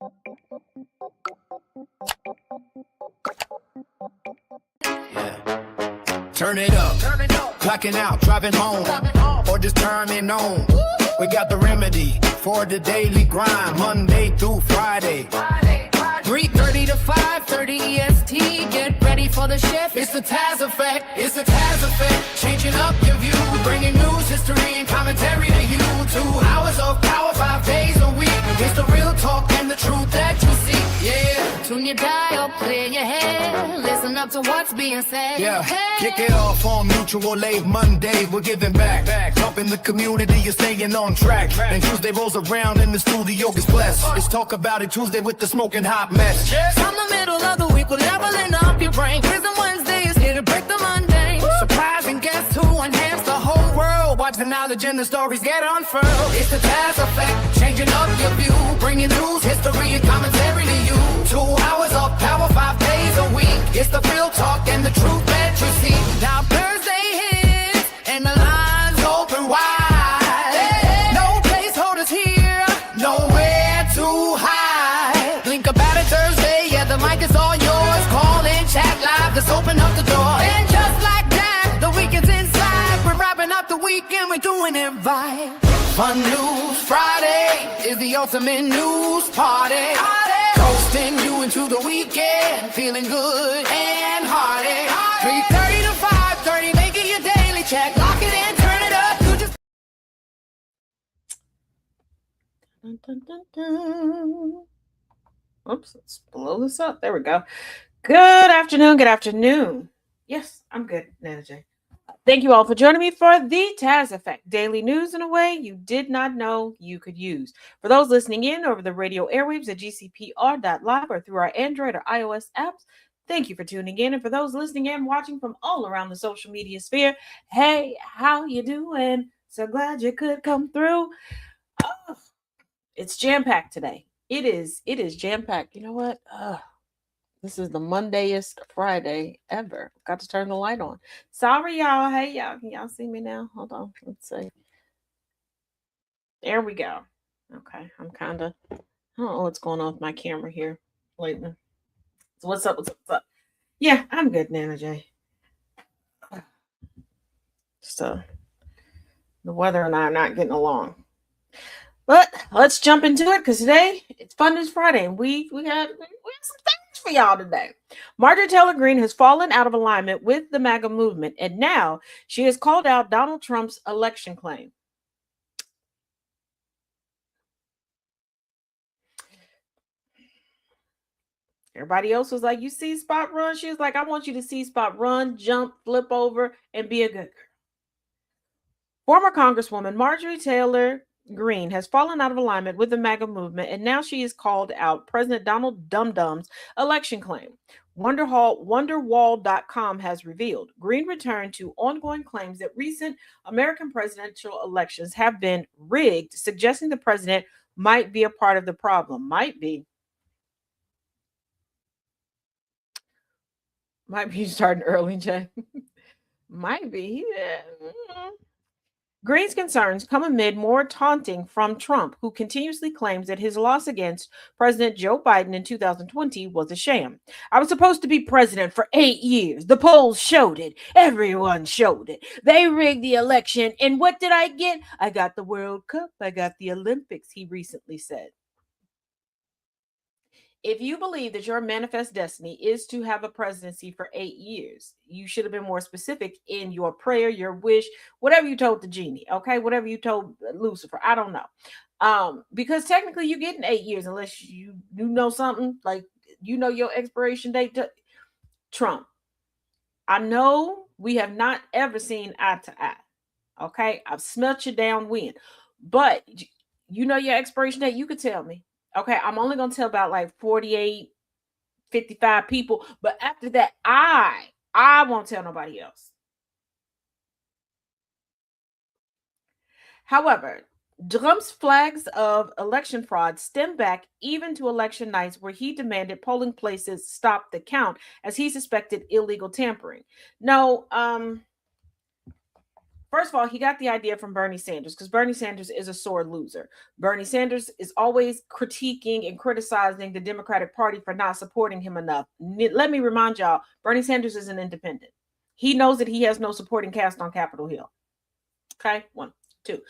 Turn it up, clocking out, driving home, or just turning on. We got the remedy for the daily grind, Monday through Friday. 3:30 to 5:30 EST. Get ready for the shift. It's the Taz effect. It's the Taz effect. Changing up your view, bringing news, history, and commentary to you. 2 hours of power, 5 days a week. It's the real talk and the truth that you see. Yeah. Tune your dial, clear your head. Listen up to what's being said. Yeah. Hey. Kick it off on Mutual Aid Monday. We're giving back. Helping the community. You're staying on track. And Tuesday rolls around and the studio gets blessed. It's Talk About It Tuesday with the smoking hot mess. From the middle of the week, we're leveling up your brain. Wisdom Wednesday is here to break the mundane. Surprising guests who enhance the whole world. Watch the knowledge and the stories get unfurled. It's the Taz effect, changing up your view, bringing news, history, and commentary to you. 2 hours of power, 5 days a week. It's the real talk and the truth that you see. Now Thursday hits and the lines open wide. No placeholders here, nowhere to hide. Think about it Thursday, yeah, the mic is all yours. Call in, chat live, let's open up the door. And just like that, the weekend's inside. We're wrapping up the weekend, we're doing it right. Fun News Friday is the ultimate news party. Coasting you into the weekend, feeling good and hearty. 3:30 to 5:30, making your daily check. Lock it in, turn it up. You just Dun, dun, dun, dun. Oops, let's blow this up. There we go. Good afternoon. Good afternoon. Yes, I'm good, Nana J. Thank you all for joining me for the Taz Effect, daily news in a way you did not know you could use. For those listening in over the radio airwaves at GCPR.live or through our Android or iOS apps, thank you for tuning in. And for those listening and watching from all around the social media sphere, hey, how you doing? So glad you could come through. Oh, it's jam-packed today. It is jam-packed. You know what? This is the Mondayest Friday ever. Got to turn the light on. Sorry, y'all. Hey, y'all. Can y'all see me now? Hold on. Let's see. There we go. Okay. I don't know what's going on with my camera here lately. So what's up? Yeah, I'm good, Nana J. So the weather and I are not getting along. But let's jump into it because today it's Fun News Friday and we have some things for y'all today. Marjorie Taylor Greene has fallen out of alignment with the MAGA movement, and now she has called out Donald Trump's election claim. Everybody else was like, you see spot run? She was like, I want you to see spot run, jump, flip over, and be a good girl. Former Congresswoman Marjorie Taylor Greene has fallen out of alignment with the MAGA movement, and now she has called out President Donald Dum-Dum's election claim. Wonderwall.com has revealed Greene returned to ongoing claims that recent American presidential elections have been rigged, suggesting the president might be a part of the problem. Might be starting early, Jay. Might be. Yeah. Greene's concerns come amid more taunting from Trump, who continuously claims that his loss against President Joe Biden in 2020 was a sham. I was supposed to be president for 8 years. The polls showed it. Everyone showed it. They rigged the election. And what did I get? I got the World Cup. I got the Olympics, he recently said. If you believe that your manifest destiny is to have a presidency for 8 years, you should have been more specific in your prayer, your wish, whatever you told the genie, okay? Whatever you told Lucifer, I don't know. Because technically you get in 8 years unless you know something, like you know your expiration date. Trump, I know we have not ever seen eye to eye, okay? I've smelt you downwind, but you know your expiration date, you could tell me. Okay, I'm only going to tell about like 48, 55 people. But after that, I won't tell nobody else. However, Trump's flags of election fraud stem back even to election nights where he demanded polling places stop the count as he suspected illegal tampering. No, First of all, he got the idea from Bernie Sanders because Bernie Sanders is a sore loser. Bernie Sanders is always critiquing and criticizing the Democratic Party for not supporting him enough. Let me remind y'all, Bernie Sanders is an independent. He knows that he has no supporting cast on Capitol Hill. Okay, 1, 2.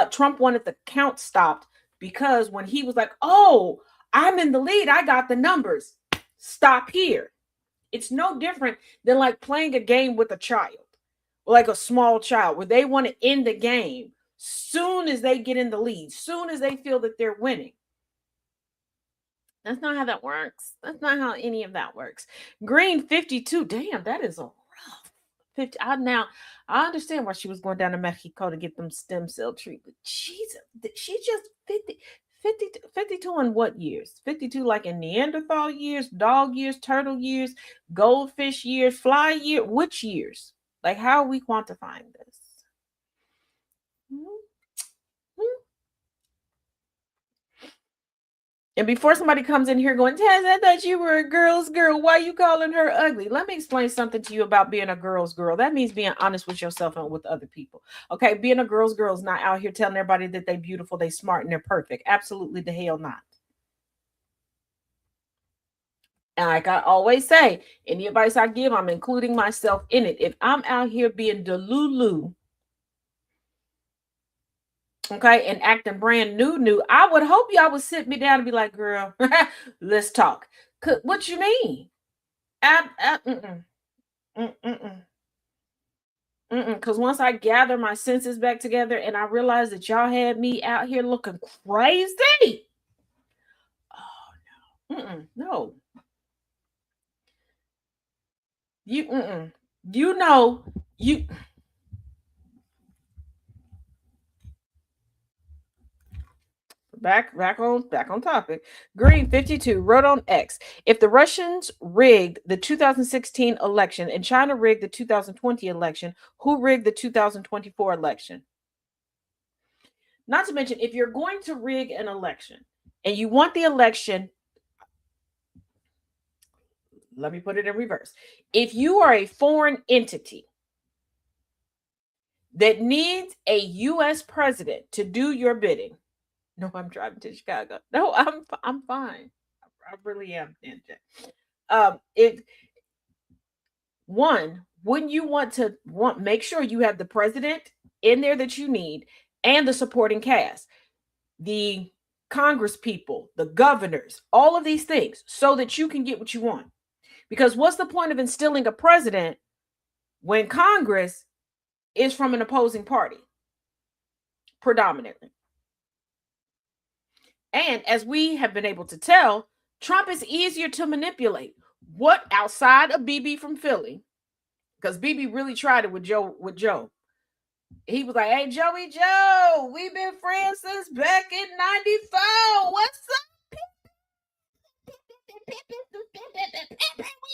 Trump wanted the count stopped because when he was like, oh, I'm in the lead, I got the numbers. Stop here. It's no different than like playing a game with a child, like a small child, where they want to end the game soon as they get in the lead, soon as they feel that they're winning. That's not how that works. That's not how any of that works. Green 52. Damn, that is a rough 50. I understand why she was going down to Mexico to get them stem cell treatment. Jesus, she just 52 in what years? 52 like in Neanderthal years, dog years, turtle years, goldfish years, fly year. Which years? Like, how are we quantifying this? And before somebody comes in here going, Taz, I thought you were a girl's girl. Why are you calling her ugly? Let me explain something to you about being a girl's girl. That means being honest with yourself and with other people. Okay, being a girl's girl is not out here telling everybody that they're beautiful, they're smart, and they're perfect. Absolutely the hell not. And like I always say, any advice I give, I'm including myself in it. If I'm out here being delulu, okay, and acting brand new, I would hope y'all would sit me down and be like, girl, let's talk. What you mean? Because once I gather my senses back together and I realize that y'all had me out here looking crazy. Oh, no. No. You know, you... Back on topic. Green 52 wrote on X, if the Russians rigged the 2016 election and China rigged the 2020 election, who rigged the 2024 election? Not to mention, if you're going to rig an election and you want the election, let me put it in reverse. If you are a foreign entity that needs a U.S. president to do your bidding, no, I'm driving to Chicago. No, I'm fine. I really am. Wouldn't you want make sure you have the president in there that you need and the supporting cast, the Congress people, the governors, all of these things, so that you can get what you want. Because what's the point of instilling a president when Congress is from an opposing party predominantly? And as we have been able to tell, Trump is easier to manipulate. What outside of BB from Philly? Because BB really tried it with Joe. He was like, hey, Joey Joe, we've been friends since back in 94. What's up? We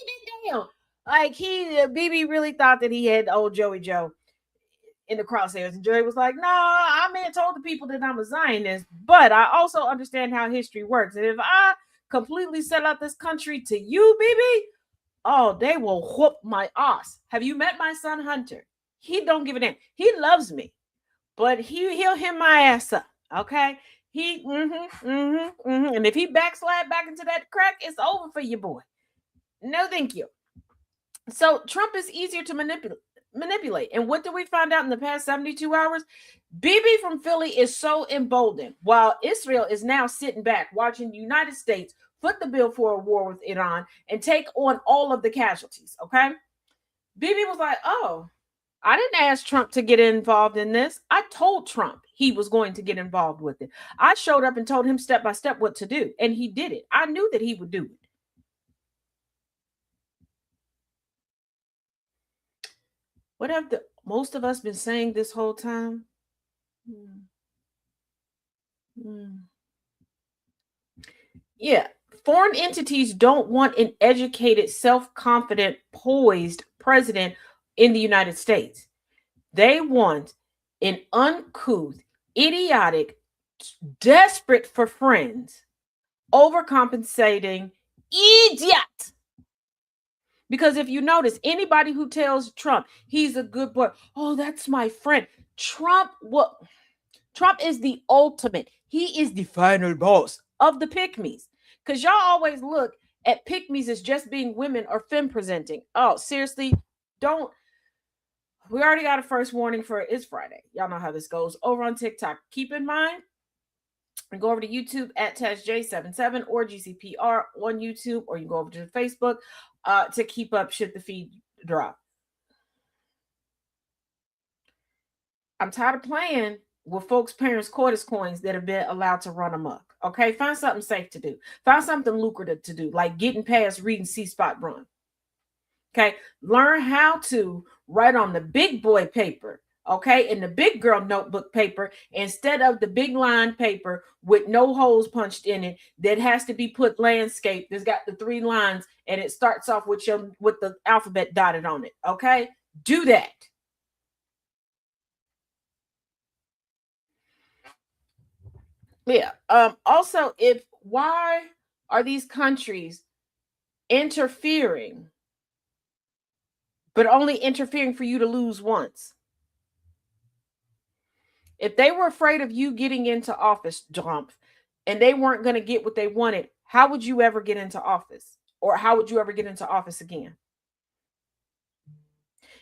been down. Like BB really thought that he had old Joey Joe in the crosshairs, and Joey was like, no, I mean, told the people that I'm a Zionist, but I also understand how history works, and if I completely sell out this country to you, BB, oh, they will whoop my ass. Have you met my son Hunter? He don't give a damn. He loves me, but he'll hit my ass up, okay? And if he backslide back into that crack, it's over for you, boy. No, thank you. So Trump is easier to manipulate. And what did we find out in the past 72 hours? BB from Philly is so emboldened, while Israel is now sitting back watching the United States foot the bill for a war with Iran and take on all of the casualties, okay? BB was like, oh, I didn't ask Trump to get involved in this. I told Trump he was going to get involved with it. I showed up and told him step by step what to do, and he did it. I knew that he would do it. What have most of us been saying this whole time? Yeah, foreign entities don't want an educated, self-confident, poised president in the United States. They want an uncouth, idiotic, desperate for friends, overcompensating idiot Because if you notice, anybody who tells Trump he's a good boy, oh, that's my friend. Trump is the ultimate. He is the final boss of the pick-me's. Because y'all always look at pick-me's as just being women or femme presenting. Oh, seriously, don't. We already got a first warning for It's Friday. Y'all know how this goes. Over on TikTok, keep in mind, and go over to YouTube at TazJ77 or GCPR on YouTube, or you go over to Facebook to keep up should the feed drop. I'm tired of playing with folks' parents' quarters coins that have been allowed to run amok. Okay, find something safe to do. Find something lucrative to do, like getting past reading C-Spot Run. Okay, learn how to write on the big boy paper. Okay, in the big girl notebook paper, instead of the big line paper with no holes punched in it that has to be put landscape. There's got the 3 lines and it starts off with the alphabet dotted on it. Okay, do that. Yeah. Also, why are these countries interfering, but only interfering for you to lose once? If they were afraid of you getting into office, Trump, and they weren't going to get what they wanted, how would you ever get into office? Or how would you ever get into office again?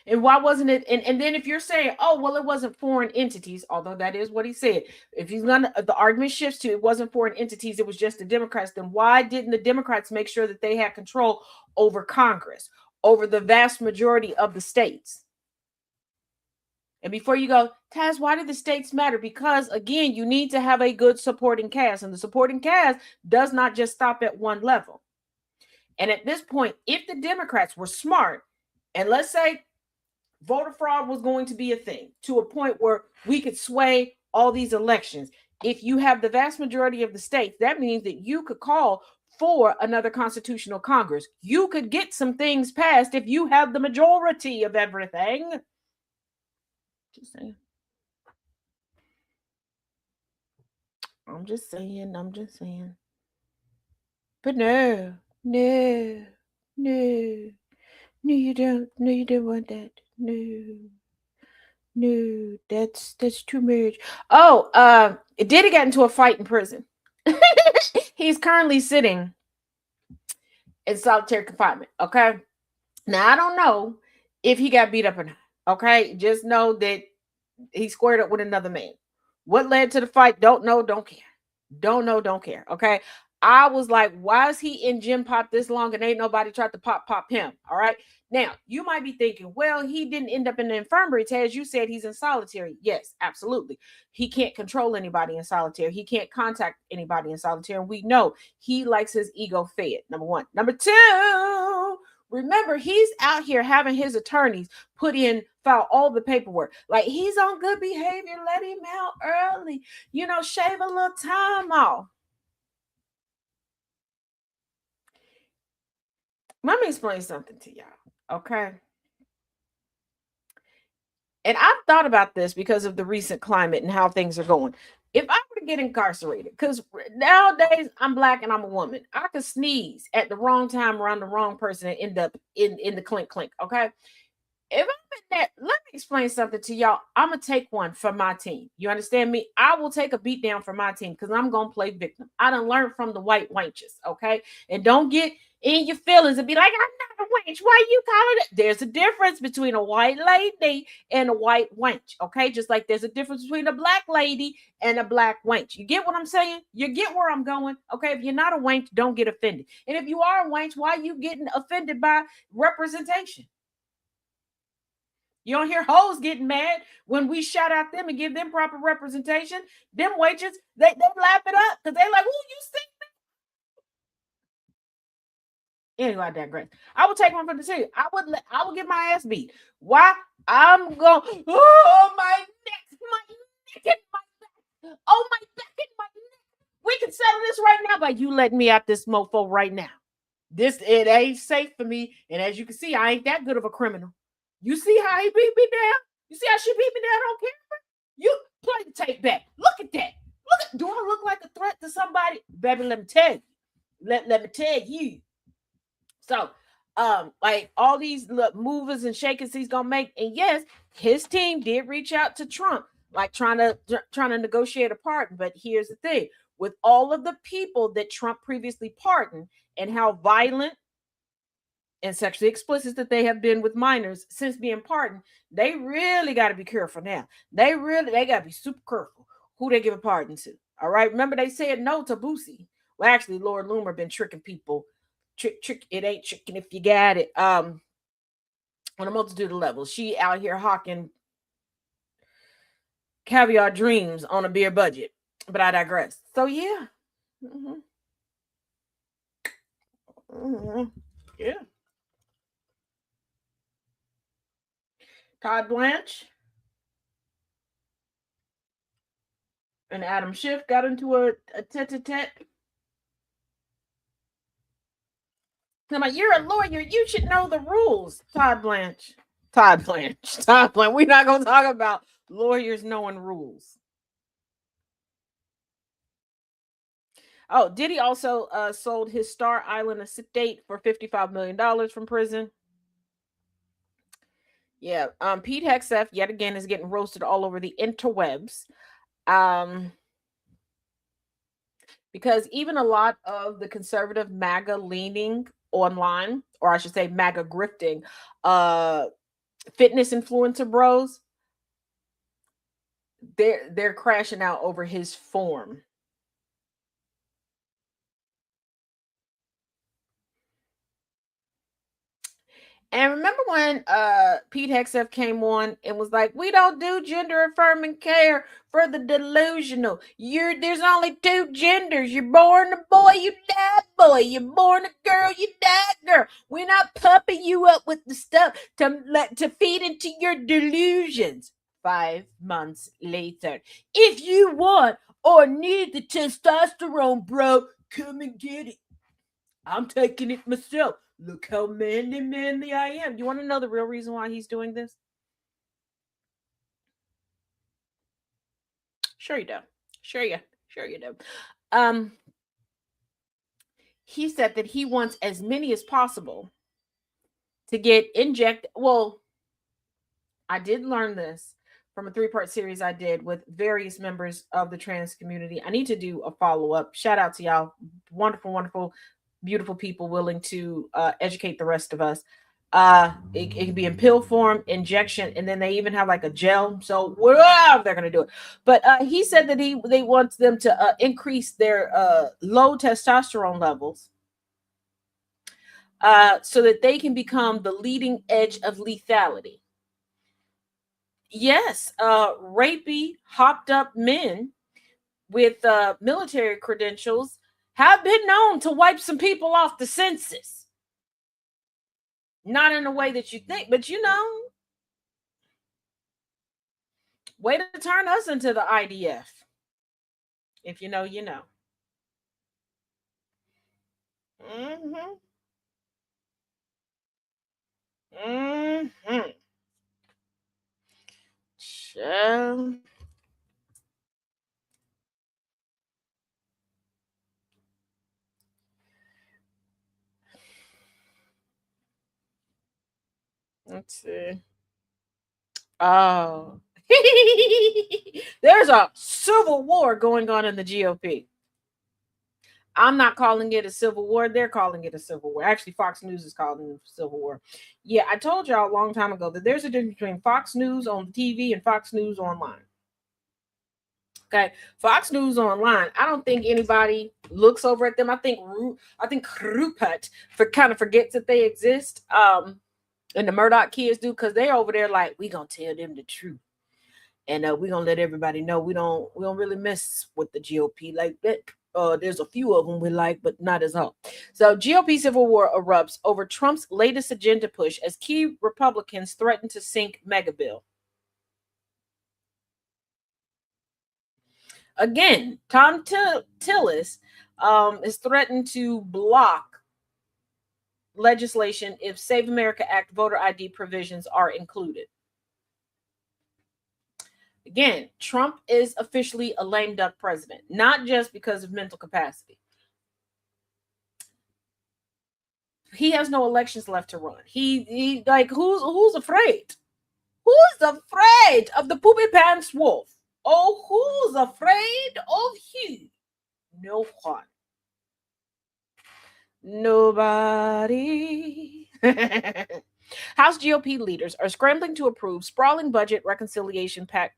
And why wasn't it? And then if you're saying, oh, well, it wasn't foreign entities, although that is what he said. If he's gonna, the argument shifts to it wasn't foreign entities, it was just the Democrats. Then why didn't the Democrats make sure that they had control over Congress, over the vast majority of the states? And before you go, Taz, why do the states matter? Because again, you need to have a good supporting cast, and the supporting cast does not just stop at one level. And at this point, if the Democrats were smart, and let's say voter fraud was going to be a thing to a point where we could sway all these elections. If you have the vast majority of the states, that means that you could call for another constitutional Congress. You could get some things passed if you have the majority of everything. Just saying. I'm just saying. But no, you don't. No, you don't want that. No, that's too much. Oh, Diddy got into a fight in prison. He's currently sitting in solitary confinement. Okay. Now I don't know if he got beat up or not. Okay, just know that he squared up with another man. What led to the fight? Don't know, don't care. Don't know, don't care. Okay. I was like, why is he in gym pop this long and ain't nobody tried to pop him? All right. Now, you might be thinking, well, he didn't end up in the infirmary. Taz, you said he's in solitary. Yes, absolutely. He can't control anybody in solitary. He can't contact anybody in solitary. And we know he likes his ego fed, number one. Number two, remember, he's out here having his attorneys file all the paperwork. Like, he's on good behavior. Let him out early. Shave a little time off. Let me explain something to y'all, okay? And I've thought about this because of the recent climate and how things are going. If I were to get incarcerated, because nowadays I'm Black and I'm a woman, I could sneeze at the wrong time around the wrong person and end up in the clink, okay? If I'm in that, let me explain something to y'all. I'm going to take one for my team. You understand me? I will take a beat down for my team because I'm going to play victim. I done learned from the white wenches, okay? And don't get in your feelings and be like, I'm not a wench. Why you calling it? There's a difference between a white lady and a white wench, okay? Just like there's a difference between a Black lady and a Black wench. You get what I'm saying? You get where I'm going, okay? If you're not a wench, don't get offended. And if you are a wench, why are you getting offended by representation? You don't hear hoes getting mad when we shout out them and give them proper representation. Them wenches, they lap it up because they like, oh, you see me? Anyway, I digress. I would take one for the city. I would get my ass beat. Why? I'm going, oh, my neck, and my back. Oh, my back and my neck. We can settle this right now by you letting me out this mofo right now. It ain't safe for me. And as you can see, I ain't that good of a criminal. You see how he beat me down? You see how she beat me down on camera? You play the tape back. Look at that. Do I look like a threat to somebody? Baby, let me tell you. Let me tell you. So, like all these movers and shakers he's gonna make. And yes, his team did reach out to Trump, like trying to negotiate a pardon. But here's the thing: with all of the people that Trump previously pardoned and how violent and sexually explicit that they have been with minors since being pardoned, they really got to be careful now. They got to be super careful who they give a pardon to. All right. Remember, they said no to Boosie. Well, actually, Lord Loomer been tricking people. Trick. It ain't tricking if you got it. On a multitude of levels. She out here hawking caviar dreams on a beer budget. But I digress. So yeah. Yeah. Todd Blanche and Adam Schiff got into a tete-a-tete. I'm like, you're a lawyer. You should know the rules. Todd Blanche. We're not going to talk about lawyers knowing rules. Oh, Diddy also sold his Star Island estate for $55 million from prison. Yeah, Pete Hegseth yet again is getting roasted all over the interwebs. Because even a lot of the conservative MAGA leaning online, or I should say MAGA grifting, fitness influencer bros, they're crashing out over his form. And remember when Pete Hegseth came on and was like, we don't do gender affirming care for the delusional. There's only two genders. You're born a boy, you die boy. You're born a girl, you die girl. We're not pumping you up with the stuff to feed into your delusions. 5 months later, if you want or need the testosterone, bro, come and get it. I'm taking it myself. Look how manly I am. You want to know the real reason why he's doing this? Sure you do. Sure you do. He said that he wants as many as possible to get injected. Well, I did learn this from a 3-part series I did with various members of the trans community. I need to do a follow-up. Shout out to y'all. Wonderful, beautiful people willing to educate the rest of us. It can be in pill form, injection, and then they even have like a gel. So whatever they're gonna do it. But he said that they want them to increase their low testosterone levels so that they can become the leading edge of lethality. Yes, rapey, hopped up men with military credentials have been known to wipe some people off the census. Not in a way that you think, but way to turn us into the IDF. If you know, you know. Let's see. Oh. There's a civil war going on in the GOP. I'm not calling it a civil war. They're calling it a civil war. Actually, Fox News is calling it a civil war. Yeah, I told y'all a long time ago that there's a difference between Fox News on TV and Fox News online. Okay, Fox News online. I don't think anybody looks over at them. I think Rupert kind of forgets that they exist. And the Murdoch kids do, because they're over there like, we gonna tell them the truth, and we gonna let everybody know we don't really mess with the GOP like that. There's a few of them we like, but not as all. So GOP civil war erupts over Trump's latest agenda push as key Republicans threaten to sink mega bill. Again, Tom Tillis is threatened to block legislation if Save America Act voter ID provisions are included. Again, Trump is officially a lame duck president, not just because of mental capacity. he has no elections left to run. He like who's afraid? Who's afraid of the poopy pants wolf? Oh, who's afraid of he? No one. Nobody. House GOP leaders are scrambling to approve sprawling budget reconciliation pact.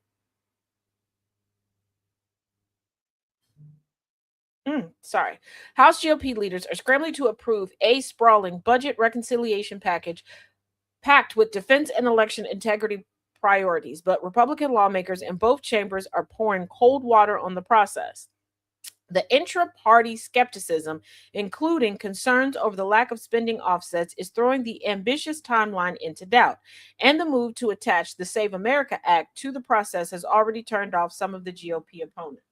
House GOP leaders are scrambling to approve a sprawling budget reconciliation package packed with defense and election integrity priorities, but Republican lawmakers in both chambers are pouring cold water on the process. The intra-party skepticism, including concerns over the lack of spending offsets, is throwing the ambitious timeline into doubt, and the move to attach the Save America Act to the process has already turned off some of the GOP opponents.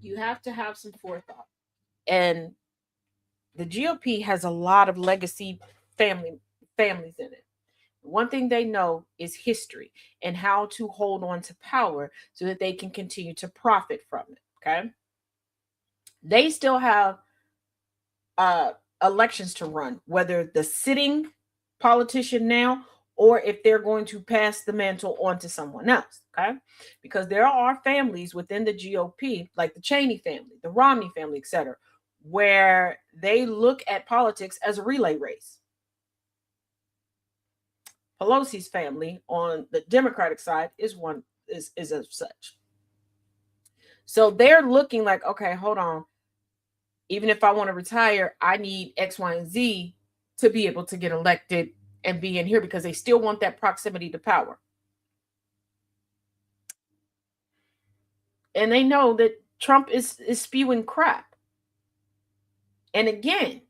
You have to have some forethought. And the GOP has a lot of legacy families in it. One thing they know is history and how to hold on to power so that they can continue to profit from it. Okay. They still have elections to run, whether the sitting politician now or if they're going to pass the mantle on to someone else. Okay. Because there are families within the GOP, like the Cheney family, the Romney family, etc., where they look at politics as a relay race. Pelosi's family on the Democratic side is as such. So they're looking like, okay, hold on. Even if I want to retire, I need X, Y, and Z to be able to get elected and be in here because they still want that proximity to power. And they know that Trump is spewing crap. And again,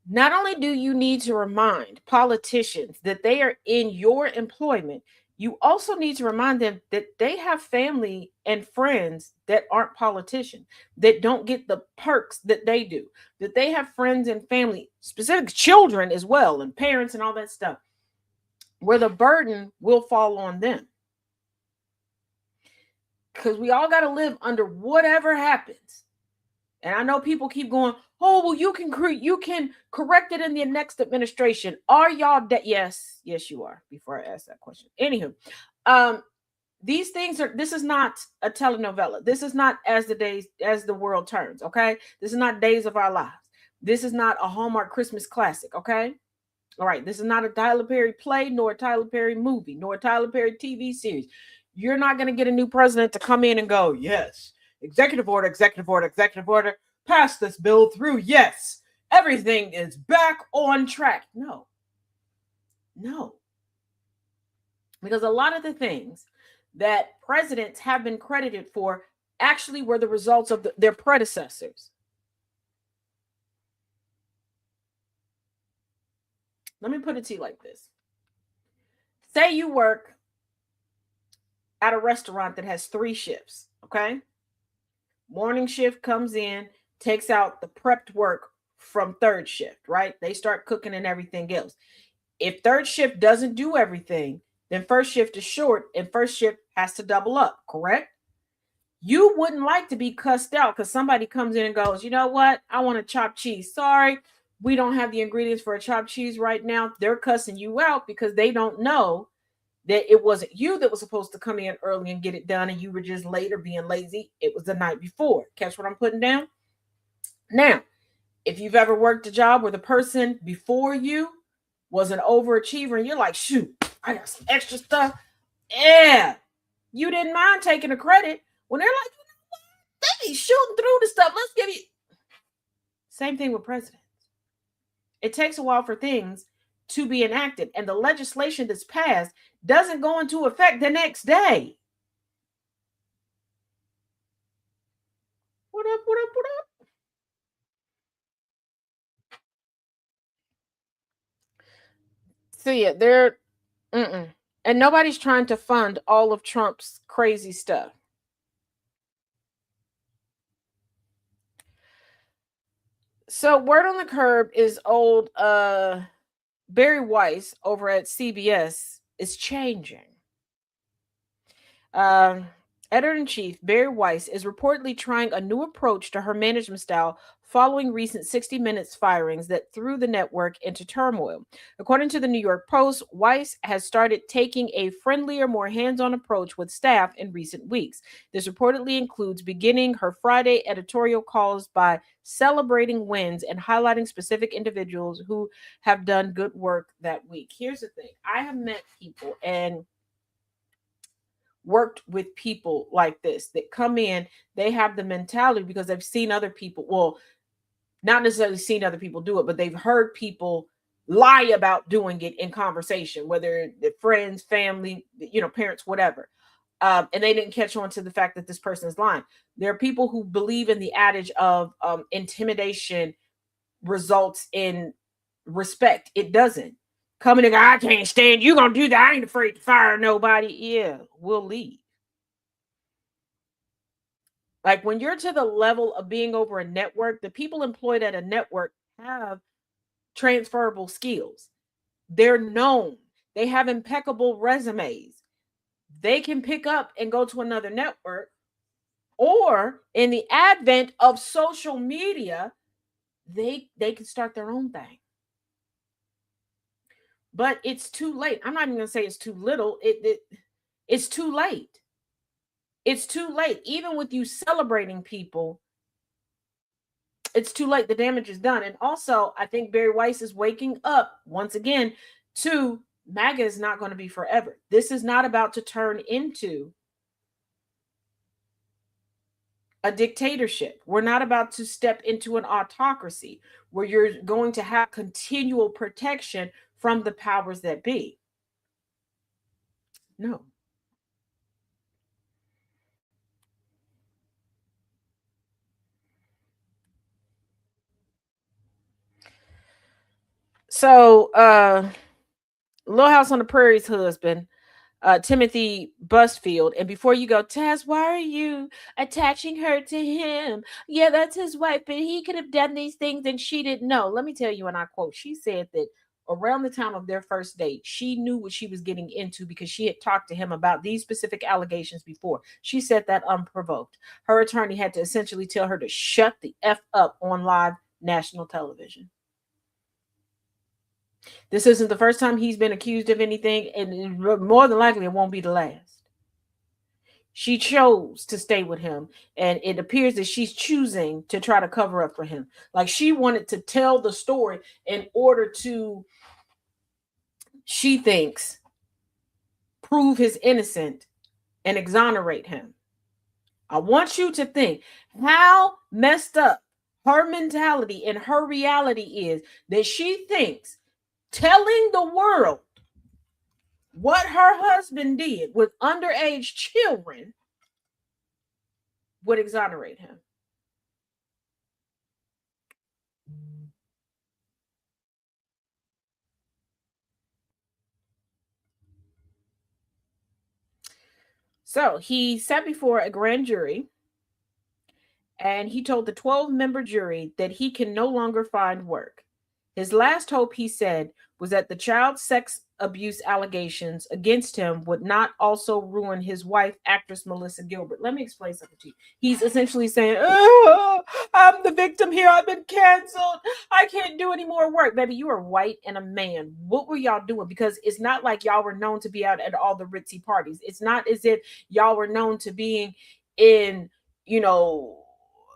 not only do you need to remind politicians that they are in your employment, you also need to remind them that they have family and friends that aren't politicians, that don't get the perks that they do, that they have friends and family, specific children as well, and parents and all that stuff, where the burden will fall on them. Because we all got to live under whatever happens. And I know people keep going, oh, well, you can correct it in the next administration. Are y'all yes, you are, before I ask that question. Anywho, these things this is not a telenovela. This is not as the world turns, okay? This is not Days of Our Lives. This is not a Hallmark Christmas classic, okay? All right, this is not a Tyler Perry play, nor a Tyler Perry movie, nor a Tyler Perry TV series. You're not going to get a new president to come in and go, yes, executive order, pass this bill through. Yes, everything is back on track. No. Because a lot of the things that presidents have been credited for actually were the results of their predecessors. Let me put it to you like this. Say you work at a restaurant that has 3 shifts, okay? Morning shift comes in, takes out the prepped work from third shift, right? They start cooking and everything else. If third shift doesn't do everything, then first shift is short and first shift has to double up, correct? You wouldn't like to be cussed out because somebody comes in and goes, you know what? I want a chopped cheese. Sorry, we don't have the ingredients for a chopped cheese right now. They're cussing you out because they don't know that it wasn't you that was supposed to come in early and get it done and you were just late or being lazy. It was the night before. Catch what I'm putting down? Now, if you've ever worked a job where the person before you was an overachiever and you're like, shoot, I got some extra stuff. Yeah, you didn't mind taking the credit when they're like, you know what? They be shooting through the stuff. Let's give you. Same thing with presidents. It takes a while for things to be enacted, and the legislation that's passed doesn't go into effect the next day. What up? So yeah, and nobody's trying to fund all of Trump's crazy stuff. So word on the curb is old Barry Weiss over at CBS is changing. Um, Editor-in-chief Barry Weiss is reportedly trying a new approach to her management style following recent 60 Minutes firings that threw the network into turmoil. According to the New York Post, Weiss has started taking a friendlier, more hands-on approach with staff in recent weeks. This reportedly includes beginning her Friday editorial calls by celebrating wins and highlighting specific individuals who have done good work that week. Here's the thing. I have met people and worked with people like this that come in, they have the mentality because they've seen other people, well, not necessarily seen other people do it, but they've heard people lie about doing it in conversation, whether they're friends, family, parents, whatever. And they didn't catch on to the fact that this person is lying. There are people who believe in the adage of intimidation results in respect. It doesn't. Coming and go, I can't stand you gonna do that. I ain't afraid to fire nobody. Yeah, we'll leave. Like when you're to the level of being over a network, the people employed at a network have transferable skills. They're known. They have impeccable resumes. They can pick up and go to another network, or in the advent of social media, they can start their own thing. But it's too late. I'm not even going to say it's too little. It's too late. It's too late. Even with you celebrating people, it's too late. The damage is done. And also, I think Barry Weiss is waking up once again to MAGA is not going to be forever. This is not about to turn into a dictatorship. We're not about to step into an autocracy where you're going to have continual protection from the powers that be. No. So, Little House on the Prairie's husband, Timothy Busfield. And before you go, Taz, why are you attaching her to him? Yeah, that's his wife, but he could have done these things and she didn't know. Let me tell you, and I quote, she said that around the time of their first date, she knew what she was getting into because she had talked to him about these specific allegations before. She said that unprovoked. Her attorney had to essentially tell her to shut the F up on live national television. This isn't the first time he's been accused of anything, and more than likely it won't be the last. She chose to stay with him, and it appears that she's choosing to try to cover up for him. Like she wanted to tell the story in order to, she thinks, prove his innocent and exonerate him. I want you to think how messed up her mentality and her reality is that she thinks telling the world what her husband did with underage children would exonerate him. So he sat before a grand jury and he told the 12-member jury that he can no longer find work. His last hope, he said, was that the child sex abuse allegations against him would not also ruin his wife, actress Melissa Gilbert. Let me explain something to you. He's essentially saying, oh, I'm the victim here. I've been canceled. I can't do any more work. Baby, you are white and a man. What were y'all doing? Because it's not like y'all were known to be out at all the ritzy parties. It's not as if y'all were known to being in,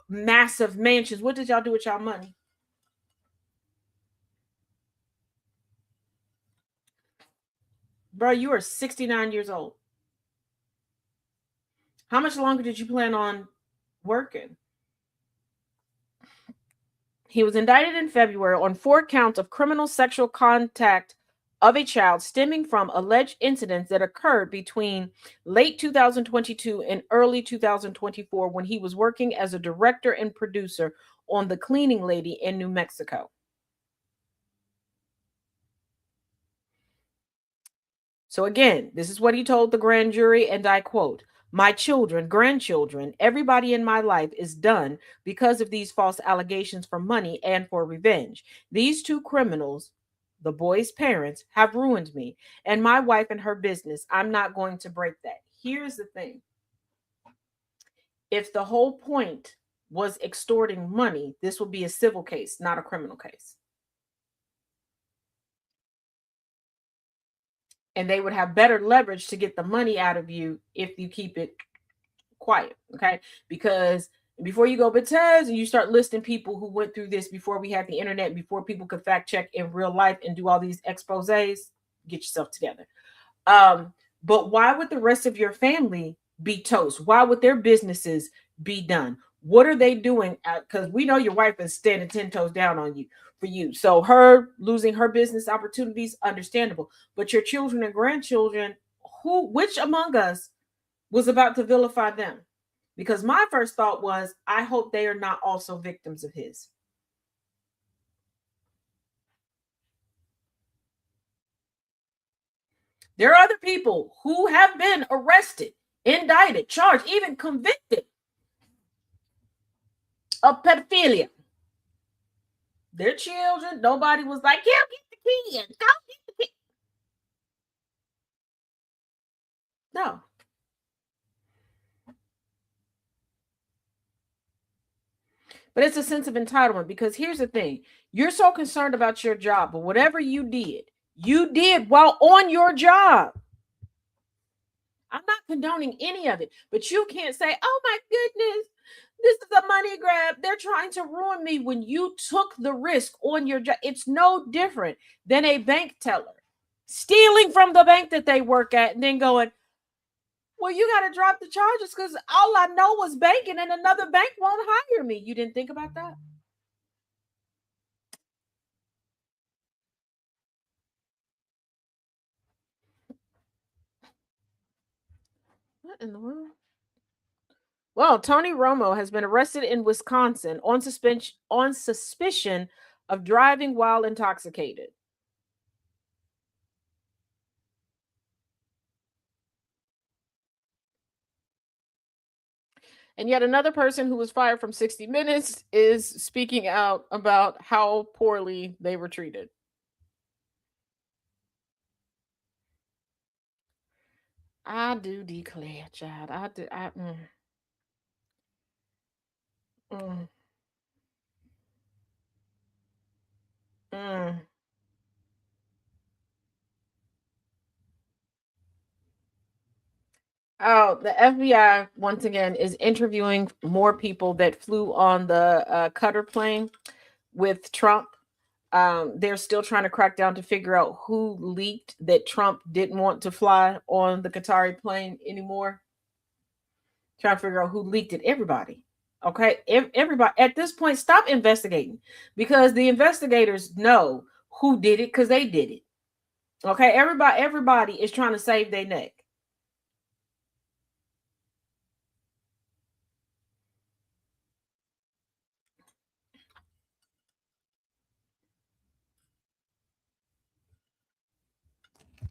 massive mansions. What did y'all do with y'all money? Bro, you are 69 years old. How much longer did you plan on working? He was indicted in February on 4 counts of criminal sexual contact of a child stemming from alleged incidents that occurred between late 2022 and early 2024 when he was working as a director and producer on The Cleaning Lady in New Mexico. So again, this is what he told the grand jury, and I quote, My children, grandchildren, everybody in my life is done because of these false allegations for money and for revenge. These two criminals, the boy's parents, have ruined me and my wife and her business. I'm not going to break that. Here's the thing. If the whole point was extorting money, this would be a civil case, not a criminal case. And they would have better leverage to get the money out of you if you keep it quiet, okay? Because before you go, but Taz, and you start listing people who went through this before we had the internet, before people could fact check in real life and do all these exposés, get yourself together. But why would the rest of your family be toast? Why would their businesses be done? What are they doing? Because we know your wife is standing 10 toes down on you for you. So her losing her business opportunities, understandable. But your children and grandchildren, which among us was about to vilify them? Because my first thought was, I hope they are not also victims of his. There are other people who have been arrested, indicted, charged, even convicted of pedophilia. Their children, nobody was like, yeah, get the kids. Go get the kids. No. But it's a sense of entitlement, because here's the thing. You're so concerned about your job, but whatever you did while on your job. I'm not condoning any of it, but you can't say, oh my goodness, this is a money grab. They're trying to ruin me, when you took the risk on your job. It's no different than a bank teller stealing from the bank that they work at and then going, well, you got to drop the charges because all I know was banking and another bank won't hire me. You didn't think about that? What in the world? Well, Tony Romo has been arrested in Wisconsin on suspicion of driving while intoxicated. And yet another person who was fired from 60 Minutes is speaking out about how poorly they were treated. I do declare, child. I do. Mm, mm. Oh, the FBI once again is interviewing more people that flew on the Qatar plane with Trump. They're still trying to crack down to figure out who leaked that Trump didn't want to fly on the Qatari plane anymore. Trying to figure out who leaked it. Everybody. Okay. Everybody at this point, stop investigating, because the investigators know who did it because they did it. Okay. Everybody is trying to save their neck.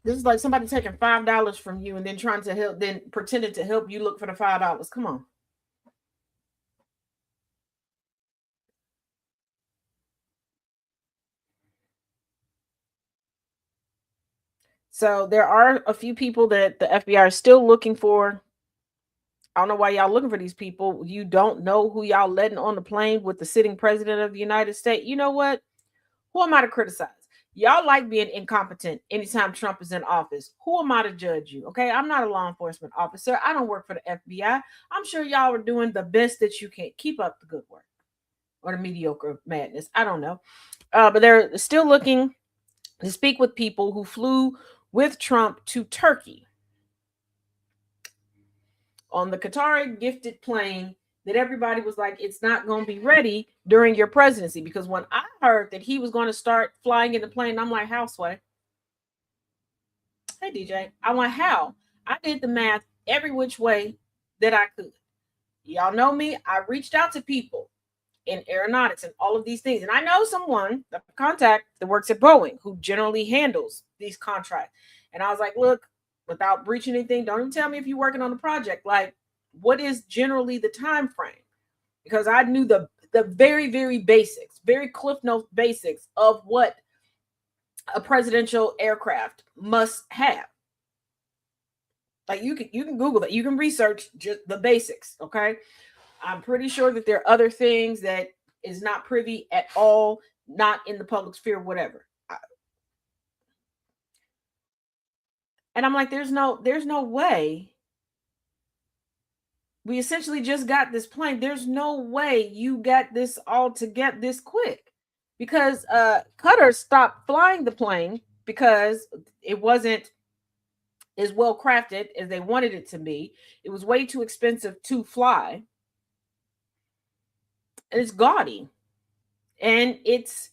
This is like somebody taking $5 from you and then trying to help, then pretending to help you look for the $5. Come on. So there are a few people that the FBI is still looking for. I don't know why y'all looking for these people. You don't know who y'all letting on the plane with the sitting president of the United States. You know what? Who am I to criticize? Y'all like being incompetent anytime Trump is in office. Who am I to judge you? Okay, I'm not a law enforcement officer. I don't work for the FBI. I'm sure y'all are doing the best that you can. Keep up the good work, or the mediocre madness. I don't know. But they're still looking to speak with people who flew with Trump to Turkey on the Qatari gifted plane that everybody was like, it's not going to be ready during your presidency. Because when I heard that he was going to start flying in the plane, I'm like, how, Sway? Hey, DJ. I went, how? I did the math every which way that I could. Y'all know me. I reached out to people in aeronautics and all of these things. And I know someone, the contact that works at Boeing, who generally handles these contracts. And I was like, look, without breaching anything, don't even tell me if you're working on a project. Like, what is generally the time frame? Because I knew the very, very basics, very cliff note basics of what a presidential aircraft must have. Like, you can Google that. You can research just the basics. Okay. I'm pretty sure that there are other things that is not privy at all, not in the public sphere, whatever. And I'm like, there's no way. We essentially just got this plane. There's no way you got this all to get this quick, because Qatar stopped flying the plane because it wasn't as well crafted as they wanted it to be. It was way too expensive to fly. And it's gaudy. And it's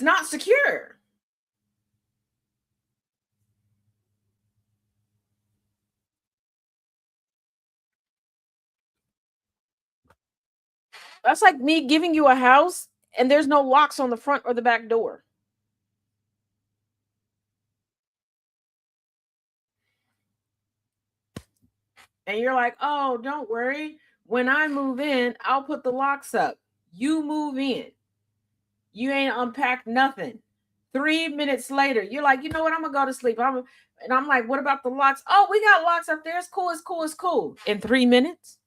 not secure. That's like me giving you a house and there's no locks on the front or the back door. And you're like, oh, don't worry. When I move in, I'll put the locks up. You move in. You ain't unpacked nothing. 3 minutes later, you're like, you know what? I'm going to go to sleep. And I'm like, what about the locks? Oh, we got locks up there. It's cool. It's cool. It's cool. In 3 minutes.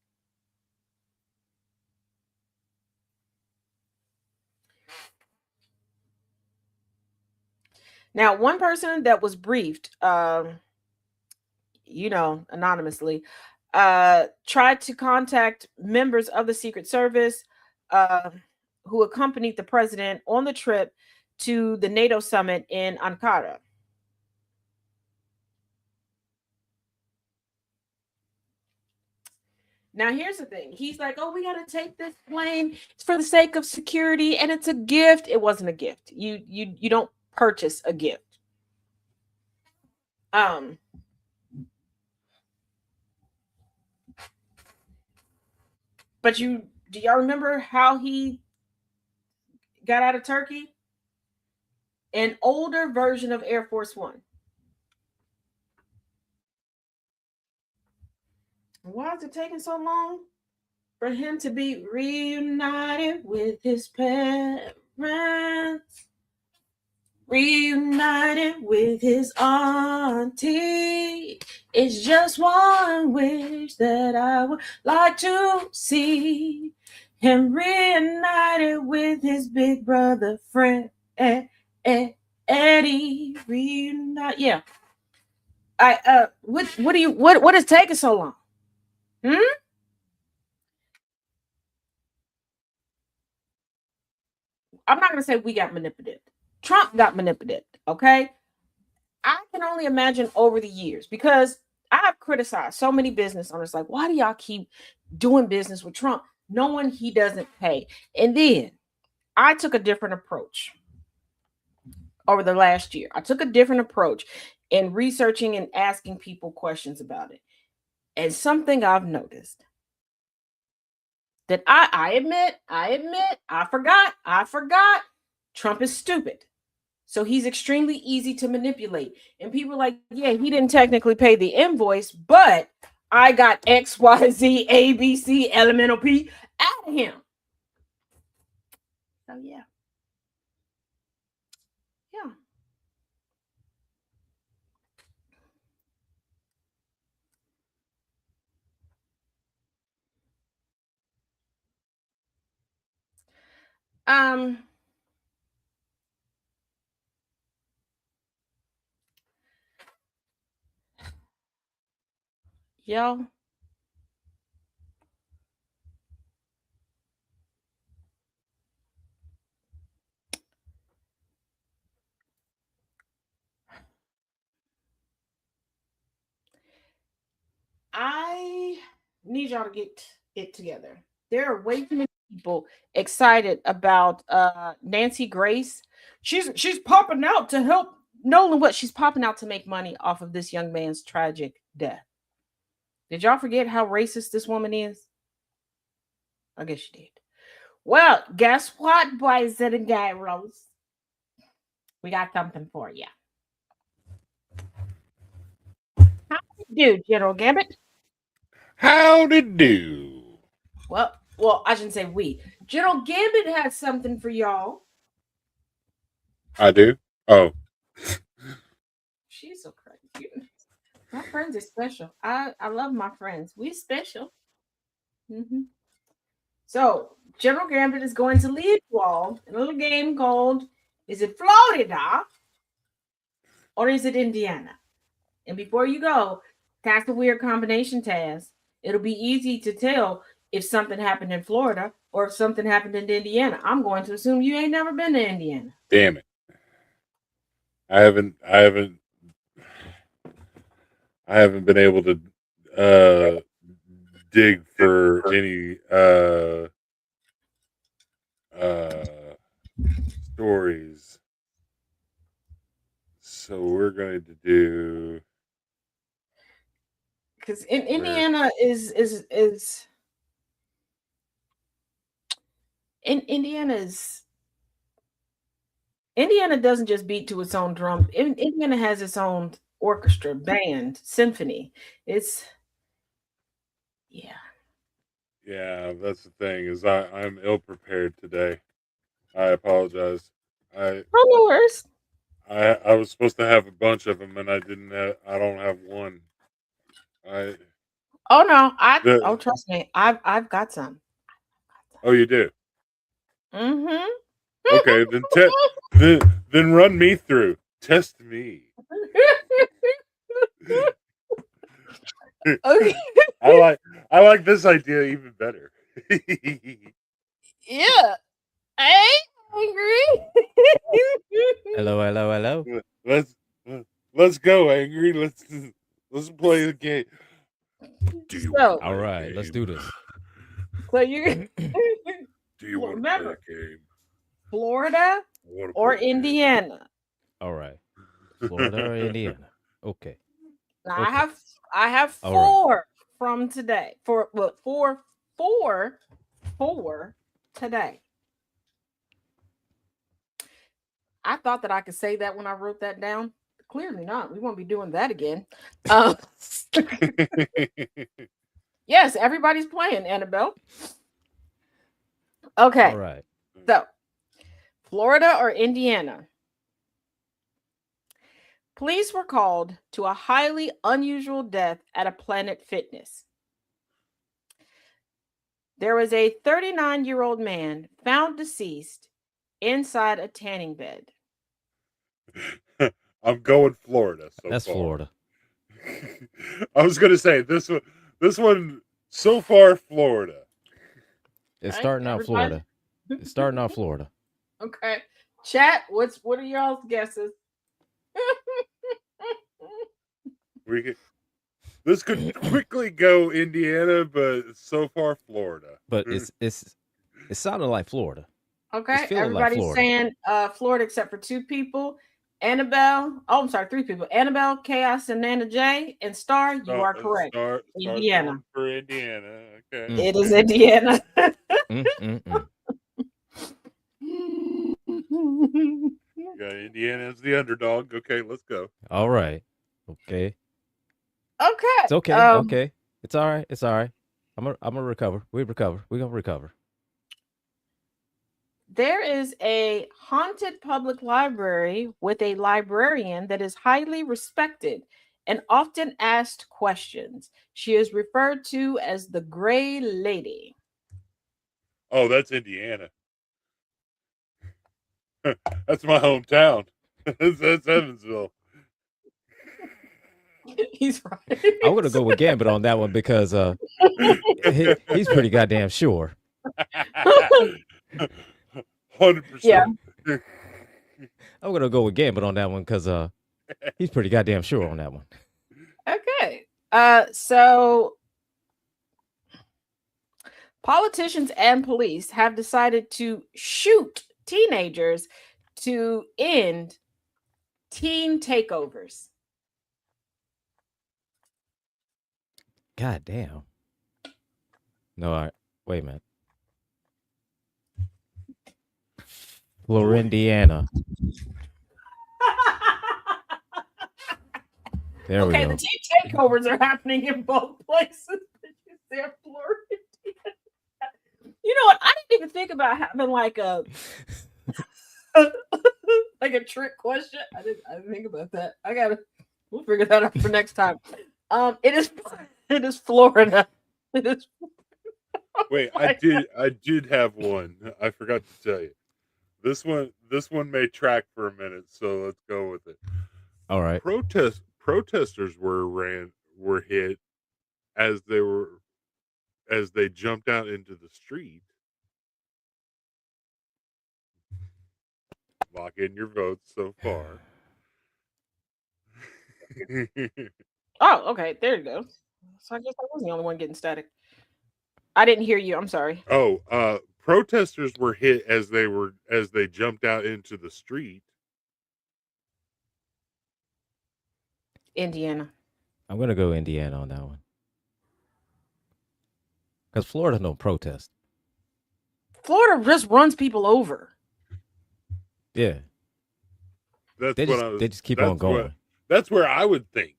Now, one person that was briefed, anonymously, tried to contact members of the Secret Service who accompanied the president on the trip to the NATO summit in Ankara. Now, here's the thing. He's like, oh, we got to take this plane. It's for the sake of security, and it's a gift. It wasn't a gift. You don't purchase a gift. But do y'all remember how he got out of Turkey? An older version of Air Force One. Why is it taking so long for him to be reunited with his parents? Reunited with his auntie. It's just one wish that I would like to see. Him reunited with his big brother friend Eddie. Reunite. Yeah. What is taking so long? I'm not gonna say we got manipulated. Trump got manipulated. Okay. I can only imagine over the years, because I've criticized so many business owners, like, why do y'all keep doing business with Trump knowing he doesn't pay? And then I took a different approach over the last year. I took a different approach in researching and asking people questions about it. And something I've noticed that I admit, I forgot. Trump is stupid. So he's extremely easy to manipulate. And people are like, yeah, he didn't technically pay the invoice, but I got X, Y, Z, A, B, C, elemental P out of him. So yeah. Yeah. Y'all, I need y'all to get it together. There are way too many people excited about Nancy Grace. She's popping out to help Nolan. What? She's popping out to make money off of this young man's tragic death. Did y'all forget how racist this woman is? I guess you did. Well, guess what, boys and girls? We got something for you. do, General Gambit? Howdy do. Well, I shouldn't say we. General Gambit has something for y'all. I do? Oh. She's so crazy. My friends are special. I love my friends. We special. Mm-hmm. So, General Gambit is going to lead you all in a little game called Is it Florida or is it Indiana? And before you go, that's a weird combination, Taz. It'll be easy to tell if something happened in Florida or if something happened in Indiana. I'm going to assume you ain't never been to Indiana. Damn it. I haven't been able to dig for any stories. So we're going to do, because in Indiana is in Indiana doesn't just beat to its own drum. Indiana has its own orchestra, band, symphony. It's yeah, that's the thing is I'm ill prepared today. I apologize. no worse. I was supposed to have a bunch of them and I don't have one. Oh no, trust me, I've got some. Oh, you do? Mm-hmm. Okay, then run me through. Test me. Okay. I like this idea even better. Yeah. Hey, Angry. Hello. Let's go, Angry. Let's play the game. All right, let's do this. So you Do you want to remember play a game? Florida or Indiana? All right, Florida or Indiana? Okay. Now Okay. I have All four from today. Four today. I thought that I could say that when I wrote that down. Clearly not. We won't be doing that again. Yes, everybody's playing, Annabelle. Okay. All right. So, Florida or Indiana? Police were called to a highly unusual death at a Planet Fitness. There was a 39-year-old man found deceased inside a tanning bed. I'm going Florida. That's far. Florida. I was gonna say this one so far Florida. It's Right, starting out everybody? Florida. It's starting out Florida. Okay. Chat, what are y'all's guesses? This could quickly go Indiana, but so far Florida. But it's sounding like Florida. Okay, feeling like everybody's Florida. saying Florida except for two people. Annabelle, oh, I'm sorry, three people. Annabelle, Chaos, and Nana J. And Star, you are correct. Start Indiana. for Indiana. Okay. It is Indiana. Yeah, Indiana is the underdog. Okay, let's go. All right. Okay. Okay. It's okay. Okay. It's all right. It's all right. I'm gonna recover. We're gonna recover. There is a haunted public library with a librarian that is highly respected and often asked questions. She is referred to as the Gray Lady. Oh, that's Indiana. That's my hometown. That's Evansville. He's right. I'm gonna go with Gambit on that one because he's pretty goddamn sure. 100%. Yeah. I'm gonna go with Gambit on that one because he's pretty goddamn sure on that one. Okay. So politicians and police have decided to shoot teenagers to end teen takeovers. God damn. No, wait a minute. Florindiana. There we Okay, go. the team takeovers are happening in both places. They're Florida. You know what? I didn't even think about having like a like a trick question. I didn't think about that. We'll figure that out for next time. It is Florida. It is. Wait, my I did have one. I forgot to tell you. This one may track for a minute, so let's go with it. All right. Protesters were hit as they jumped out into the street. Lock in your votes so far. Oh, okay. There you go. So I guess I was the only one getting static. I didn't hear you. I'm sorry. Protesters were hit as they jumped out into the street. Indiana. I'm gonna go Indiana on that one. Because Florida don't protest. Florida just runs people over. Yeah. They just keep on going. That's where I would think,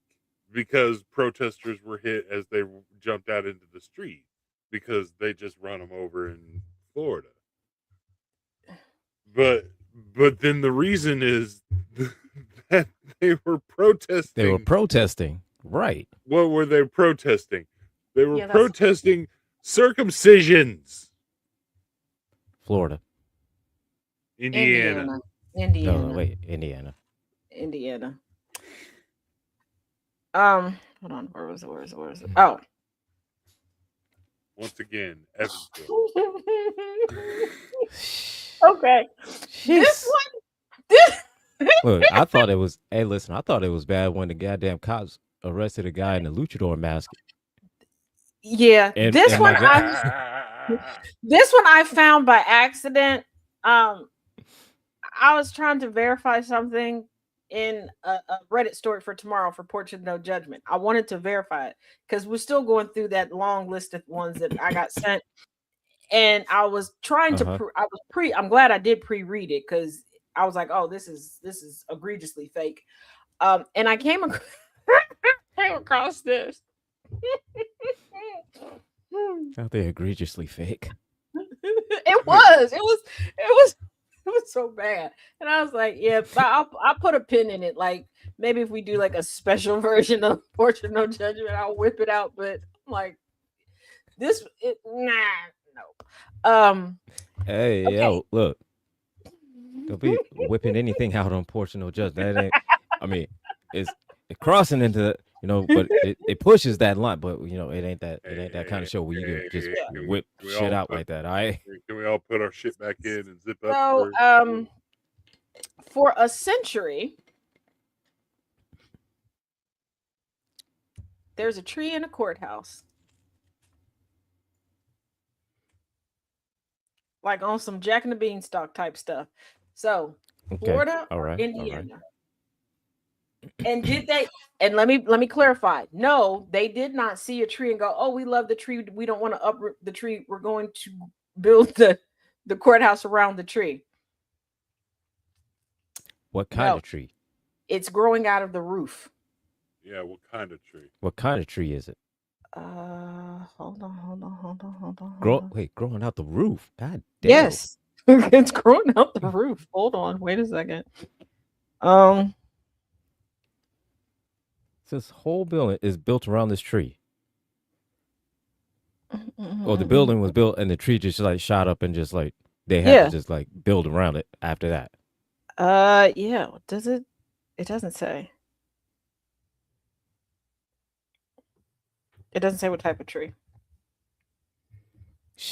because protesters were hit as they jumped out into the street, because they just run them over in Florida. But then the reason is that they were protesting. They were protesting, right? What were they protesting? They were protesting circumcisions. Florida. Indiana. No, wait, Indiana. Hold on. Where was it? Oh. Once again, Evansville. Okay. This one. Look, I thought it was. Hey, listen, I thought it was bad when the goddamn cops arrested a guy in a luchador mask. Yeah, this one I found by accident. I was trying to verify something in a Reddit story for tomorrow for Portrait of No Judgment. I wanted to verify it because we're still going through that long list of ones that I got sent, and I was trying to. I'm glad I did pre-read it because I was like, oh, this is egregiously fake. And I came across this. Are they egregiously fake? It was so bad, and I was like, yeah, I'll put a pin in it. Like maybe if we do like a special version of Portrait of No Judgment, I'll whip it out. But I'm like, no. Hey, okay. yo, look, don't be whipping anything out on Portrait of No Judgment. That ain't. I mean, it's crossing into. But it pushes that line, but it ain't that kind of show where you can just whip shit out like that. All right. Can we all put our shit back in and zip up? So, for a century, there's a tree in a courthouse, like on some Jack and the Beanstalk type stuff. So, Florida or Indiana. And did they? And let me clarify. No, they did not see a tree and go, "Oh, we love the tree. We don't want to uproot the tree. We're going to build the courthouse around the tree." What kind of tree? It's growing out of the roof. Yeah, what kind of tree? What kind of tree is it? Hold on. Growing out the roof. God damn. Yes, it's growing out the roof. Hold on, wait a second. This whole building is built around this tree. Or the building was built and the tree just like shot up and just like they had to just like build around it after that. Yeah. Does it? It doesn't say. It doesn't say what type of tree.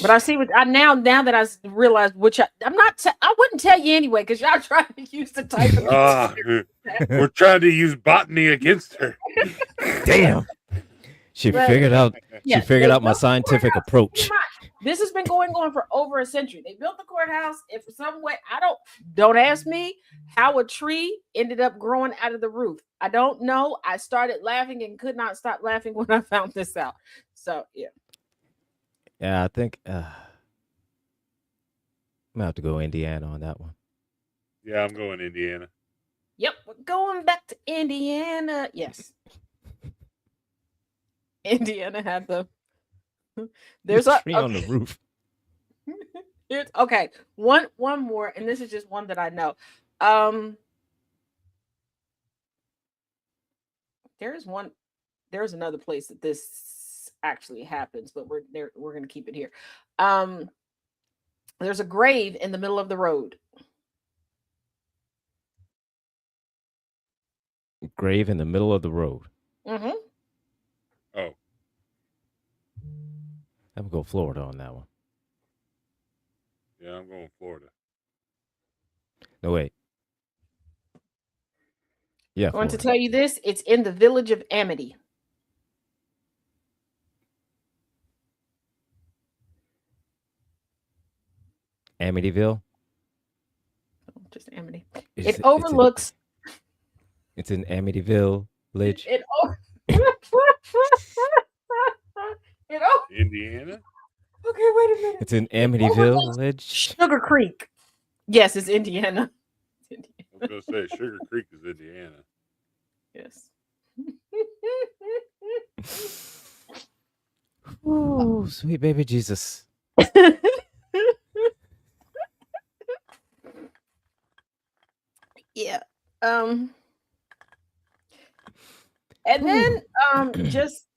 But I see what now that I realized which I wouldn't tell you anyway because y'all trying to use the type of we're trying to use botany against her. Damn. She figured out my scientific approach. This has been going on for over a century. They built the courthouse, and for some way, don't ask me how a tree ended up growing out of the roof. I don't know. I started laughing and could not stop laughing when I found this out. So yeah. Yeah, I think I'm gonna have to go Indiana on that one. Yeah, I'm going Indiana. Yep, we're going back to Indiana. Yes. Indiana had the. There's a tree on the roof. Okay, one more, and this is just one that I know. There's another place that this actually happens, but we're going to keep it here. There's a grave in the middle of the road. Grave in the middle of the road. Mm-hmm. Oh, I'm going Florida on that one. yeah, I'm going Florida. No, wait. Yeah, I want to Florida. tell you this. It's in the village of Amity. Amityville. Just Amity. It's- It overlooks. It's in Amityville village. It Indiana? Okay, wait a minute. It's in Amityville village. Sugar Creek. Yes, it's Indiana. I was going to say Sugar Creek is Indiana. Yes. Ooh, sweet baby Jesus. Yeah. And then just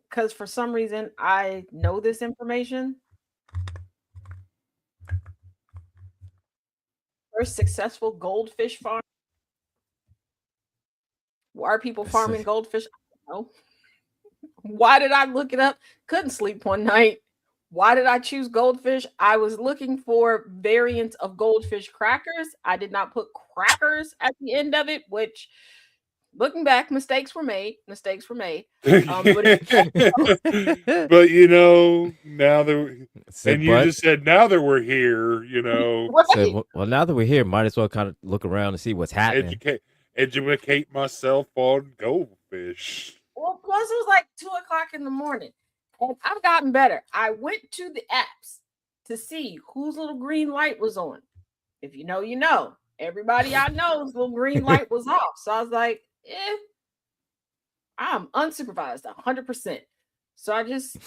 because for some reason I know this information. First successful goldfish farm. Why are people farming goldfish? I don't know. Why did I look it up? Couldn't sleep one night. Why did I choose goldfish? I was looking for variants of goldfish crackers. I did not put crackers at the end of it, which, looking back, mistakes were made. But you know, now that just said now that we're here, you know, right. well, now that we're here, might as well kind of look around and see what's happening. educate myself on goldfish. Well, plus it was like 2:00 in the morning. And I've gotten better. I went to the apps to see whose little green light was on. If you know, you know. Everybody I know's little green light was off. So I was like, I'm unsupervised 100%. So I just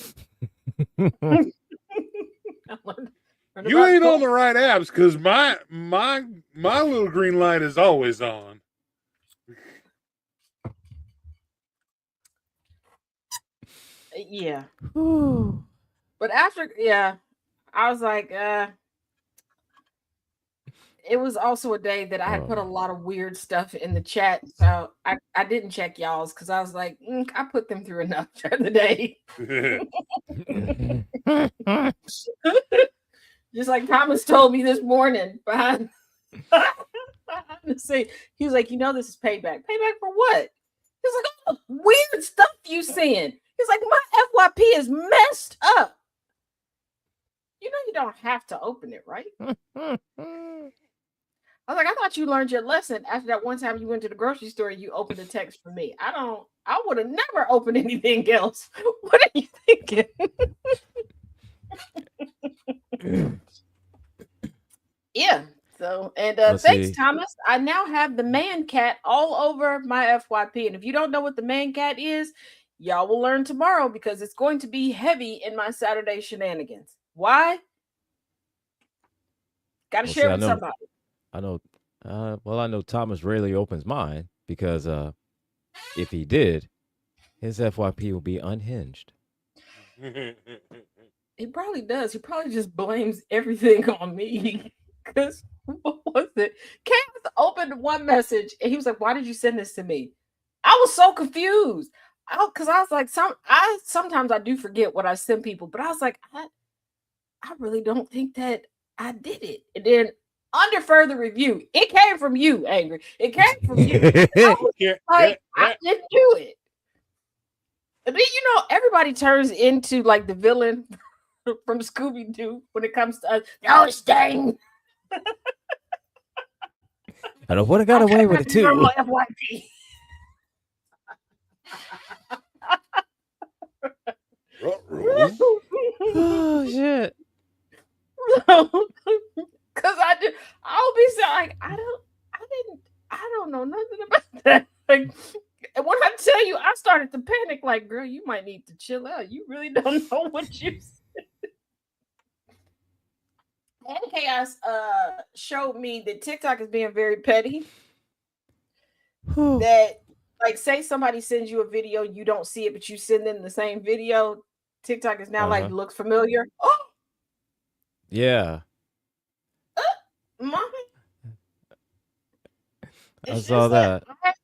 You ain't on the right apps because my little green light is always on. Yeah. But after, I was like, it was also a day that I had put a lot of weird stuff in the chat. So I didn't check y'all's because I was like, I put them through enough during the day. Just like Thomas told me this morning behind the scene. He was like, this is payback. Payback for what? He's like, all the weird stuff you seeing. He's like, my FYP is messed up. You don't have to open it, right? I was like, I thought you learned your lesson after that one time you went to the grocery store and you opened a text for me. I would have never opened anything else. What are you thinking? Yeah. So, and thanks, Thomas. I now have the man cat all over my FYP. And if you don't know what the man cat is, y'all will learn tomorrow because it's going to be heavy in my Saturday shenanigans. Why? Got to share with somebody. I know. I know Thomas rarely opens mine because if he did, his FYP will be unhinged. He probably does. He probably just blames everything on me. Because what was it? Cass opened one message and he was like, "Why did you send this to me?" I was so confused. Because I was like, sometimes I do forget what I send people, but I was like, I really don't think that I did it. And then under further review, it came from you, Angry. It came from you. I didn't do it. And then everybody turns into like the villain from Scooby-Doo when it comes to us. No, it's dang. I know what I got away with it too. Oh shit. Because I'll be saying like I don't know nothing about that. Like And when I tell you, I started to panic. Like, girl, you might need to chill out. You really don't know what you said. And Chaos showed me that TikTok is being very petty. That, like, say somebody sends you a video, you don't see it, but you send them the same video. TikTok is now like, looks familiar. Oh, Yeah. mommy. I It's saw just like, that.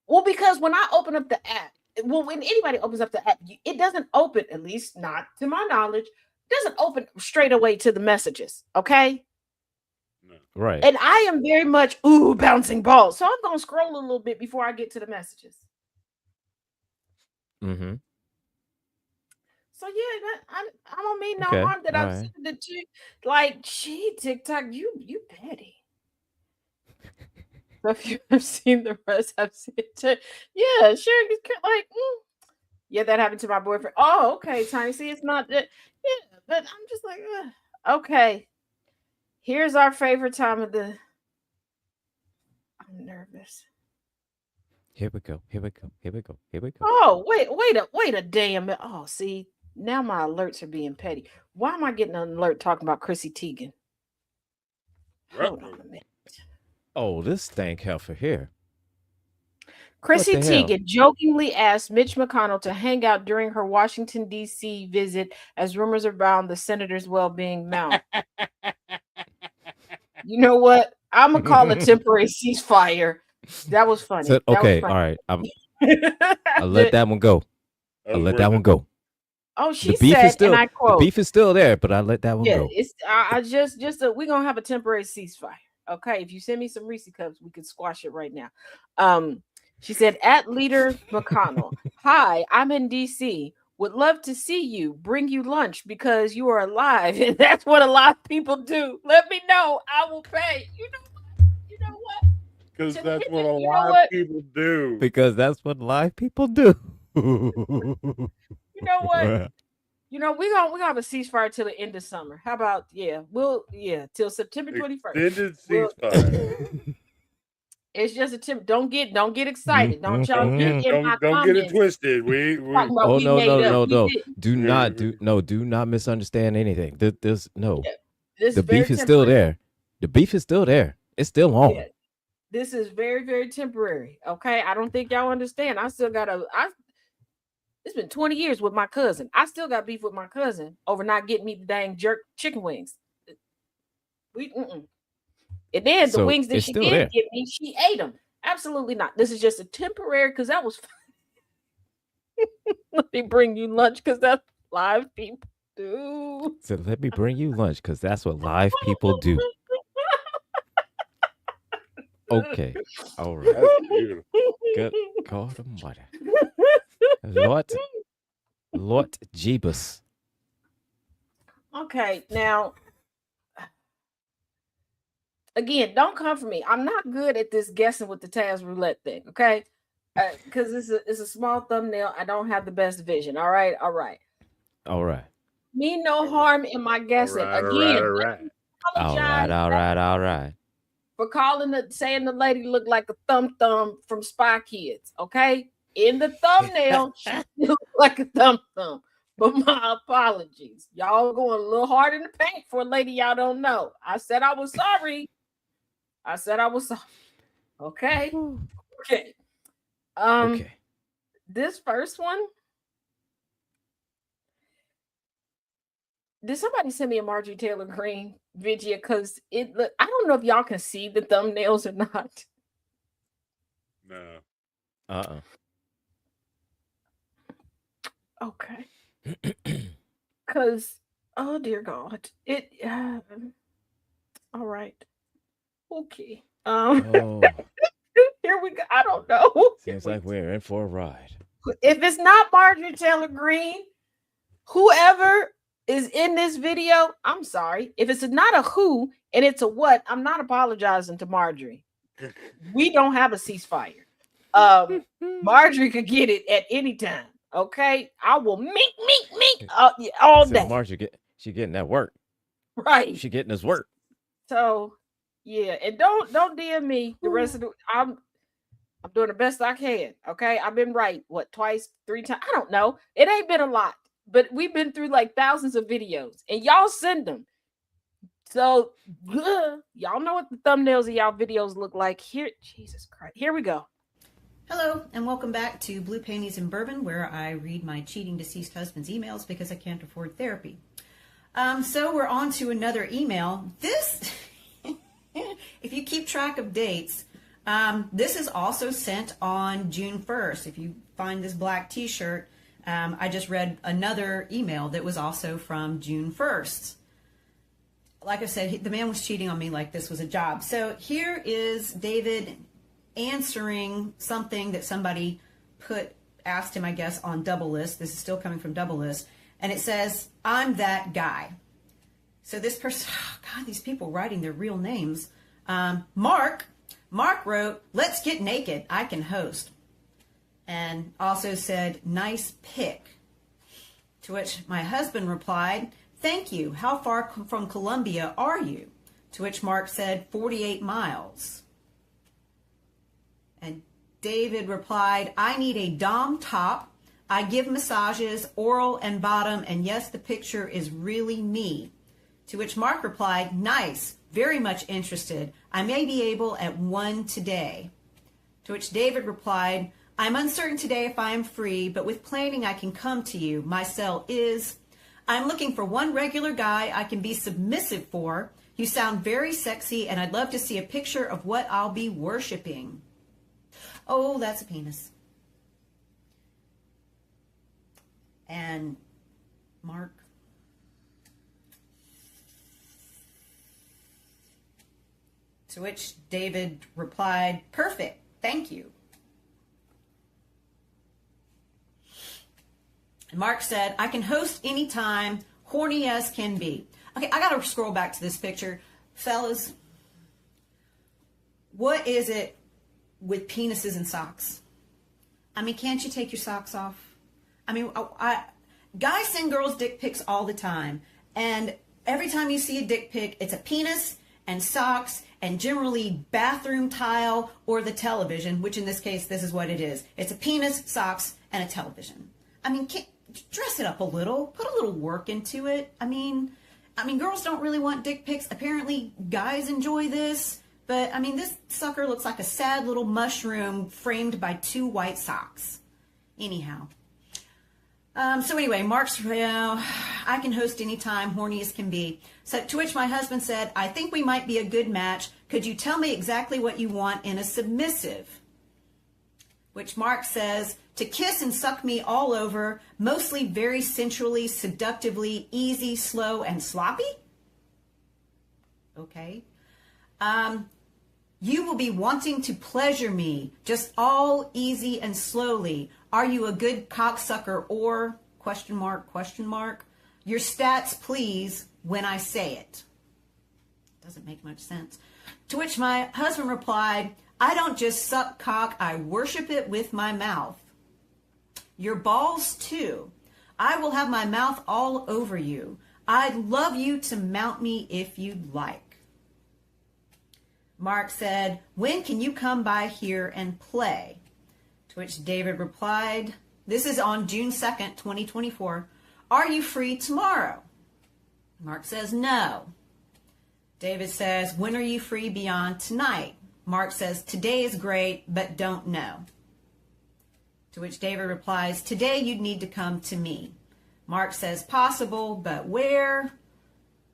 well, because when I open up the app, well, when anybody opens up the app, it doesn't open, at least not to my knowledge, doesn't open straight away to the messages. Okay. No. Right. And I am very much bouncing balls. So I'm gonna scroll a little bit before I get to the messages. Mm-hmm. So yeah, I don't mean no Okay, harm that I'm alright. saying that you like, gee, TikTok, you petty. So if you have seen the rest, I've seen it too. Yeah, sure. Like, yeah, that happened to my boyfriend. Oh, okay, Tiny. See, it's not that. Yeah, but I'm just like, okay. Here's our favorite time of the. I'm nervous. Here we go. Here we go. Here we go. Here we go. Oh, wait a damn minute. Oh, see, now my alerts are being petty. Why am I getting an alert talking about Chrissy Teigen? Hold on a minute. Oh, this stank heifer here. Chrissy What the hell? Teigen jokingly asked Mitch McConnell to hang out during her Washington, D.C. visit as rumors around the senator's well-being mount. You know what? I'm going to call a temporary ceasefire. That was funny. So, okay, all right. I'll let that one go. I'll let that one go. Oh, she The beef said, is still, and I quote, the beef is still there, but I let that one go. it's we're gonna have a temporary ceasefire. Okay, if you send me some Reese cups, we could squash it right now. She said, at Leader McConnell, hi, I'm in DC. Would love to see you, bring you lunch because you are alive, and that's what a lot of people do. Let me know, I will pay. You know what? Because To that's hit what it, a you know lot what? of people do. Because that's what live people do. You know what? You know, we're gonna have a ceasefire till the end of summer. How about till September 21st. Extended ceasefire. It's just a tip. Don't get excited. Don't y'all Mhm. get in my Don't get it comments twisted. We talking about Oh we no, made no, up. no, We no. didn't. Do not misunderstand anything. This no. This The is very beef is still temporary. there. The beef is still there. It's still on. Yeah. This is very, very temporary. Okay. I don't think y'all understand. It's been 20 years with my cousin. I still got beef with my cousin over not getting me the dang jerk chicken wings. And then the So wings that it's she still did there. give me, she ate them. Absolutely not. This is just a temporary because that was let me bring you lunch because that's live people do. So let me bring you lunch because that's what live people do. Okay. All right. That's beautiful. Good God Almighty. Lord Jeebus. Okay, now again, don't come for me. I'm not good at this guessing with the Taz Roulette thing, okay? Because it's a small thumbnail. I don't have the best vision. All right. All right. Me no harm in my guessing. All Again, right. All right. for saying the lady looked like a thumb from Spy Kids. Okay, in the thumbnail, she looked like a thumb. But my apologies, y'all going a little hard in the paint for a lady y'all don't know. I said I was sorry. Okay. Okay. Okay. This first one. Did somebody send me a Marjorie Taylor Greene video? Because I don't know if y'all can see the thumbnails or not. No. Okay. Because, oh dear God. All right. Okay. Oh, Here we go. I don't know. seems like we're in for a ride. If it's not Marjorie Taylor Greene, whoever is in this video, I'm sorry. If it's not a who and it's a what, I'm not apologizing to Marjorie. We don't have a ceasefire. Marjorie could get it at any time. Okay, I will meet all So day. Marge, she getting that work. Right. She getting this work. So yeah, and don't DM me the rest of the. I'm doing the best I can. Okay. I've been right. What, twice, 3 times? I don't know. It ain't been a lot, but we've been through like thousands of videos and y'all send them. So y'all know what the thumbnails of y'all videos look like. Here, Jesus Christ. Here we go. Hello, and welcome back to Blue Panties and Bourbon, where I read my cheating deceased husband's emails because I can't afford therapy. So we're on to another email. This, if you keep track of dates, this is also sent on June 1st. If you find this black t-shirt, I just read another email that was also from June 1st. Like I said, the man was cheating on me like this was a job. So here is David answering something that somebody asked him, I guess, on Double List. This is still coming from Double List. And it says, I'm that guy. So this person, oh God, these people writing their real names. Mark wrote, let's get naked. I can host. And also said, nice pic. To which my husband replied, thank you. How far from Columbia are you? To which Mark said, 48 miles. And David replied, I need a Dom top. I give massages, oral and bottom, and yes, the picture is really me. To which Mark replied, nice, very much interested. I may be able at 1 today. To which David replied, I'm uncertain today if I am free, but with planning I can come to you. My cell is, I'm looking for one regular guy I can be submissive for. You sound very sexy, and I'd love to see a picture of what I'll be worshiping. Oh, that's a penis. And Mark. To which David replied, perfect, thank you. And Mark said, I can host anytime, horny as can be. Okay, I gotta scroll back to this picture. Fellas, what is it with penises and socks? I mean, can't you take your socks off? I mean, guys send girls dick pics all the time. And every time you see a dick pic, it's a penis and socks and generally bathroom tile or the television, which in this case, this is what it is. It's a penis, socks, and a television. I mean, dress it up a little. Put a little work into it. I mean, girls don't really want dick pics. Apparently, guys enjoy this. But, I mean, this sucker looks like a sad little mushroom framed by 2 white socks. Anyhow. So anyway, Mark's, I can host anytime, horny as can be. So to which my husband said, I think we might be a good match. Could you tell me exactly what you want in a submissive? Which Mark says, to kiss and suck me all over, mostly very sensually, seductively, easy, slow, and sloppy? Okay. You will be wanting to pleasure me, just all easy and slowly. Are you a good cocksucker or, question mark, your stats, please, when I say it. Doesn't make much sense. To which my husband replied, I don't just suck cock, I worship it with my mouth. Your balls, too. I will have my mouth all over you. I'd love you to mount me if you'd like. Mark said, when can you come by here and play? To which David replied, this is on June 2nd, 2024. Are you free tomorrow? Mark says, no. David says, when are you free beyond tonight? Mark says, today is great, but don't know. To which David replies, today you'd need to come to me. Mark says, possible, but where?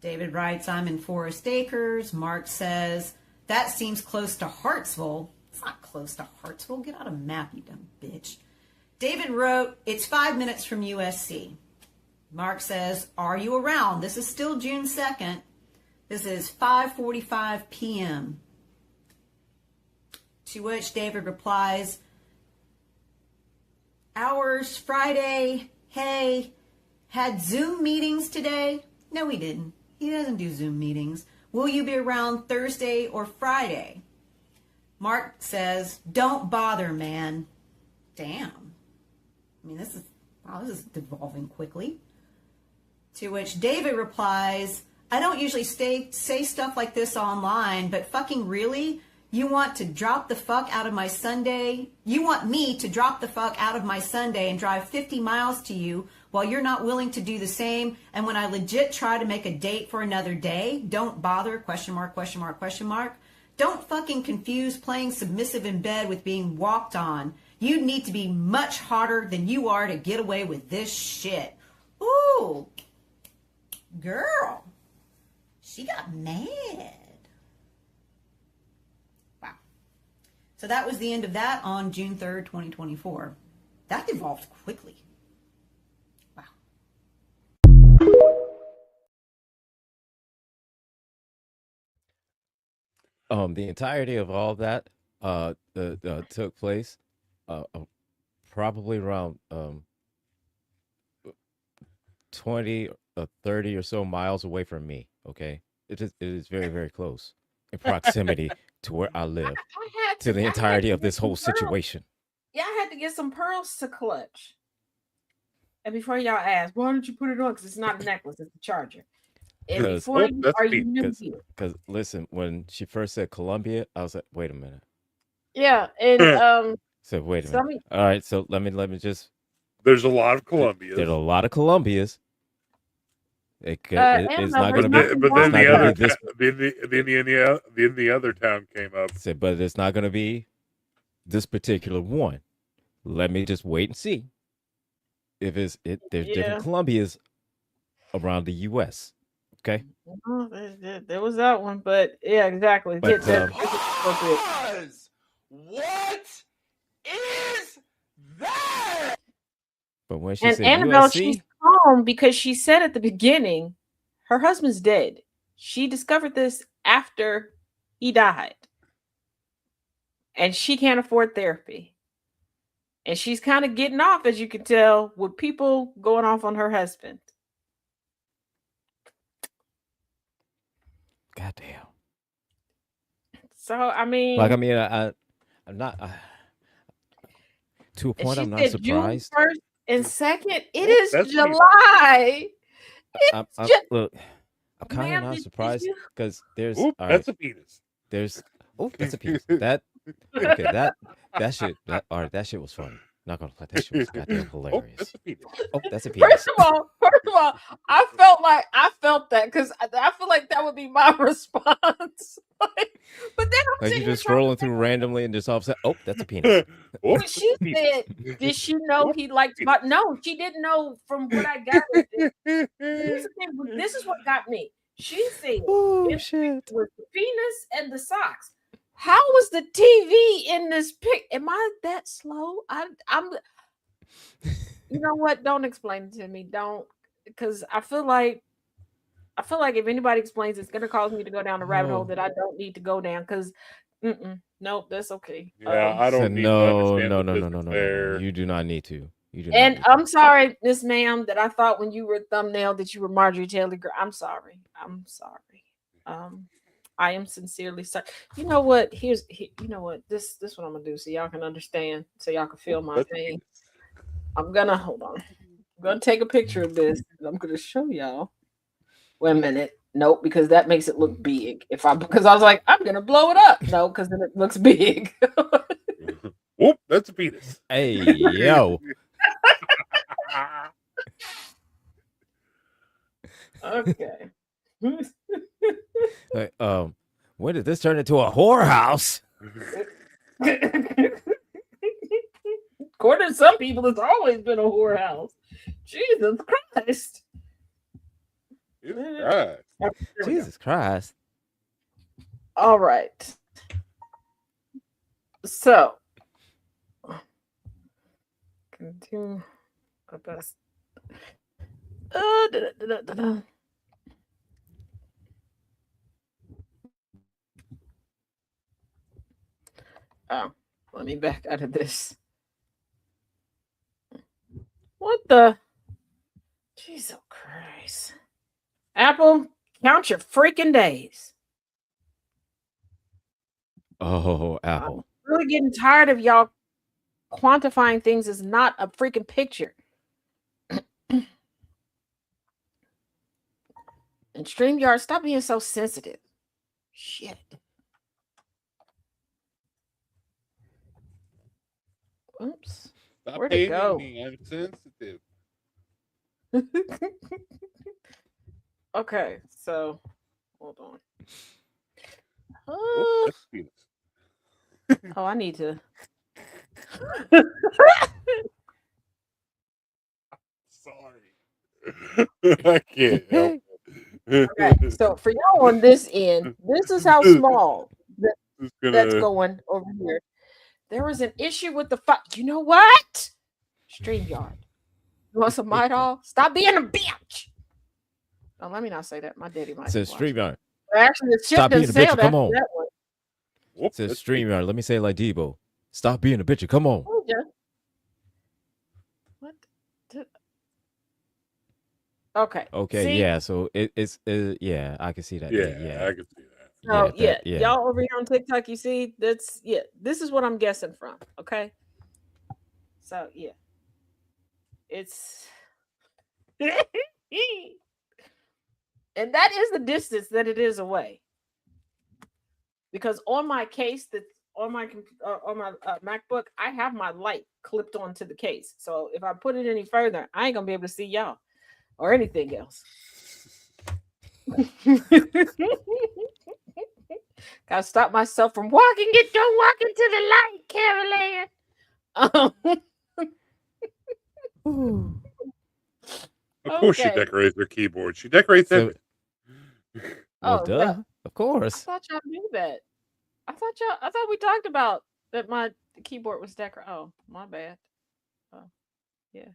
David writes, I'm in Forest Acres. Mark says, that seems close to Hartsville. It's not close to Hartsville. Get out a map, you dumb bitch. David wrote, it's 5 minutes from USC. Mark says, are you around? This is still June 2nd. This is 5:45 p.m. To which David replies, hours, Friday, hey, had Zoom meetings today? No, he didn't. He doesn't do Zoom meetings. Will you be around Thursday or Friday? Mark says, don't bother, man. Damn. I mean, this is devolving quickly. To which David replies, I don't usually say stuff like this online, but fucking really? You want to drop the fuck out of my Sunday? You want me to drop the fuck out of my Sunday and drive 50 miles to you while you're not willing to do the same? And when I legit try to make a date for another day, don't bother, question mark, question mark, question mark. Don't fucking confuse playing submissive in bed with being walked on. You need to be much harder than you are to get away with this shit. Ooh, girl, she got mad. So that was the end of that on June 3rd, 2024. That evolved quickly. Wow. The entirety of all that took place probably around 20 or 30 or so miles away from me. Okay, it is very, very close in proximity to where I live. To the entirety of this whole situation. Yeah, I had to get some pearls to clutch. And before y'all ask, why don't you put it on? Because it's not a necklace, it's a charger. And before you knew here. Because listen, when she first said Colombia, I was like, wait a minute. Yeah, and so wait a minute. All right, so let me just. There's a lot of Colombias. There's a lot of Colombias. It's not going to be. But then the other town came up. But it's not going to be this particular one. Let me just wait and see. If there's different Colombias around the U.S. Okay. Oh, there was that one, but yeah, exactly. But, what is that? But when she and said Annabelle, USC, she's calm because she said at the beginning, her husband's dead. She discovered this after he died. And she can't afford therapy. And she's kind of getting off, as you can tell, with people going off on her husband. goddamn. So, I mean... I'm not... to a point, I'm not surprised. June 1st and 2nd, it is July. Look, I'm kind of not surprised because there's... that's a penis. That's a penis. That shit was funny. Not gonna lie, that shit was goddamn hilarious. That's a penis. First of all, I felt that because I feel like that would be my response. But then I'm you just scrolling through randomly and just all of a sudden, that's a penis. She said, did she know he liked my? No, she didn't know from what I got. Here's the thing. This is what got me. She said it was the penis and the socks. How was the TV in this pic? Am I that slow? I'm. You know what? Don't explain it to me. Don't, because I feel like if anybody explains, it's gonna cause me to go down a rabbit hole that I don't need to go down. Because, nope, that's okay. Yeah, I don't. No. You do not need to. And I'm sorry, Miss Ma'am, that I thought when you were thumbnail that you were Marjorie Taylor Greene. I'm sorry. I am sincerely sorry. You know what? You know what? This what I'm gonna do so y'all can understand, so y'all can feel my pain. I'm gonna hold on. I'm gonna take a picture of this. And I'm gonna show y'all. Wait a minute. Nope, because that makes it look big. Because I was like, I'm gonna blow it up. No, because then it looks big. Whoop, that's a penis. Hey, yo. Okay. When did this turn into a whorehouse? According to some people, it's always been a whorehouse. Jesus Christ. Jesus Christ. All right. So, continue. Oh, let me back out of this. What the? Jesus Christ. Apple, count your freaking days. Oh, Apple. I'm really getting tired of y'all quantifying things as not a freaking picture. And StreamYard, stop being so sensitive. Shit. Oops. Stop Where'd it go? paying me. I'm sensitive. Okay, so hold on. Oh, that's penis. Oh, I need to. Sorry. I can't help it. Okay, so for y'all on this end, this is how small Just that's gonna. going over here. There was an issue with the You know what? StreamYard. You want some Midol? Stop being a bitch. Oh, let me not say that. My daddy might. Says StreamYard. Actually, the ship Stop being doesn't a bitch. sell Come on. that one. Whoop, Says that's StreamYard. Let me say it like Debo. Stop being a bitch. Come on. Oh, yeah. What? Okay. Okay. See? Yeah. So it's yeah. I can see that. Yeah, I can see that. So Yeah, yeah, y'all over here on TikTok, you see, this is what I'm guessing from. Okay. So yeah. It's and that is the distance that it is away. Because on my case that's on my MacBook, I have my light clipped onto the case. So if I put it any further, I ain't gonna be able to see y'all or anything else. Gotta stop myself from walking. Don't walk into the light, Carolyn. Of course, she Okay. decorates her keyboard. She decorates So- everything. Well, Oh, duh. yeah. Of I course. thought y'all knew that. I thought we talked about that my keyboard was decorated. Oh, my bad. Oh, yeah.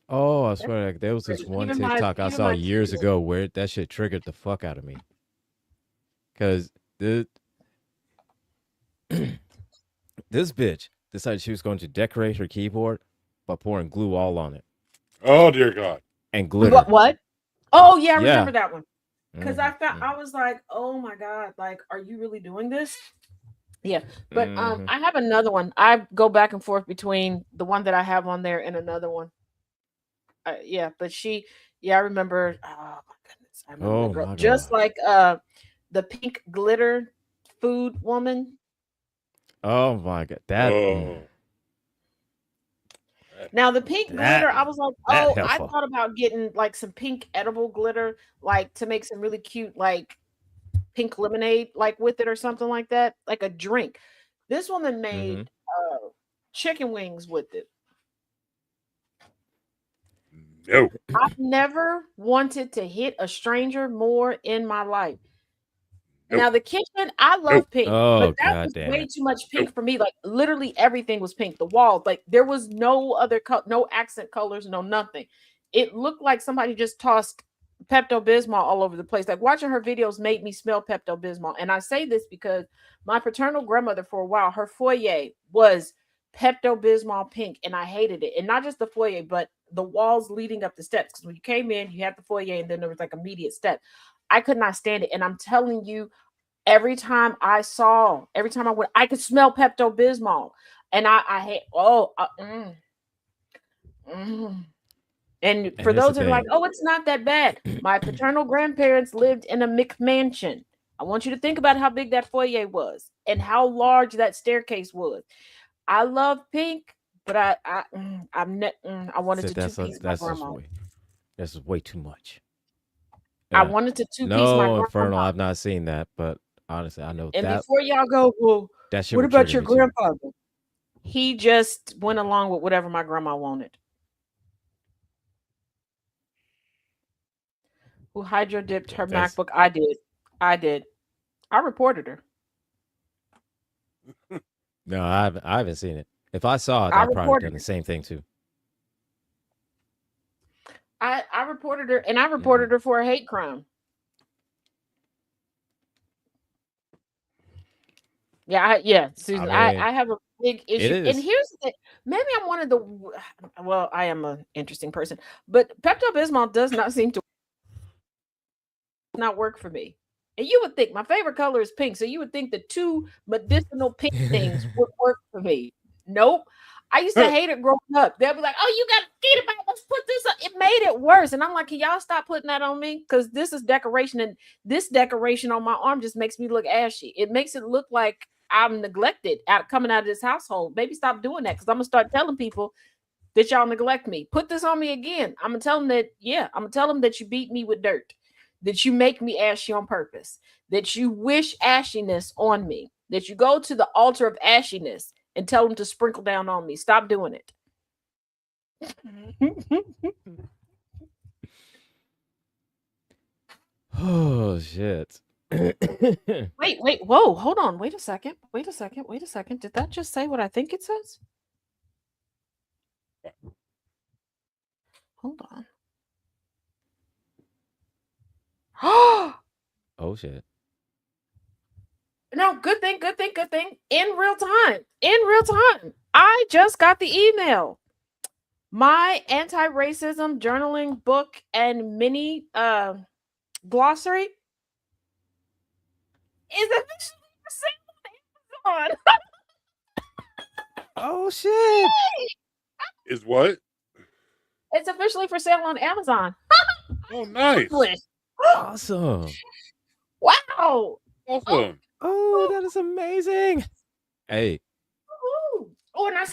Oh, I swear, like, there was this Even one my- TikTok I even saw my years keyboard. ago where that shit triggered the fuck out of me. Cause this bitch decided she was going to decorate her keyboard by pouring glue all on it Oh dear God! and glitter. What? Oh, yeah, I Yeah. remember that one. Because I Mhm, I was like, oh my God, like, are you really doing this? Yeah. But mhm. I have another one. I go back and forth between the one that I have on there and another one. Yeah, but I remember. Oh my goodness, I remember Oh that girl. my Just God. like the pink glitter food woman. Oh my God. That Oh, Now the pink That- glitter, I was like, that oh, I heifer. thought about getting like some pink edible glitter, like to make some really cute, like pink lemonade, like with it or something like that, like a drink. This woman made chicken wings with it. no. I've never wanted to hit a stranger more in my life. Nope. Now the kitchen, I love pink, Oh, but that God was damn way it. too much pink for me. Like literally everything was pink. The walls, like there was no other no accent colors, no nothing. It looked like somebody just tossed Pepto-Bismol all over the place. Like watching her videos made me smell Pepto-Bismol. And I say this because my paternal grandmother, for a while, her foyer was Pepto-Bismol pink, and I hated it. And not just the foyer, but the walls leading up the steps. Because when you came in, you had the foyer, and then there was like immediate step. I could not stand it. And I'm telling you, every time I went, I could smell Pepto-Bismol. And I hate, And And for here's the those that are like, thing. oh, it's not that bad. My paternal grandparents lived in a McMansion. I want you to think about how big that foyer was and how large that staircase was. I love pink, but I wanted to two-piece my grandma. That's way too much. I Yeah. wanted to two-piece my No, grandma. Infernal, I've not seen that, but honestly, I know And that before y'all go, well, that shit what would about trigger your me too. grandfather? He just went along with whatever my grandma wanted. Who hydro dipped her That's- MacBook? I did. I reported her. No, I haven't seen it. If I saw it, I I'd probably reported done the same thing too. I reported her, and I reported her for a hate crime. Yeah, Susan. I mean, I have a big issue. is. And here's the thing. Maybe I'm one of the well, I am an interesting person, but Pepto-Bismol does not seem to not work for me. And you would think my favorite color is pink, so you would think the two medicinal pink things would work for me. Nope. I used to hate it growing up. They'll be like, "Oh, you got to get it back. Let's put this up." It made it worse, and I'm like, "Can y'all stop putting that on me? Because this is decoration, and this decoration on my arm just makes me look ashy. It makes it look like I'm neglected coming out of this household. Maybe stop doing that, because I'm gonna start telling people that y'all neglect me. Put this on me again. I'm gonna tell them that, I'm gonna tell them that you beat me with dirt, that you make me ashy on purpose, that you wish ashiness on me, that you go to the altar of ashiness and tell them to sprinkle down on me. Stop doing it. Oh shit. Wait, whoa, hold on. Wait a second. Did that just say what I think it says? Hold on. Oh shit. No, good thing. In real time. I just got the email. My anti-racism journaling book and mini glossary is officially for sale on Amazon. Oh shit. Is what? It's officially for sale on Amazon. Oh, nice. Awesome. Wow. Awesome. Oh, that is amazing. Hey. Woo-hoo. Oh, and we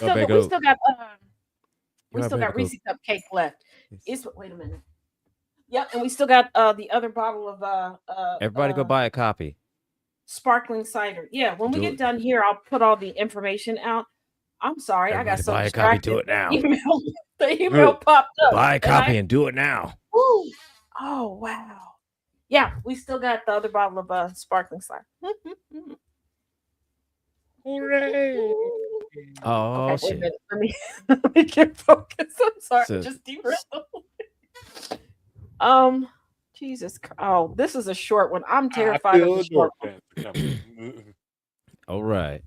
still got Reese cupcake left. Wait a minute. Yep, and we still got the other bottle of Everybody go buy a copy. Sparkling cider. Yeah, when we get done here, I'll put all the information out. I'm sorry, I got so buy distracted. A copy, do it now. The email popped up. Buy a copy and do it now. Woo. Oh wow. Yeah, we still got the other bottle of sparkling cider. Hooray. Oh okay, shit. Let me get focused. I'm sorry, just derailed. Jesus Christ. Oh, this is a short one. I'm terrified of the short one. All right.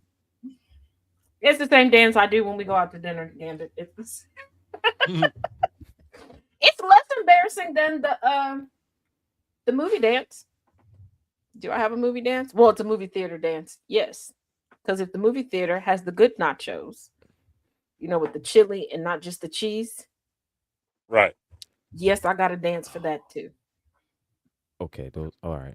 It's the same dance I do when we go out to dinner, Gambit. It's less embarrassing than the movie dance. Do I have a movie dance? Well, it's a movie theater dance. Yes. Because if the movie theater has the good nachos, with the chili and not just the cheese. Right. Yes, I got to dance for that too. Okay, all right.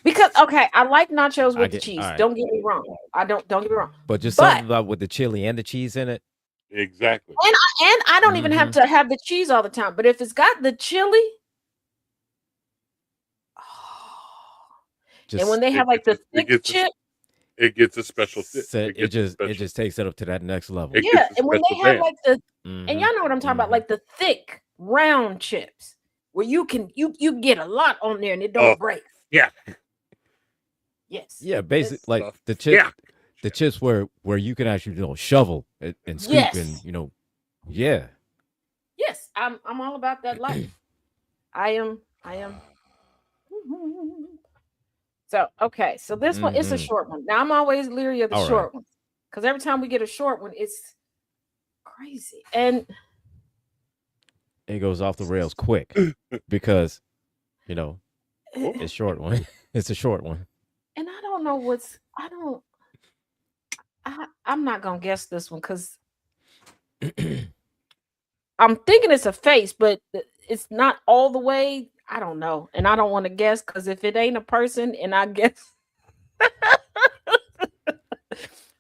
Because I like nachos with the cheese. Right. Don't get me wrong. Don't get me wrong. But something about with the chili and the cheese in it. Exactly. And I don't even have to have the cheese all the time. But if it's got the chili, and when they have like the thick chip, it gets a special. It just takes it up to that next level. Yeah, and when they have like and y'all know what I'm talking about, like the thick round chips, where you get a lot on there and it don't break. Yeah. Yes. Yeah, basically like the chips. Yeah. The chips where you can actually shovel and scoop and yeah. Yes, I'm all about that life. I am. So so this one is a short one. Now I'm always leery of the short ones, because every time we get a short one, it's crazy and it goes off the rails quick because it's short one. It's a short one. And I don't know I'm not gonna guess this one because I'm thinking it's a face, but it's not all the way. I don't know, and I don't want to guess because if it ain't a person, and I guess.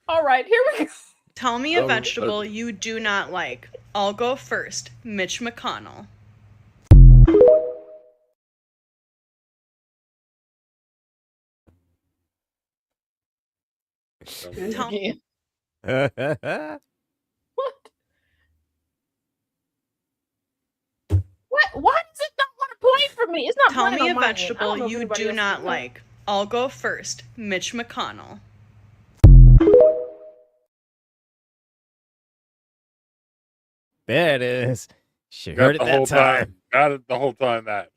All right, here we go. Tell me a vegetable you do not like. I'll go first. Mitch McConnell. What? Why does it not want to point for me? It's not. Tell me a vegetable you do not like. I'll go first. Mitch McConnell. There it is. She heard it that time. Got it the whole time. That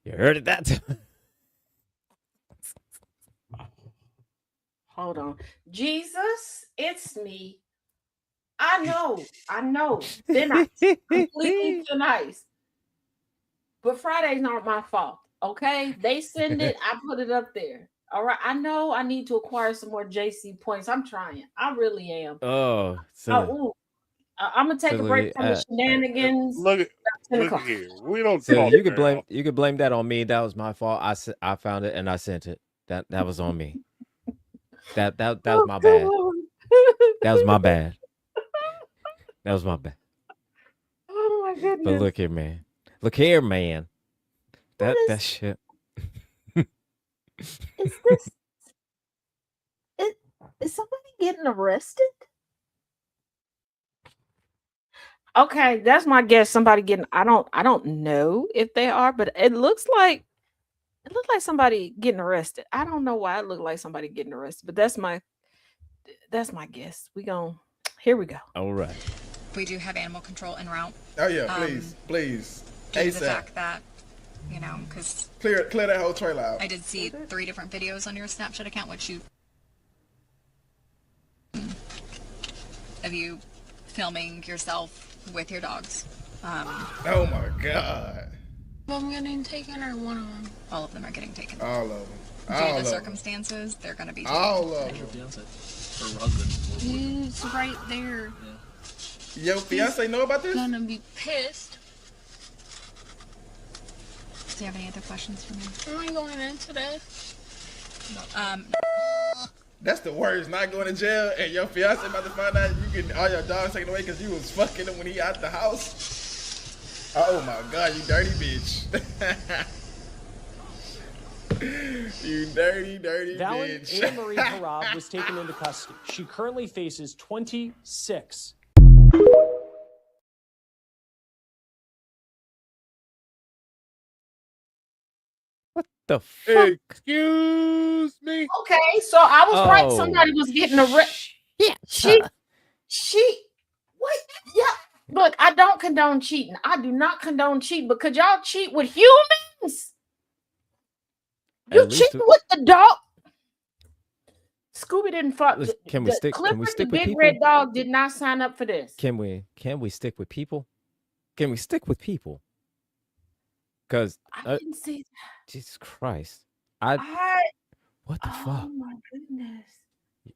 you heard it that time. Hold on. Jesus, it's me. I know. Thin ice. Completely thin ice. But Friday's not my fault. Okay? They send it. I put it up there. All right. I know I need to acquire some more JC points. I'm trying. I really am. Oh, so I'm gonna take a break from the shenanigans. Look here. We don't. So you could blame that on me. That was my fault. I found it and I sent it. That was on me. That was Oh, my good bad. Lord. That was my bad. That was my bad. Oh my But goodness. look here, man. Look here, man. What That is shit. is this? Is somebody getting arrested? Okay, that's my guess. Somebody getting I don't know if they are, but it looks like somebody getting arrested. I don't know why it looked like somebody getting arrested, but that's my guess. Here we go. All right. We do have animal control en route. Oh yeah, please, Due to the ASAP. fact that, because Clear that whole trailer out. I did see 3 different videos on your Snapchat account, which you of you filming yourself with your dogs. Oh my god. I'm getting taken or one of them? All of them are getting taken. All of them. Due All to of the them. circumstances, they're going to be taken. All of them. He's right there. Yo, fiance know about this? Gonna be pissed. Do you have any other questions for me? Am I going into this? That's the worst. Not going to jail and your fiance about to find out you getting all your dogs taken away because you was fucking him when he out the house. Oh my god, you dirty bitch. You dirty Valen bitch. Anne-Marie Harab was taken into custody. She currently faces 26. What the fuck? Excuse me. Okay, so I was right. Oh, Somebody was getting arrested. Yeah. She what? Yeah. Look, I don't condone cheating. I do not condone cheating, but could y'all cheat with humans? You At least cheating with the dog? Scooby didn't fuck. Can we stick Clifford, with the big people? red dog did not sign up for this. Can we stick with people? Can we stick with people? Because I didn't see Jesus Christ. that. What the Oh fuck? my goodness.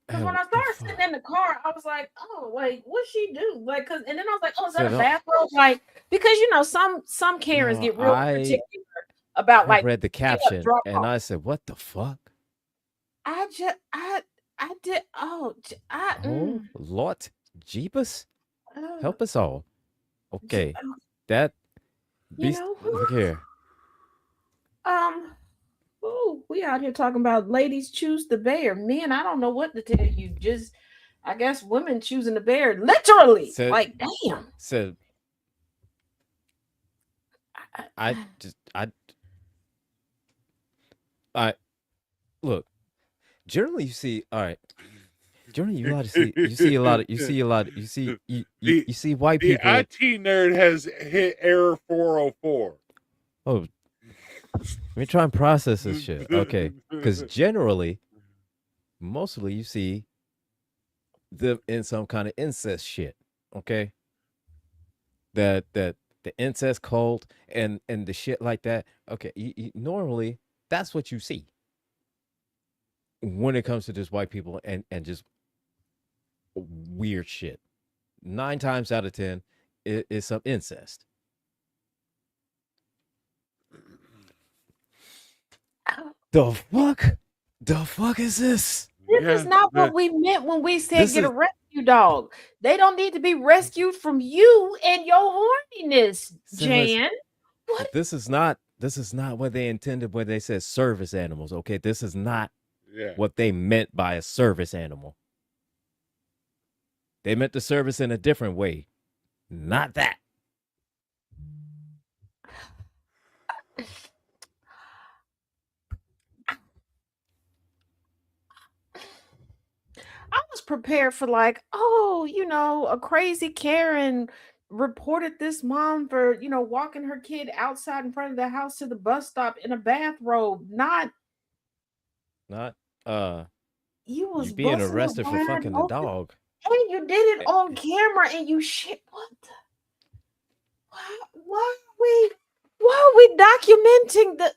Because Oh, when I what the started fuck? sitting in the car, I was like, "Oh, like what she do?" Like, and then I was like, "Oh, is that a So bathrobe?" Like, because some Karens No, get real I- particular about I like read the you know, caption drop and off. I said, "What the fuck?" I did. Oh, Oh, Lord, Jeebus, oh, help us all. Okay, oh, that you beast. know, Look here. oh, we out here talking about ladies choose the bear. Men, I don't know what to tell you. Just, I guess women choosing the bear, literally. Said- Like, damn. Said I look. Generally, you see. All right. Generally, you see a lot of you see white The people. IT nerd has hit error 404. Oh, let me try and process this shit. Okay, because generally, mostly you see them in some kind of incest shit. Okay, that the incest cult and the shit like that. Okay, normally that's what you see when it comes to just white people and just weird shit. 9 times out of 10 is some incest. The fuck is this? This is not what we meant when we said This get a is- rescue dog. They don't need to be rescued from you and your horniness, So listen, Jan. What? This is not what they intended when they said service animals. Okay, this is not Yeah. what they meant by a service animal. They meant the service in a different way. Not that. I was prepared for like, oh, a crazy Karen reported this mom for, walking her kid outside in front of the house to the bus stop in a bathrobe. Not you was you being busting it arrested for wide fucking the open. dog. And you did it on camera and you shit. What the? Why are we documenting the?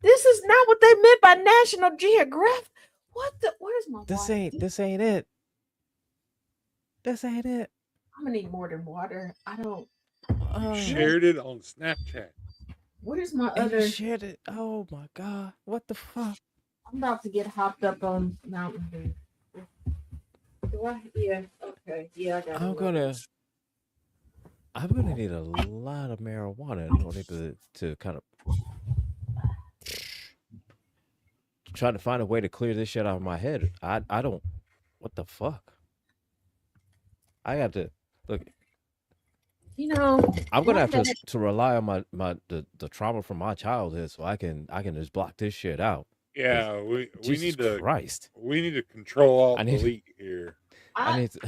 This is not what they meant by National Geographic. What the? Where's my This water? ain't it. This ain't it. I'm gonna need more than water. I don't. You shared it on Snapchat. Where's my And you other? shared it. Oh my god. What the fuck? I'm about to get hopped up on Mountain Dew. Do I? Yeah. Okay. Yeah, I got it. I'm gonna need a lot of marijuana in order to kind of try to find a way to clear this shit out of my head. I don't. What the fuck? I have to look. You know, I'm gonna have to rely on the trauma from my childhood so I can just block this shit out. Yeah, we Jesus need to Christ. we need to control alt I need- delete here. I need to,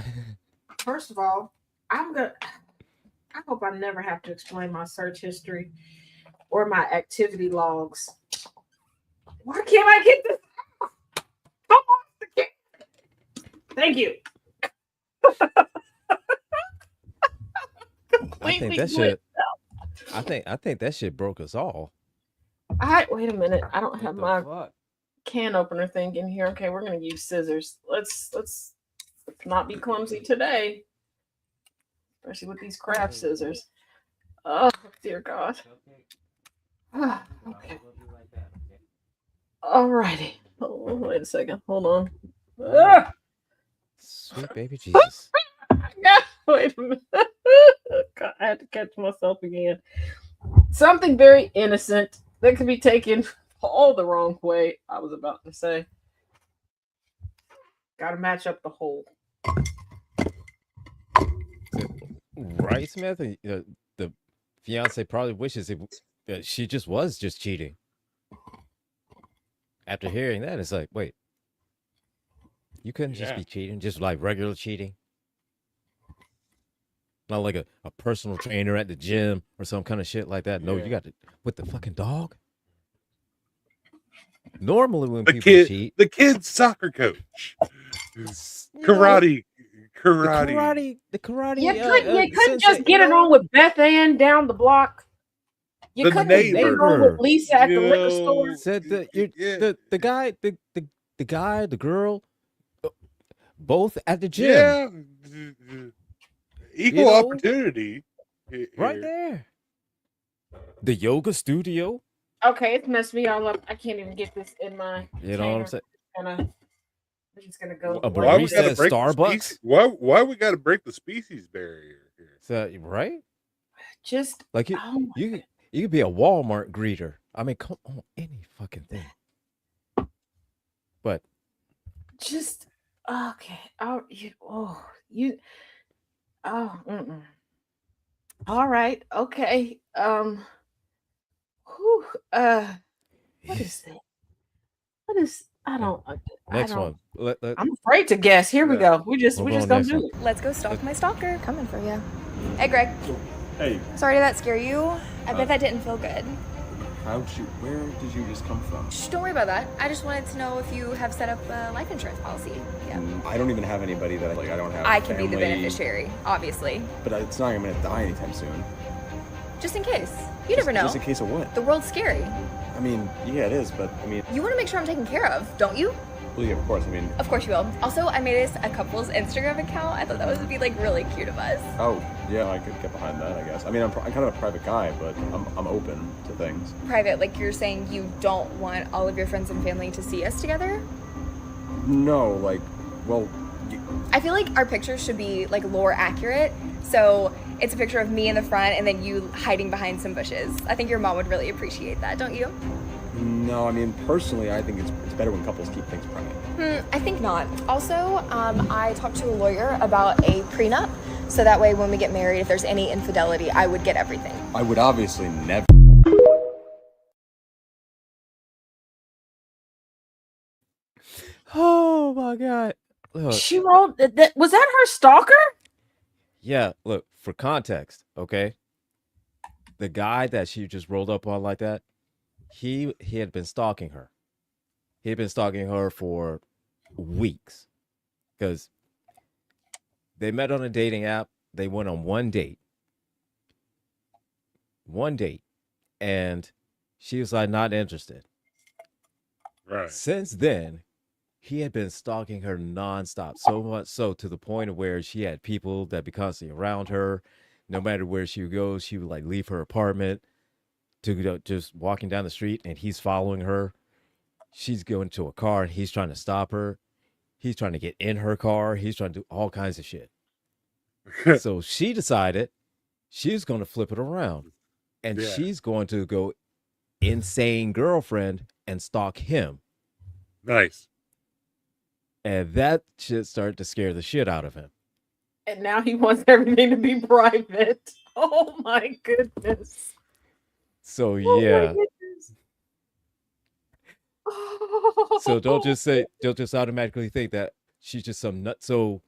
First of all, I hope I never have to explain my search history or my activity logs. Why can't I get this? Come on, thank you. I think that shit. I think that shit broke us all. Wait a minute. I don't have my fuck? can opener thing in here. Okay, we're gonna use scissors. Let's not be clumsy today, especially with these craft scissors. Oh dear God. Okay. Alrighty. Oh, wait a second. Hold on. Sweet baby Jesus. Wait a minute. God, I had to catch myself again. Something very innocent that could be taken all the wrong way. I was about to say. Got to match up the hole. Right, Smith? The fiance probably wishes she just was just cheating. After hearing that, it's like, wait, you couldn't just be cheating, just like regular cheating? Not like a personal trainer at the gym or some kind of shit like that. No, you got to with the fucking dog. Normally, when people cheat, the kid's soccer coach, karate. The karate. You couldn't just get it on with Beth Ann down the block. You couldn't get it on with Lisa at the liquor store. Said the guy, the girl, both at the gym. Yeah, equal opportunity, right there. The yoga studio. Okay, it's messed me all up. I can't even get this in my. You know what I'm saying? I'm just gonna go. Why we gotta break Starbucks? Why we gotta break the species barrier here? So, right? Just like you could be a Walmart greeter. I mean, come on, any fucking thing. But just okay. All right. Okay. What is that? What is? I don't. Next one. I'm afraid to guess. Here we go. We just gonna do it. Let's go stalk my stalker. Coming for you. Hey, Greg. Hey. Sorry to that scare you. I bet that didn't feel good. Where did you just come from? Shh, don't worry about that. I just wanted to know if you have set up a life insurance policy. Yeah. I don't even have anybody that I don't have. I can be the beneficiary, obviously. But it's not even gonna die anytime soon. Just in case. You never know. Just in case of what? The world's scary. I mean, yeah, it is, but I mean. You want to make sure I'm taken care of, don't you? Well, yeah, of course. I mean. Of course you will. Also, I made us a couple's Instagram account. I thought that would be like really cute of us. Oh, yeah, I could get behind that, I guess. I mean, I'm kind of a private guy, but I'm open to things. Private, like you're saying you don't want all of your friends and family to see us together? No, like, well. I feel like our pictures should be like lore accurate. So it's a picture of me in the front and then you hiding behind some bushes. I think your mom would really appreciate that, don't you? No, I mean, personally, I think it's better when couples keep things private. I think not. Also, I talked to a lawyer about a prenup. So that way when we get married, if there's any infidelity, I would get everything. I would obviously never. Oh my God. Look. She rolled. Was that her stalker? Yeah, look, for context, okay? The guy that she just rolled up on like that, he had been stalking her. He had been stalking her for weeks because they met on a dating app. They went on one date. And she was like, not interested. Right. Since then, he had been stalking her nonstop, so much so to the point of where she had people that be constantly around her. No matter where she would go, she would like leave her apartment to go just walking down the street, and he's following her. she's going to a car and he's trying to stop her. He's trying to get in her car. He's trying to do all kinds of shit. So she decided she's going to flip it around, and she's going to go insane girlfriend and stalk him. Nice. And that shit started to scare the shit out of him. And now he wants everything to be private. Oh my goodness. So Oh yeah. my goodness. Oh. So don't just automatically think that she's just some nutso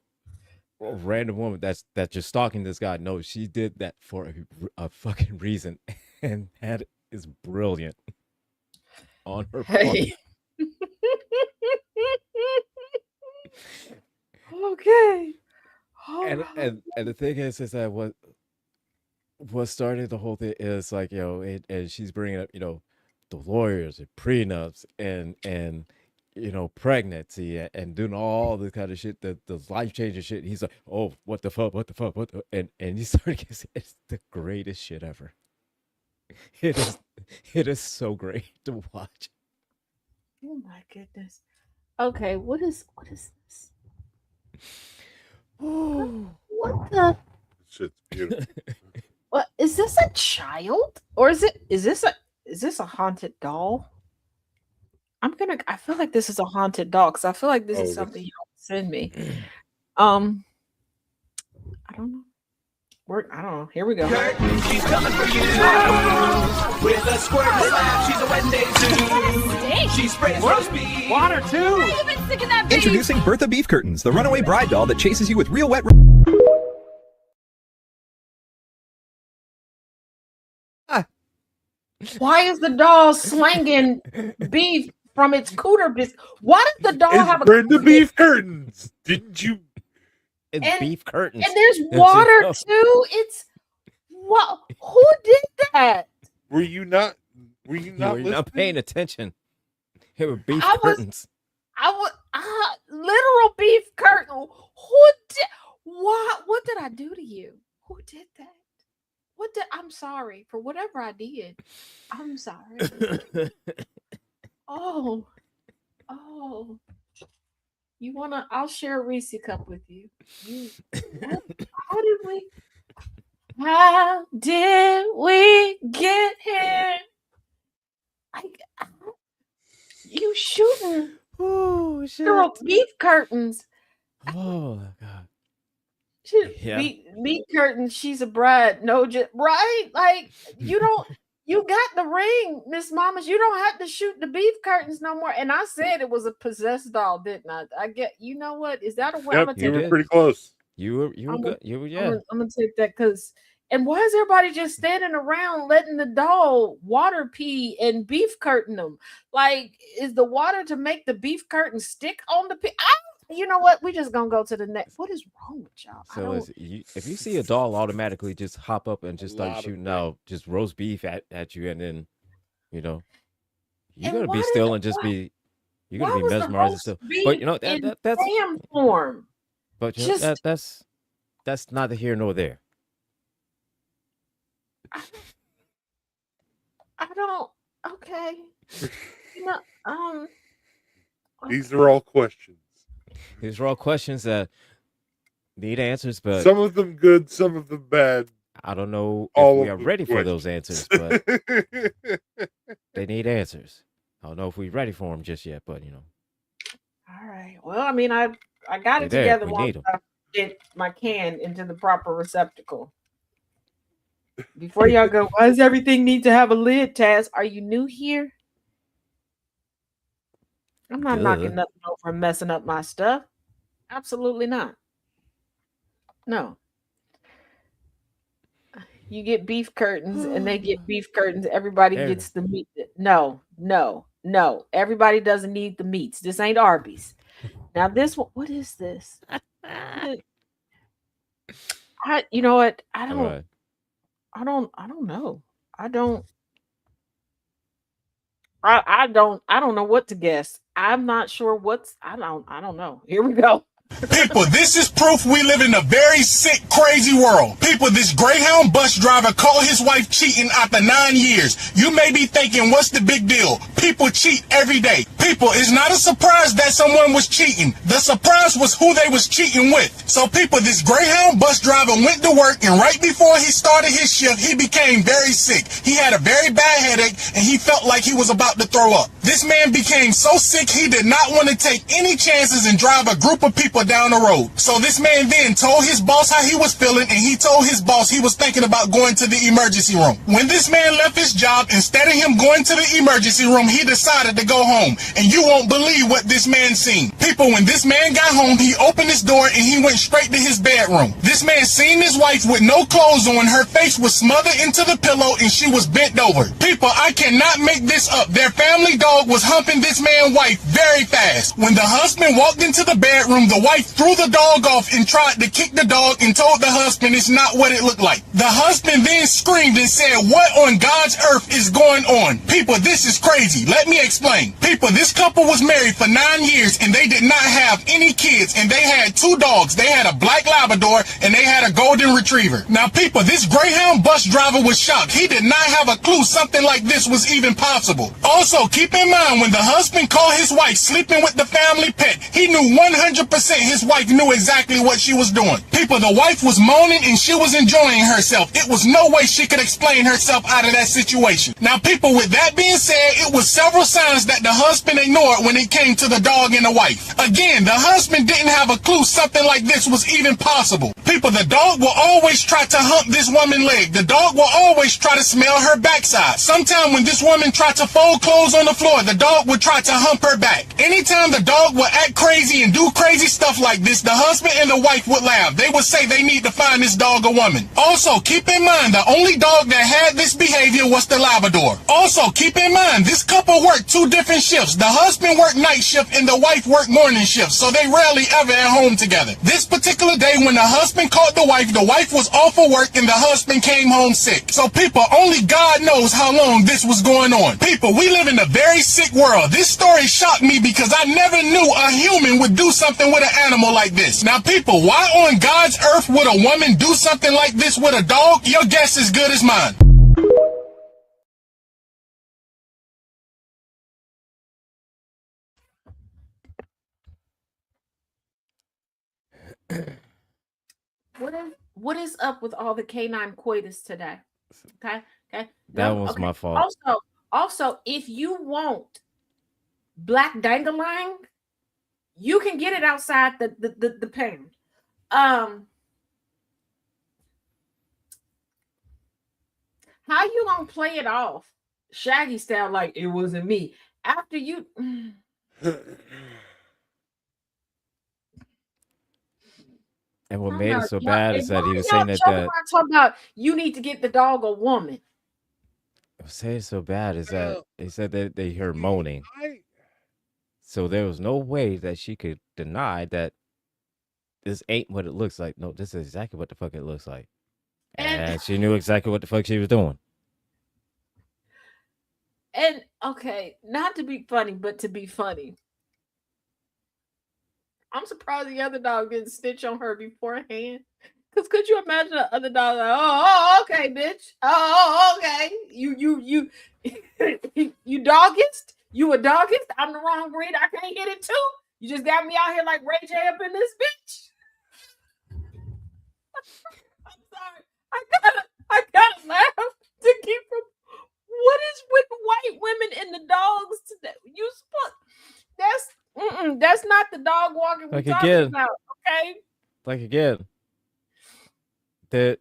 random woman that's just stalking this guy. No, she did that for a fucking reason, and that is brilliant on her part. Okay. And the thing is that what started the whole thing is like, and she's bringing up, the lawyers and prenups and pregnancy and doing all the kind of shit, the life-changing shit. He's like, oh, what the fuck, and he started, it's the greatest shit ever. It is so great to watch. Oh my goodness. Okay, what is this? Oh, what the? Shit's beautiful. What is this, a child? Or is this a haunted doll? I feel like this is a haunted doll, because I feel like this is something you send me. I don't know. I don't know. Here we go. She's coming for you with a squirt slap. She's a wedding day too. She sprays roast beef. Water too. You've been sticking that beef. Introducing Bertha Beef Curtains, the runaway bride doll that chases you with real wet. Why is the doll slanging beef from its cooter biscuit? Why does the doll have a Brenda Beef Curtains? Didn't you? It's beef curtains. And there's water too. It's what? Who did that? Were you not paying attention? It were beef curtains. I was literal beef curtain. Who did? What did I do to you? Who did that? I'm sorry for whatever I did. I'm sorry. Oh. You wanna? I'll share a Reese cup with you. How did we get here? You shooting? Oh shit! Girl, beef curtains. Oh my god. Meat curtains. She's a bride. No, just right. Like you got the ring, Miss Mamas. You don't have to shoot the beef curtains no more. And I said it was a possessed doll, didn't I? I get. You know what? Is that a way? Yep, you were pretty close. You were good. I'm gonna take that because. And why is everybody just standing around letting the doll water pee and beef curtain them? Like, is the water to make the beef curtain stick on the pee? You know what? We just gonna go to the next. What is wrong with y'all? So if you see a doll automatically just hop up and just start shooting out just roast beef at you, and then you're gonna be still and just be mesmerized and stuff. But that's damn form. But that's neither here nor there. I don't. Okay. These are all questions. These are all questions that need answers, but some of them good, some of them bad. I don't know if we are ready for those answers, but they need answers. I don't know if we're ready for them just yet, but All right. Well, I mean, I got it together once I get my can into the proper receptacle. Before y'all go, why does everything need to have a lid, Taz? Are you new here? I'm not knocking nothing over and messing up my stuff. Absolutely not. No. You get beef curtains and they get beef curtains. Everybody gets the meat. No. Everybody doesn't need the meats. This ain't Arby's. Now this one, what is this? You know what? I don't know. I don't know what to guess. I'm not sure I don't know. Here we go. People, this is proof we live in a very sick, crazy world. People, this Greyhound bus driver caught his wife cheating after 9 years. You may be thinking, what's the big deal? People cheat every day. People, it's not a surprise that someone was cheating. The surprise was who they was cheating with. So people, this Greyhound bus driver went to work, and right before he started his shift, he became very sick. He had a very bad headache, and he felt like he was about to throw up. This man became so sick he did not want to take any chances and drive a group of people down the road. So this man then told his boss how he was feeling, and he told his boss he was thinking about going to the emergency room. When this man left his job, instead of him going to the emergency room, he decided to go home. And you won't believe what this man seen. People, when this man got home, he opened his door and he went straight to his bedroom. This man seen his wife with no clothes on. Her face was smothered into the pillow and she was bent over. People, I cannot make this up. Their family dog was humping this man's wife very fast. When the husband walked into the bedroom, the wife threw the dog off and tried to kick the dog and told the husband it's not what it looked like. The husband then screamed and said, "What on God's earth is going on?" People, this is crazy. Let me explain. People, this couple was married for 9 years and they did not have any kids, and they had 2 dogs. They had a black Labrador and they had a golden retriever. Now people, this Greyhound bus driver was shocked. He did not have a clue something like this was even possible. Also, keep in mind, when the husband called his wife sleeping with the family pet, he knew 100% his wife knew exactly what she was doing. People, the wife was moaning and she was enjoying herself. It was no way she could explain herself out of that situation. Now people, with that being said, it was several signs that the husband ignored when it came to the dog and the wife. Again, the husband didn't have a clue something like this was even possible. People, the dog will always try to hump this woman's leg. The dog will always try to smell her backside. Sometime when this woman tried to fold clothes on the floor, the dog would try to hump her back. Anytime the dog would act crazy and do crazy stuff like this, the husband and the wife would laugh. They would say they need to find this dog a woman. Also, keep in mind, the only dog that had this behavior was the Labrador. Also, keep in mind, this couple worked 2 different shifts. The husband worked night shift and the wife worked morning shift, so they rarely ever at home together. This particular day, when the husband caught the wife was off of work and the husband came home sick. So people, only God knows how long this was going on. People, we live in a very sick world. This story shocked me because I never knew a human would do something with an animal like this. Now people, why on God's earth would a woman do something like this with a dog? Your guess is good as mine. What is up with all the canine coitus today? Okay. That was my fault. Also, if you want black dangling, you can get it outside the pound. How you gonna play it off Shaggy style like it wasn't me after you? And what made it so bad is that he was saying that talking about you need to get the dog a woman. What saying it so bad is that they said that they heard moaning. So there was no way that she could deny that this ain't what it looks like. No, this is exactly what the fuck it looks like. And she knew exactly what the fuck she was doing. And okay, not to be funny, but to be funny. I'm surprised the other dog didn't snitch on her beforehand. Because could you imagine the other dog like, oh, okay, bitch. Oh, okay. You you doggist? You a doggist? I'm the wrong breed. I can't get it too. You just got me out here like Ray J up in this bitch. I'm sorry. I gotta laugh to keep from. What is with white women and the dogs today? You that's not the dog walking we're talking about, okay? Like again. That's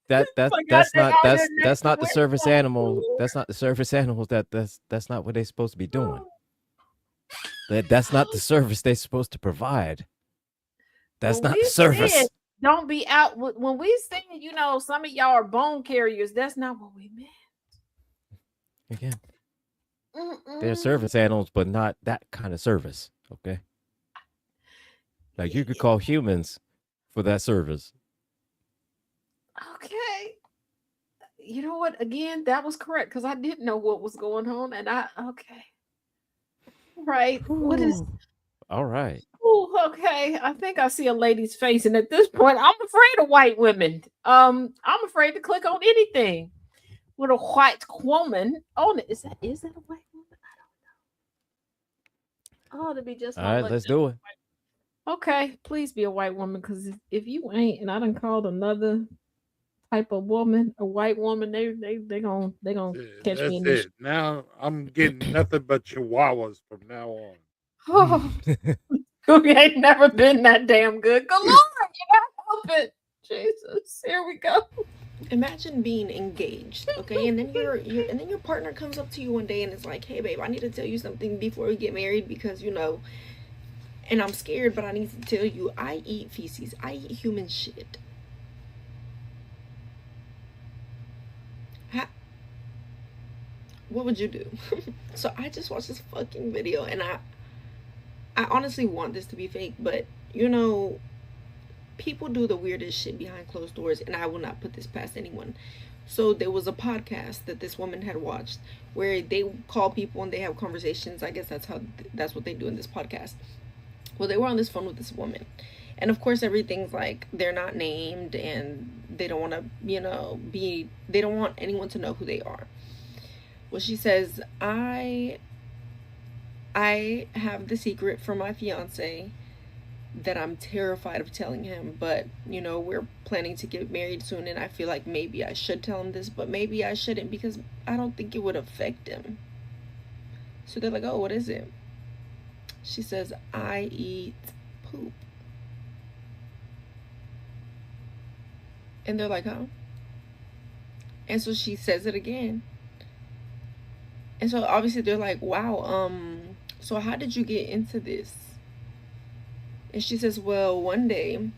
not the service animal. That's not the service animals. That's not what they're supposed to be doing. That's not the service they're supposed to provide. That's not the service. Don't be out when we say, some of y'all are bone carriers. That's not what we meant. Again, they're service animals, but not that kind of service. Okay, like you could call humans for that service. Okay. You know what? Again, that was correct because I didn't know what was going on, and okay. Right. Ooh. What is? All right. Oh, okay. I think I see a lady's face, and at this point, I'm afraid of white women. I'm afraid to click on anything. with a white woman on it. Is that a white woman? I don't know. Oh, to be just All right, let's do it. Okay, please be a white woman, because if you ain't, and I done called another type of woman a white woman, they gonna catch me That's in this. it. Now I'm getting nothing but chihuahuas from now on. Oh, we ain't never been that damn good. Good Lord, you gotta help it. Jesus, here we go. Imagine being engaged, okay, and then your partner comes up to you one day and is like, "Hey, babe, I need to tell you something before we get married because and I'm scared, but I need to tell you, I eat feces, I eat human shit." What would you do? So I just watched this fucking video, and I honestly want this to be fake, but people do the weirdest shit behind closed doors, and I will not put this past anyone. So there was a podcast that this woman had watched where they call people and they have conversations. I guess that's what they do in this podcast. Well, they were on this phone with this woman, and of course everything's like they're not named and they don't want to they don't want anyone to know who they are. Well, she says, I have the secret from my fiance that I'm terrified of telling him, but we're planning to get married soon, and I feel like maybe I should tell him this, but maybe I shouldn't because I don't think it would affect him. So they're like, "Oh, what is it?" She says, "I eat poop." And they're like, "Huh?" And so she says it again. And so obviously they're like, "Wow, so how did you get into this?" And she says, "Well, one day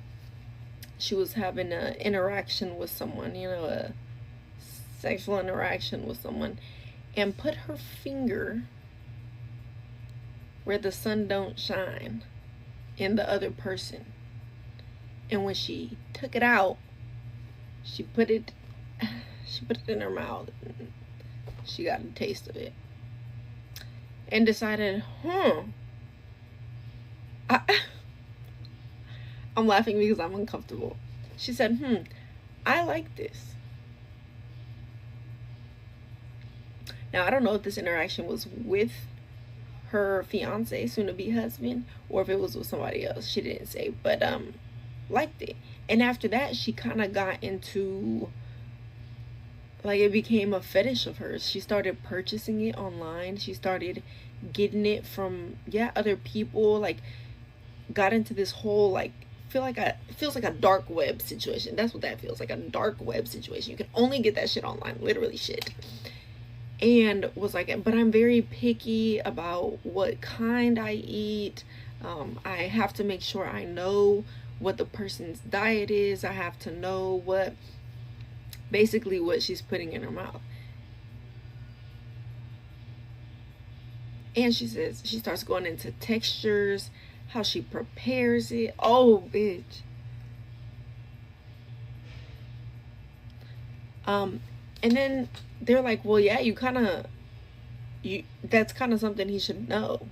she was having an interaction with someone, a sexual interaction with someone, and put her finger where the sun don't shine in the other person. And when she took it out, she put it in her mouth. And she got a taste of it and decided, I'm laughing because I'm uncomfortable. She said, I like this. Now, I don't know if this interaction was with her fiance, soon-to-be husband, or if it was with somebody else. She didn't say, but liked it. And after that, she kind of got into, like, it became a fetish of hers. She started purchasing it online. She started getting it from other people. Like, got into this whole feels like a dark web situation. That's what that feels like, a dark web situation. You can only get that shit online, literally shit. And was like, but I'm very picky about what kind I eat. I have to make sure I know what the person's diet is. I have to know basically what she's putting in her mouth. And she says she starts going into textures, how she prepares it. Oh, bitch. And then they're like, well, yeah, that's kind of something he should know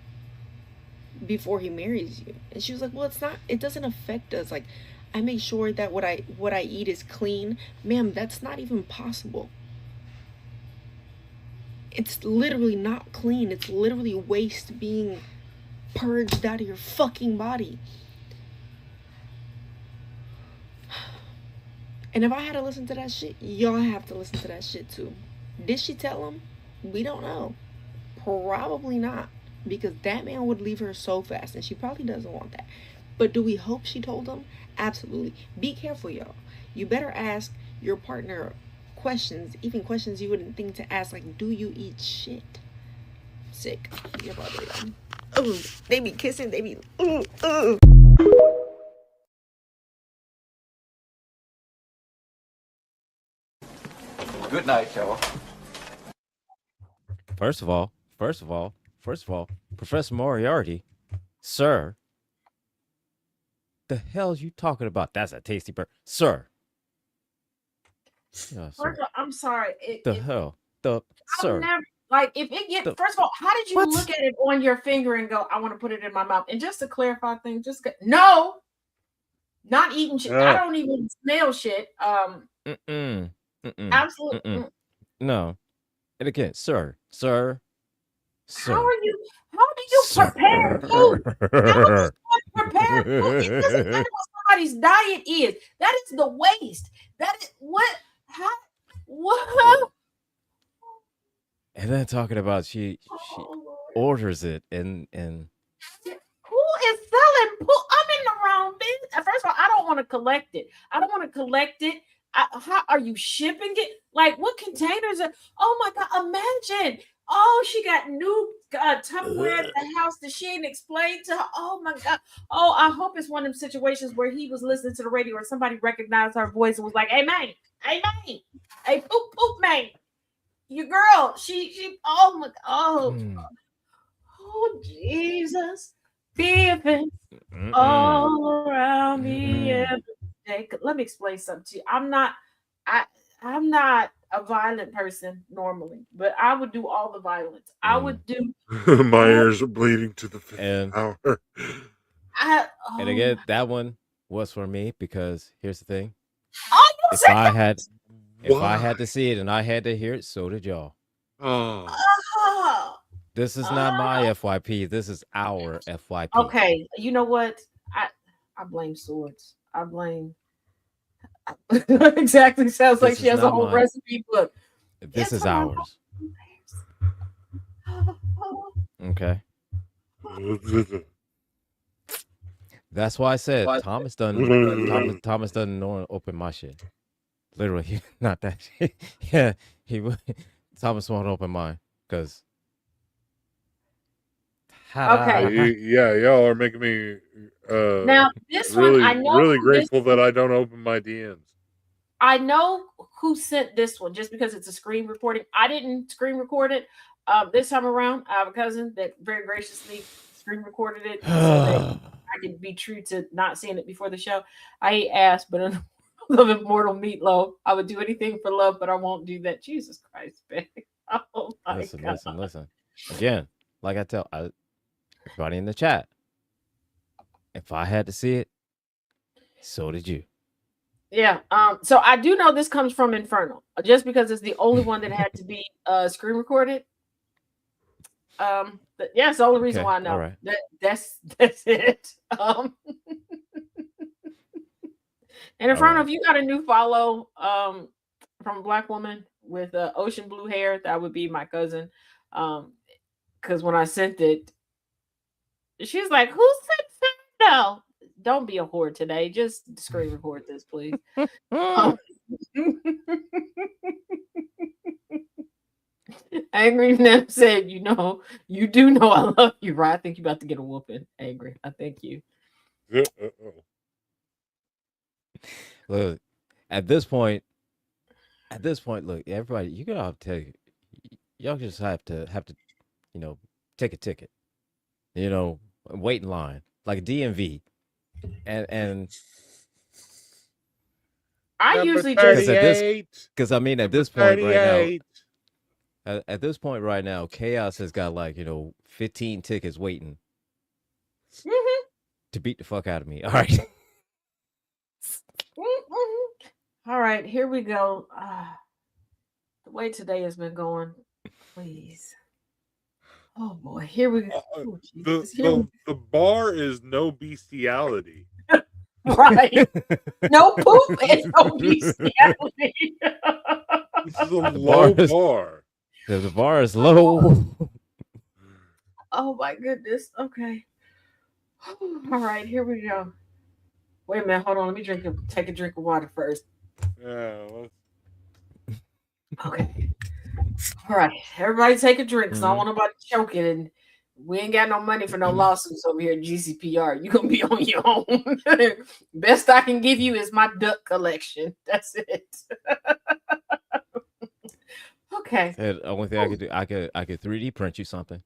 before he marries you. And she was like, well, it doesn't affect us. Like, I make sure that what I eat is clean. Ma'am, that's not even possible. It's literally not clean. It's literally waste being purged out of your fucking body. And if I had to listen to that shit, y'all have to listen to that shit too. Did she tell him? We don't know. Probably not, because that man would leave her so fast, and she probably doesn't want that. But do we hope she told him? Absolutely. Be careful, y'all. You better ask your partner questions, even questions you wouldn't think to ask, like, do you eat shit? Sick. Oh, they be kissing, they be Good night, y'all. First of all, Professor Moriarty, sir, the hell you talking about? That's a tasty bird, sir. Yeah, sir. I'm sorry. Sir. Never, like, if it gets, first of all, how did you look at it on your finger and go, I want to put it in my mouth? And just to clarify things, no, not eating shit. I don't even smell shit. Absolutely. No. And again, sir. How are you? How do you prepare food? How does one prepare food? It doesn't matter what somebody's diet is. That is the waste. That is what? How? What? And then talking about she orders it and Who is selling pool? I'm in the wrong business. First of all, I don't want to collect it. How are you shipping it? Like, what containers are? Oh my God! Imagine. Oh, she got new Tupperware at the house that she didn't explain to her. Oh my God. Oh, I hope it's one of them situations where he was listening to the radio or somebody recognized her voice and was like, "Hey man, hey poop man, your girl." She. Oh my. Oh Jesus. Beefing all around me every day. Let me explain something to you. I'm not a violent person normally, but I would do all the violence. I would do. My ears are bleeding to the fifth hour. And again, that one was for me because here's the thing. If said I that? had to see it and I had to hear it, so did y'all. Oh. This is not my FYP. This is our FYP. Okay, you know what? I blame Swords. I blame. Exactly. Sounds like she has a whole recipe book. This is ours. Okay. That's why I said Thomas doesn't know open my shit. Literally, not that shit. Yeah, Thomas won't open mine because. Okay. Yeah, y'all are making me now this really, one I know really grateful that I don't open my DMs. I know who sent this one just because it's a screen recording. I didn't screen record it. This time around, I have a cousin that very graciously screen recorded it so that I can be true to not seeing it before the show. I asked, but in love immortal meatloaf, I would do anything for love, but I won't do that. Jesus Christ, babe. Oh my God. Listen. Again, like I tell everybody in the chat, if I had to see it, so did you. Yeah. So I do know this comes from Infernal, just because it's the only one that had to be screen recorded. Yeah, it's the only reason why I know. All right. That's it. And Infernal, if you got a new follow from a Black woman with ocean blue hair, that would be my cousin. Because when I sent it, she's like, "Who sent that?" No, don't be a whore today. Just screen record this, please. AngryITNerd said, you do know I love you, right? I think you're about to get a whooping, Angry. I thank you. Look, at this point, look, everybody, you gotta have to y'all just have to, take a ticket, wait in line like a DMV, and I usually just because I mean at this point right now, at this point right now, Chaos has got 15 tickets waiting to beat the fuck out of me. All right. All right, here we go. The way today has been going, please. Oh boy, here we go. Oh, the bar is no bestiality. Right. No poop and no bestiality. This is a low bar. The bar is low. Oh my goodness. Okay. All right, here we go. Wait a minute, hold on. Let me take a drink of water first. Yeah. Okay. All right, everybody take a drink. So I don't want nobody choking, and we ain't got no money for no lawsuits over here at GCPR. You're gonna be on your own. Best I can give you is my duck collection. That's it. Okay. The only thing I could do, I could 3D print you something.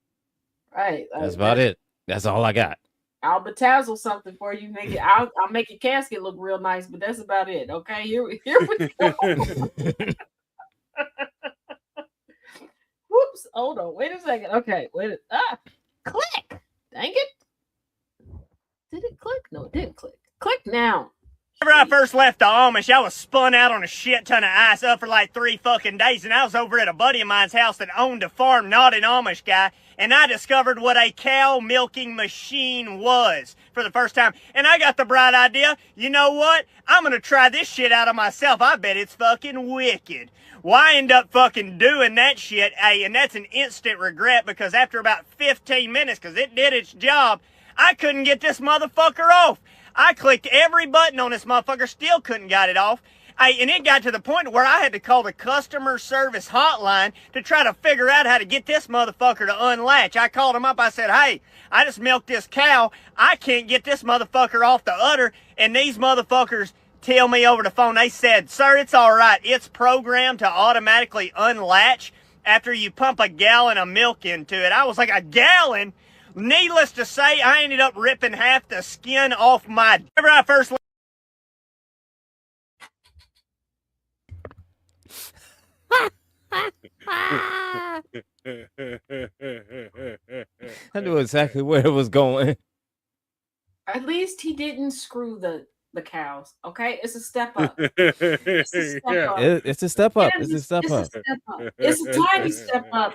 Right. That's about it. That's all I got. I'll betazzle something for you. Make it. I'll make your casket look real nice, but that's about it. Okay. Here we go. Whoops. Hold on. Wait a second. Okay. Wait. Click. Dang it. Did it click? No, it didn't click. Click now. Whenever I first left the Amish, I was spun out on a shit ton of ice up for like 3 fucking days, and I was over at a buddy of mine's house that owned a farm, not an Amish guy, and I discovered what a cow milking machine was for the first time, and I got the bright idea, you know what? I'm gonna try this shit out of myself. I bet it's fucking wicked. Well, I end up fucking doing that shit, and that's an instant regret, because after about 15 minutes, because it did its job, I couldn't get this motherfucker off. I clicked every button on this motherfucker, still couldn't get it off. And it got to the point where I had to call the customer service hotline to try to figure out how to get this motherfucker to unlatch. I called him up. I said, hey, I just milked this cow. I can't get this motherfucker off the udder. And these motherfuckers tell me over the phone, they said, sir, it's all right. It's programmed to automatically unlatch after you pump a gallon of milk into it. I was like, a gallon? Needless to say, I ended up ripping half the skin off my... Whenever I first... I knew exactly where it was going. At least he didn't screw the cows. Okay, it's a step up. It's a step up. It's a step up. It's a step It's up. a step up. It's a tiny step up.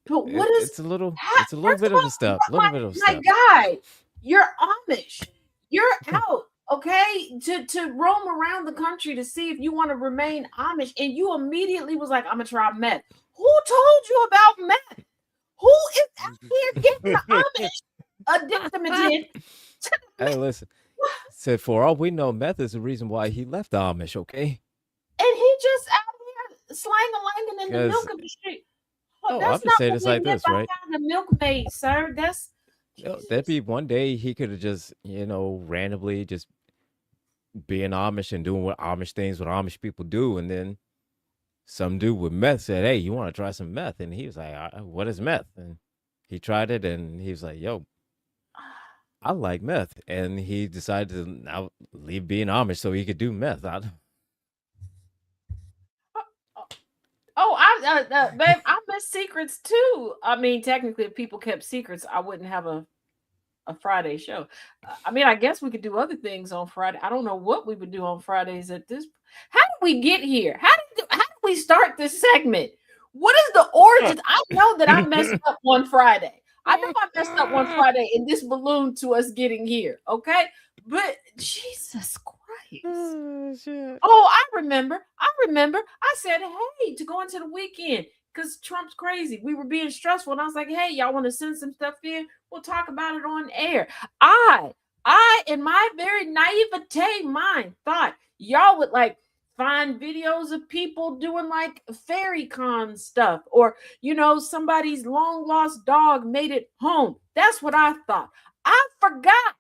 But what is? It's a little bit of a step. A little bit of a My step. guy, you're Amish. You're out. Okay, to roam around the country to see if you want to remain Amish, and you immediately was like, "I'm gonna try meth." Who told you about meth? Who is out here getting the Amish addicted? Hey, listen. Said for all we know, meth is the reason why he left the Amish. Okay. And he just out here slang-a-langing in the Yes. milk of the street. Oh, That's I'll just not say what this we like meant this, by right? having a milkmaid, sir. That's That'd be one day he could have just, randomly just being Amish and doing what Amish things, what Amish people do, and then some dude with meth said, "Hey, you want to try some meth?" And he was like, "What is meth?" And he tried it, and he was like, "Yo, I like meth," and he decided to now leave being Amish so he could do meth. babe, I miss secrets too. I mean, technically, if people kept secrets, I wouldn't have a Friday show. I mean, I guess we could do other things on Friday. I don't know what we would do on Fridays at this. How did we get here? How did we start this segment? What is the origin? I know that I messed up one Friday. I know I messed up one Friday, and this ballooned to us getting here. Okay, but Jesus Christ. Oh, I remember. I said, hey, to go into the weekend because Trump's crazy. We were being stressful, and I was like, hey, y'all want to send some stuff in? We'll talk about it on air. I, in my very naivete mind, thought y'all would like find videos of people doing like fairy con stuff, or somebody's long lost dog made it home. That's what I thought. I forgot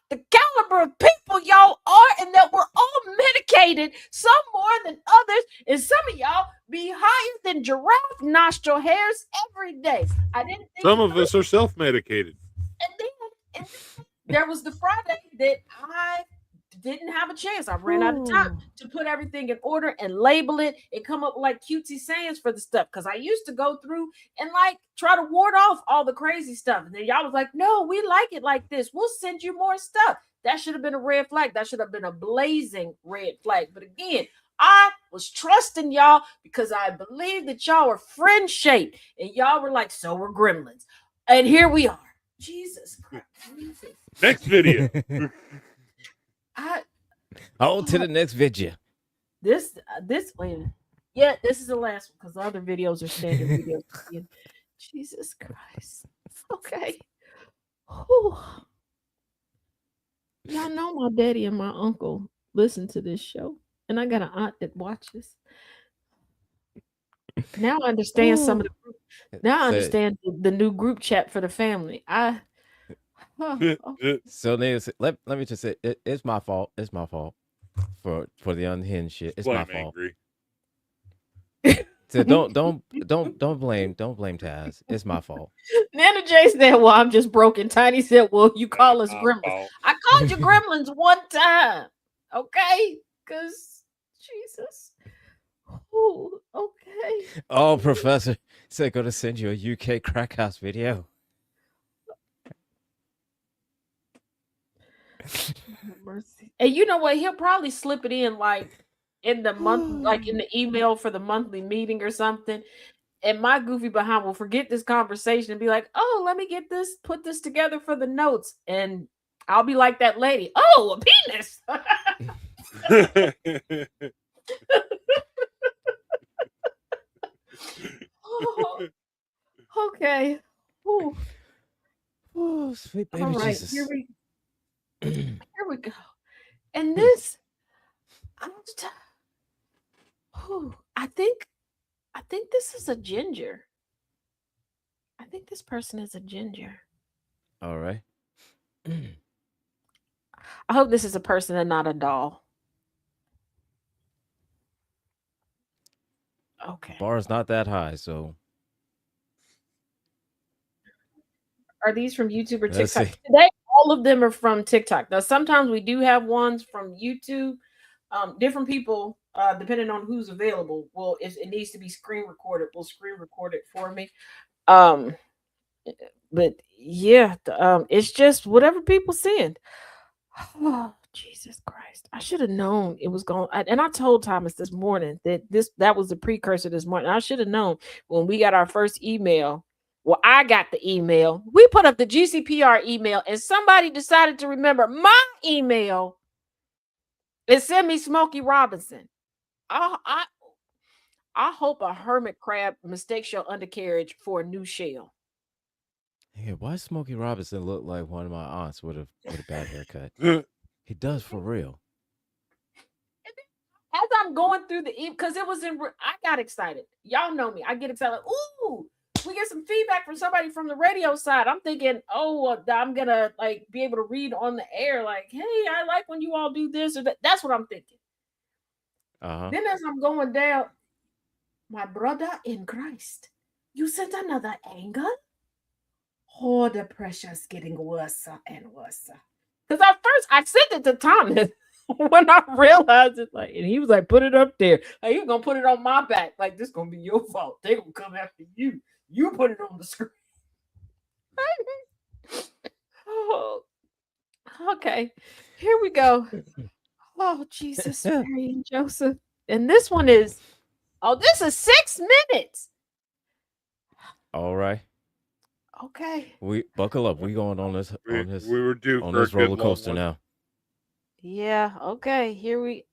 the caliber of people y'all are, and that we're all medicated, some more than others, and some of y'all be higher than giraffe nostril hairs every day. I didn't think Some of us are self-medicated. And then there was the Friday that I didn't have a chance. I ran out of time to put everything in order and label it and come up with like cutesy sayings for the stuff, because I used to go through and like try to ward off all the crazy stuff, and then y'all was like, no, we like it like this, we'll send you more stuff. That should have been a red flag. That should have been a blazing red flag. But again, I was trusting y'all because I believed that y'all were friend shaped, and y'all were like, so we're gremlins, and here we are. Jesus Christ. Next video. On to the next video. This wait a minute. Yeah, this is the last one because the other videos are standard videos. Jesus Christ. Okay. Whew. Y'all know my daddy and my uncle listen to this show, and I got an aunt that watches. Now I understand some of the. Now I understand the new group chat for the family. So Nancy, let me just say it's my fault. It's my fault for the unhinged shit. It's my fault. Angry. So don't blame Taz. It's my fault. Nana J said, well, I'm just broken. Tiny said, well, you call us gremlins. I called you gremlins one time. Okay? Because Jesus. Ooh, okay. Oh, Professor said go to send you a UK crack house video. Mercy. And you know what? He'll probably slip it in like in the month, like in the email for the monthly meeting or something. And my goofy behind will forget this conversation and be like, "Oh, let me get this, put this together for the notes." And I'll be like that lady. Oh, a penis. Oh, okay. Ooh. Oh, sweet baby All right, Jesus. here we go. And this, I think this is a ginger. I think this person is a ginger. All right. I hope this is a person and not a doll. Okay. Bar's not that high, so Are these from YouTube or Let's TikTok? see. Today, all of them are from TikTok. Now, sometimes we do have ones from YouTube. Different people, depending on who's available, will, if it needs to be screen recorded, will screen record it for me. But yeah, it's just whatever people send. Oh, Jesus Christ. I should have known it was going. And I told Thomas this morning that was the precursor this morning. I should have known when we got our first email. Well, I got the email. We put up the GCPR email, and somebody decided to remember my email and send me Smokey Robinson. I hope a hermit crab mistakes your undercarriage for a new shell. Hey, why Smokey Robinson look like one of my aunts with a bad haircut? He does for real. As I'm going through the because it was I got excited. Y'all know me. I get excited. Ooh, we get some feedback from somebody from the radio side. I'm thinking, oh, I'm gonna like be able to read on the air, like, hey, I like when you all do this or that. That's what I'm thinking. Then as I'm going down, my brother in Christ, you sent another angle? Oh, the pressure's getting worse and worse. Because at first I sent it to Thomas when I realized it, like, and he was like, put it up there. Like, he was gonna put it on my back. Like, this gonna be your fault. They gonna come after you. You put it on the screen. Oh, okay. Here we go. Oh, Jesus, Mary and Joseph. And this one is, this is 6 minutes. All right. Okay. We buckle up. We going on this we were due on for a this good roller long coaster one. now. Yeah. Okay. Here we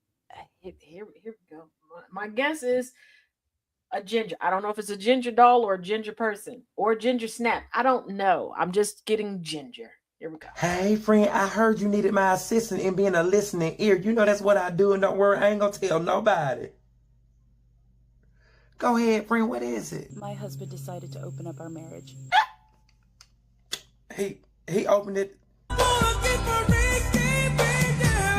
go. My guess is a ginger. I don't know if it's a ginger doll or a ginger person or a ginger snap. I don't know. I'm just getting ginger. Here we go. Hey, friend, I heard you needed my assistance in being a listening ear. You know that's what I do, and don't worry, I ain't gonna tell nobody. Go ahead, friend, what is it? My husband decided to open up our marriage. He opened it. You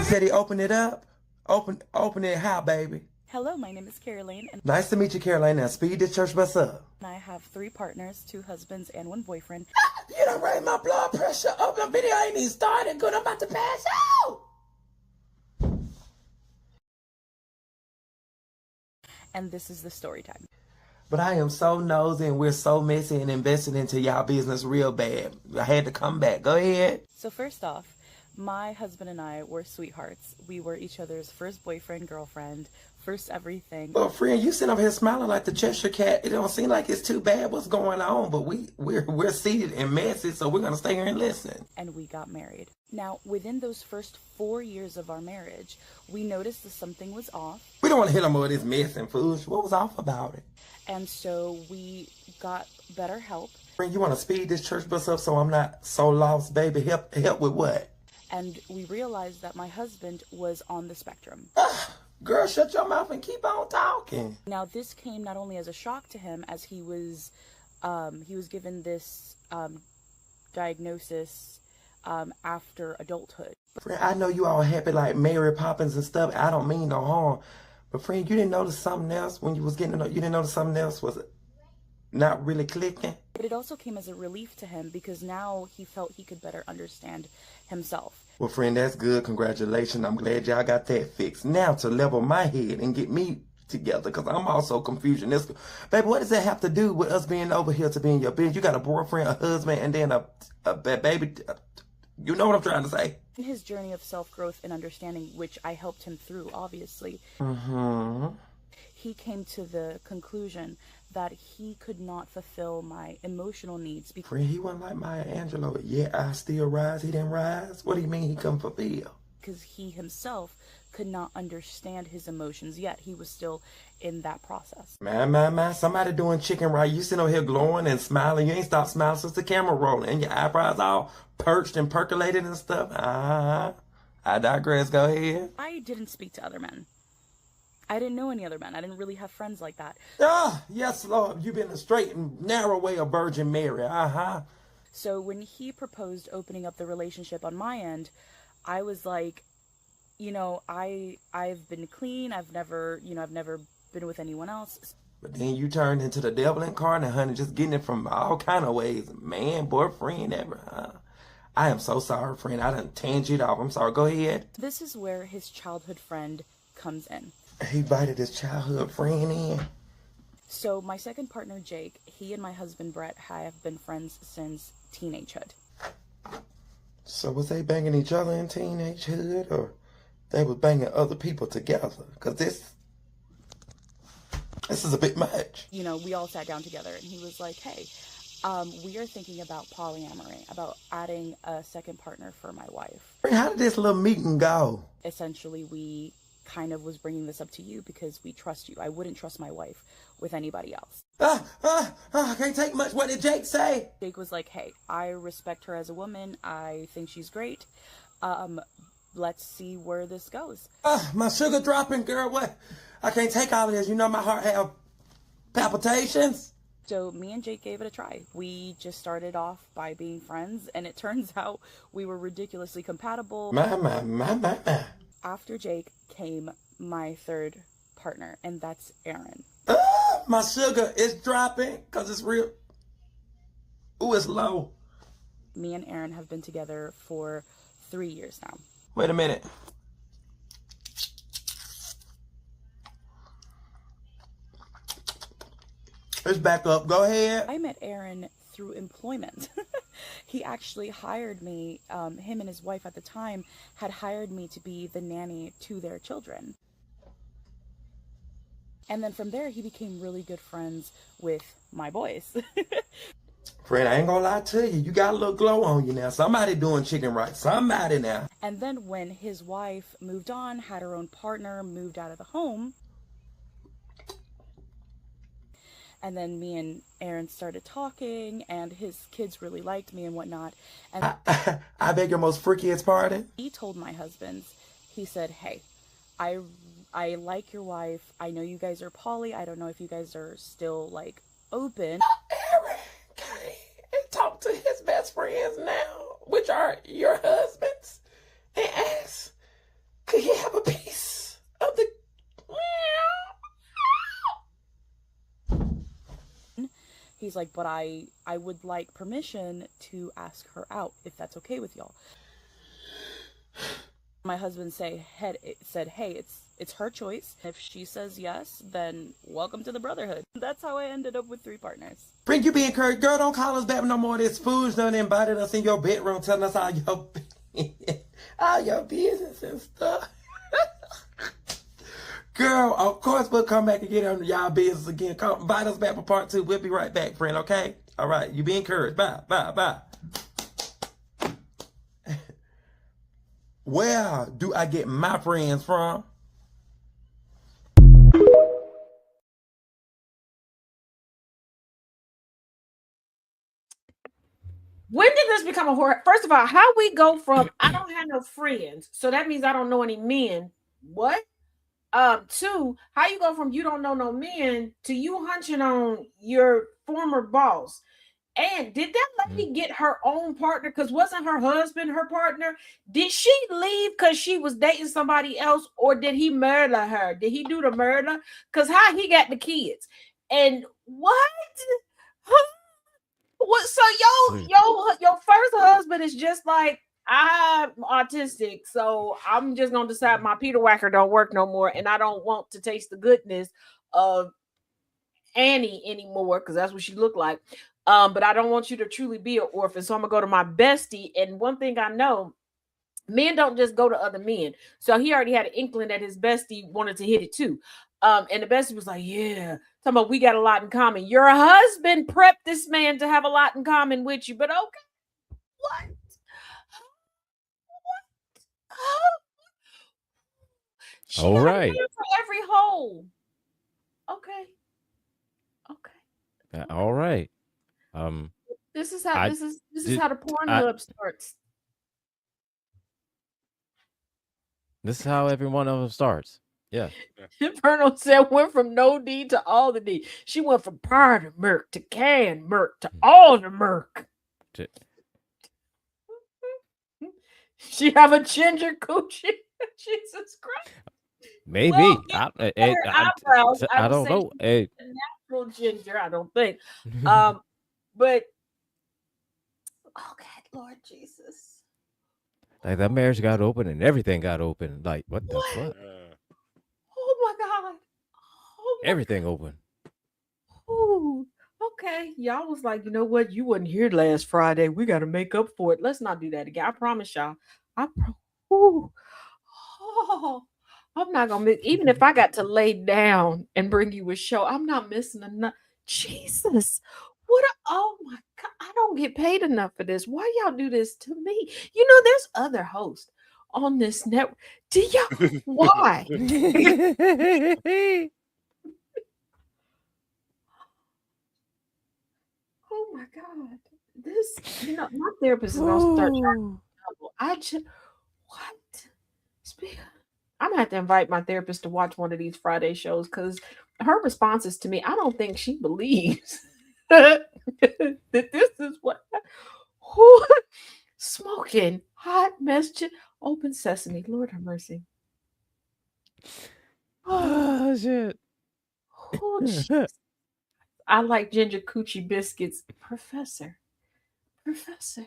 said he opened it up? Open it how, baby? Hello, my name is Caroline, and Nice to meet you, Caroline. Now speed this church bus up. I have 3 partners, 2 husbands, and 1 boyfriend. You done raised my blood pressure up. The video ain't even started. Good, I'm about to pass out. And this is the story time. But I am so nosy and we're so messy and invested into y'all business real bad. I had to come back. Go ahead. So first off, my husband and I were sweethearts. We were each other's first boyfriend, girlfriend, first everything. Well, friend, you sitting up here smiling like the Cheshire Cat. It don't seem like it's too bad what's going on, but we're seated and messy, so we're gonna stay here and listen. And we got married. Now, within those first 4 years of our marriage, we noticed that something was off. We don't want to hit them with this mess and fools. What was off about it? And so we got better help. Friend, you want to speed this church bus up so I'm not so lost, baby? Help with what? And we realized that my husband was on the spectrum. Girl, shut your mouth and keep on talking. Now, this came not only as a shock to him, as he was given this diagnosis after adulthood. Friend, I know you all happy like Mary Poppins and stuff. I don't mean no harm. But friend, you didn't notice something else when you was getting to know, you didn't notice something else was not really clicking? But it also came as a relief to him because now he felt he could better understand himself. Well, friend, that's good. Congratulations. I'm glad y'all got that fixed. Now to level my head and get me together because I'm also confused. Baby, what does that have to do with us being over here to be in your bed? You got a boyfriend, a husband, and then a baby. You know what I'm trying to say? In his journey of self-growth and understanding, which I helped him through, obviously, he came to the conclusion that he could not fulfill my emotional needs Friend, he wasn't like Maya Angelou. Yeah, I still rise. He didn't rise. What do you mean he couldn't fulfill? because he himself could not understand his emotions yet. He was still in that process. Man, somebody doing chicken right. You sitting over here glowing and smiling. You ain't stopped smiling since the camera rolling. And your eyebrows all perched and percolated and stuff. I digress. Go ahead. I didn't speak to other men. I didn't know any other men. I didn't really have friends like that. Yes, Lord. You've been a straight and narrow way of Virgin Mary. So when he proposed opening up the relationship on my end, I was like, you know, I've been clean. I've never been with anyone else. But then you turned into the devil incarnate, honey, just getting it from all kind of ways. Man, boyfriend, ever. I am so sorry, friend. I done tangent off. I'm sorry. Go ahead. This is where his childhood friend comes in. He invited his childhood friend in. So my second partner, Jake, he and my husband, Brett, have been friends since teenagehood. So was they banging each other in teenagehood, or they was banging other people together? Because this is a bit much. You know, we all sat down together and he was like, hey, we are thinking about polyamory, about adding a second partner for my wife. How did this little meeting go? Essentially, we kind of was bringing this up to you because we trust you. I wouldn't trust my wife with anybody else. I can't take much. What did Jake say? Jake was like, hey, I respect her as a woman. I think she's great. Let's see where this goes. My sugar dropping, girl. What? I can't take all of this. You know my heart have palpitations. So me and Jake gave it a try. We just started off by being friends, and it turns out we were ridiculously compatible. My. After Jake came my third partner, and that's Aaron. My sugar is dropping because it's real. Ooh, it's low. Me and Aaron have been together for 3 years now. Wait a minute. Let's back up. Go ahead. I met Aaron through employment. He actually hired me. Him and his wife at the time had hired me to be the nanny to their children. And then from there, he became really good friends with my boys. Friend, I ain't gonna lie to you. You got a little glow on you now. Somebody doing chicken right. Somebody now. And then when his wife moved on, had her own partner, moved out of the home, and then me and Aaron started talking, and his kids really liked me and whatnot. And I beg your most freakiest pardon? He told my husband, he said, hey, I like your wife. I know you guys are poly. I don't know if you guys are still, like, open. Aaron came and talked to his best friends now, which are your husbands, and asked, could he have a piece of the... He's like, but I would like permission to ask her out, if that's okay with y'all. My husband said, hey, it's her choice. If she says yes, then welcome to the brotherhood. That's how I ended up with 3 partners. Friend, you be encouraged. Girl, don't call us back no more of this food. Done invited us in your bedroom, telling us all your business and stuff. Girl, of course we'll come back and get on y'all business again. Come invite us back for part 2. We'll be right back, friend, okay? All right, you be encouraged. Bye. Where do I get my friends from? When did this become a horror? First of all, how we go from I don't have no friends, so that means I don't know any men. What? 2, how you go from you don't know no men to you hunching on your former boss? And did that lady get her own partner? Because wasn't her husband her partner? Did she leave because she was dating somebody else, or did he murder her? Did he do the murder? Because how he got the kids? And what? What? So your first husband is just like, I'm autistic, so I'm just gonna decide my Peter Whacker don't work no more, and I don't want to taste the goodness of Annie anymore because that's what she looked like. But I don't want you to truly be an orphan. So I'm gonna go to my bestie. And one thing I know, men don't just go to other men. So he already had an inkling that his bestie wanted to hit it too. And the bestie was like, yeah, talking about we got a lot in common. Your husband prepped this man to have a lot in common with you, but okay. What? She All got a right. man for every hole. Okay. All right. This is how I this is did- how the Pornhub starts. This is how every one of them starts. Yeah. Inferno said went from no D to all the D. She went from part of Merc to can Merc to all the Merc. She have a ginger coochie. Jesus Christ. Maybe. Well, I eyebrows. I would don't say know. she's a natural ginger, I don't think. But okay, Lord Jesus. Like that marriage got open and everything got open. Like what the fuck? Oh my God. Everything open. Ooh, okay. Y'all was like, you know what? You wasn't here last Friday. We got to make up for it. Let's not do that again. I promise y'all. Oh, I'm not gonna miss. Even if I got to lay down and bring you a show, I'm not missing enough. Jesus, oh my God! I don't get paid enough for this. Why y'all do this to me? You know, there's other hosts on this network. Do y'all? Why? Oh my God. This, my therapist is gonna start charging double. I just what? I'm gonna have to invite my therapist to watch one of these Friday shows because her responses to me, I don't think she believes that this is what smoking hot mess. Open sesame. Lord have mercy. Oh shit. Oh, jeez. I like ginger coochie biscuits. Professor. Professor.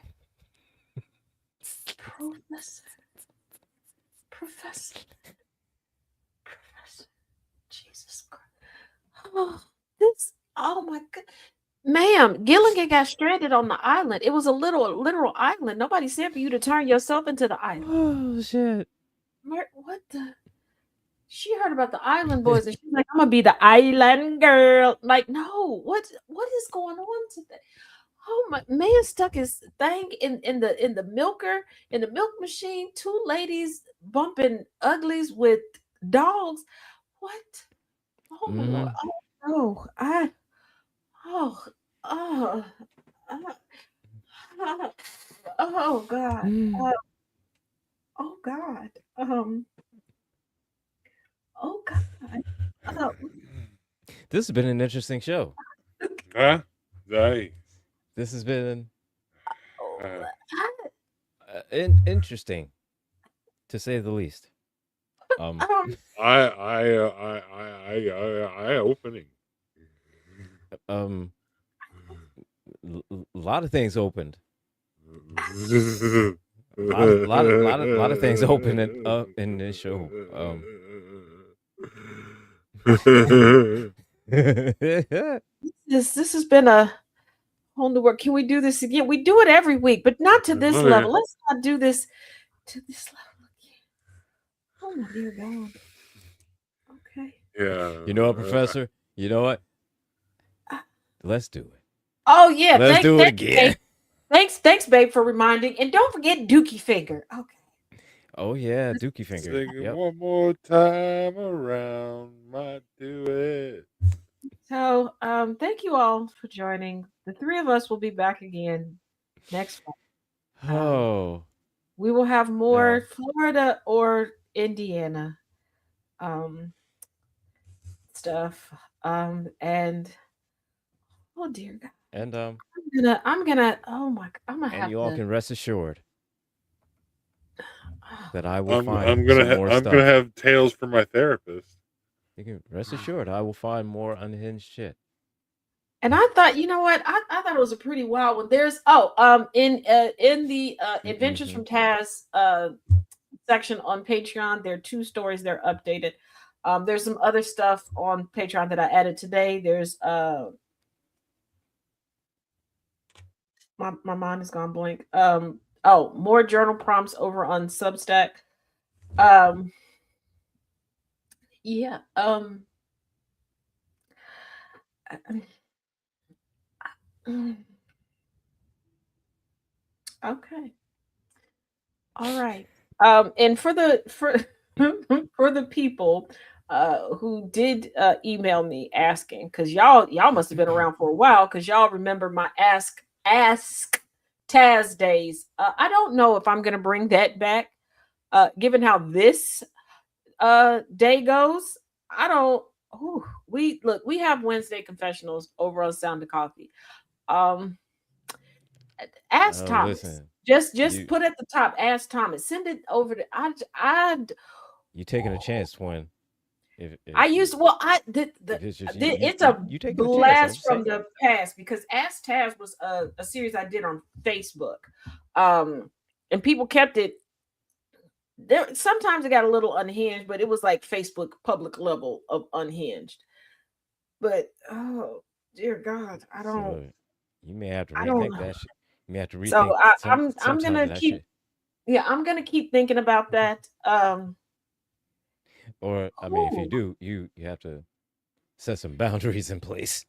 Jesus Christ. Oh my God. Ma'am, Gilligan got stranded on the island. It was a literal island. Nobody said for you to turn yourself into the island. Oh shit. What the? She heard about the island boys and she's like, I'm gonna be the island girl. Like, no, what is going on today? Oh my man stuck his thing in the milker, in the milk machine, two ladies bumping uglies with dogs. What? Oh my Lord. Oh no. Oh God. Oh God. Oh God. This has been an interesting show. Huh? Nice. This has been interesting, to say the least. I opening. A lot of things opened. A lot of things open in this show. This has been a whole new work. Can we do this again? We do it every week, but not to this level. Let's not do this to this level again. Oh my dear God. Okay. Yeah. You know what, Professor? You know what? Let's do it. Oh yeah. Let's do it again. Babe. Thanks, babe, for reminding. And don't forget Dookie Finger. Okay. Oh yeah, Dookie Finger. Sing it one more time around, might do it. So, thank you all for joining. The three of us will be back again next week. We will have more Florida or Indiana stuff. And oh dear God. And I'm gonna oh my God, I'm gonna have and you all to can rest assured that I will find I'm gonna have tales for my therapist. You can rest assured I will find more unhinged shit. And I thought, you know what? I thought it was a pretty wild one. There's in the Adventures from Taz section on Patreon, there are 2 stories. They're updated. There's some other stuff on Patreon that I added today. There's My mind is gone blank. More journal prompts over on Substack. Yeah. Okay. All right. And for the for the people who did email me asking, because y'all must have been around for a while, because y'all remember my ask Taz days. I don't know if I'm gonna bring that back, given how this day goes. I don't. Ooh, we have Wednesday confessionals over on Sound of Coffee. Um, ask Oh, Thomas. listen, Just you put at the top. Ask Thomas. Send it over to. you taking a chance, twin. I used well. If it's just It's a you taking a chance. I'm blast just from saying. the past, because Ask Taz was a series I did on Facebook, and people kept it. There sometimes it got a little unhinged, but it was like Facebook public level of unhinged. But oh dear God, So you may have to I don't rethink know. that shit. You may have to So rethink I'm sometimes gonna of that keep. shit. Yeah, I'm gonna keep thinking about that. Or I mean, if you do, you have to set some boundaries in place.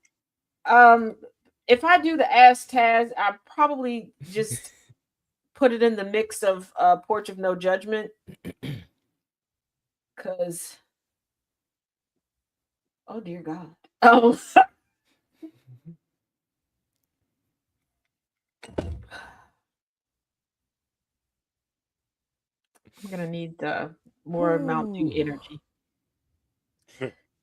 Um, if I do the Ask Taz, I probably just put it in the mix of Porch of No Judgment, because oh dear God. Oh, I'm gonna need more Mountain Dew energy.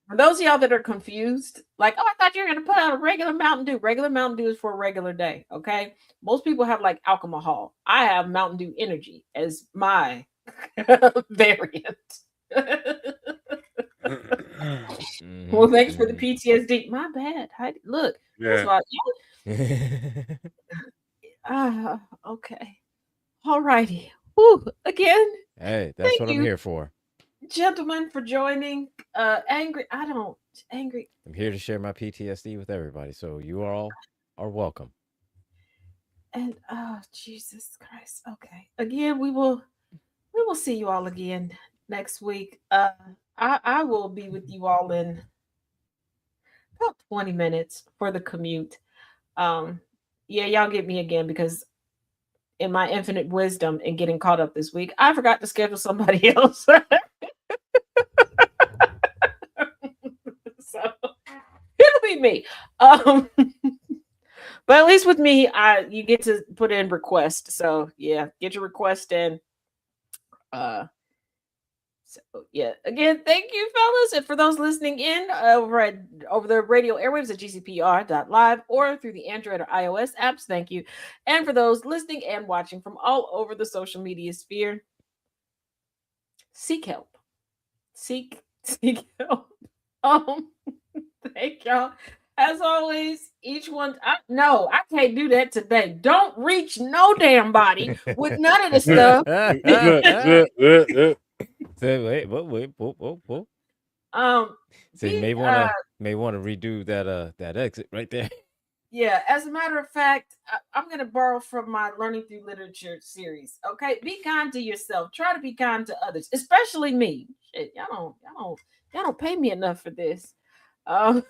For those of y'all that are confused, like, oh, I thought you were gonna put out a regular Mountain Dew. Regular Mountain Dew is for a regular day. Okay, most people have like alcohol. I have Mountain Dew Energy as my variant. Well, thanks for the PTSD. My bad. Look, first of all, okay. All righty. Whew, again, Hey, that's thank what I'm you, here for. gentlemen, for joining. Angry. I'm here to share my PTSD with everybody. So you all are welcome. And oh, Jesus Christ. Okay. Again, we will see you all again next week. I will be with you all in about 20 minutes for the commute. Yeah, y'all get me again, because in my infinite wisdom and getting caught up this week, I forgot to schedule somebody else. So it'll be me. But at least with me, you get to put in request. So yeah, get your request in. So yeah, again, thank you, fellas, and for those listening in over the radio airwaves at GCPR.live or through the Android or iOS apps, thank you. And for those listening and watching from all over the social media sphere, seek help. Seek help. Thank y'all. As always, each one. No, I can't do that today. Don't reach no damn body with none of the stuff. Wait, whoa. So you may want to redo that exit right there. Yeah, as a matter of fact, I'm going to borrow from my Learning Through Literature series. Okay, be kind to yourself. Try to be kind to others, especially me. Shit, y'all don't pay me enough for this. I'm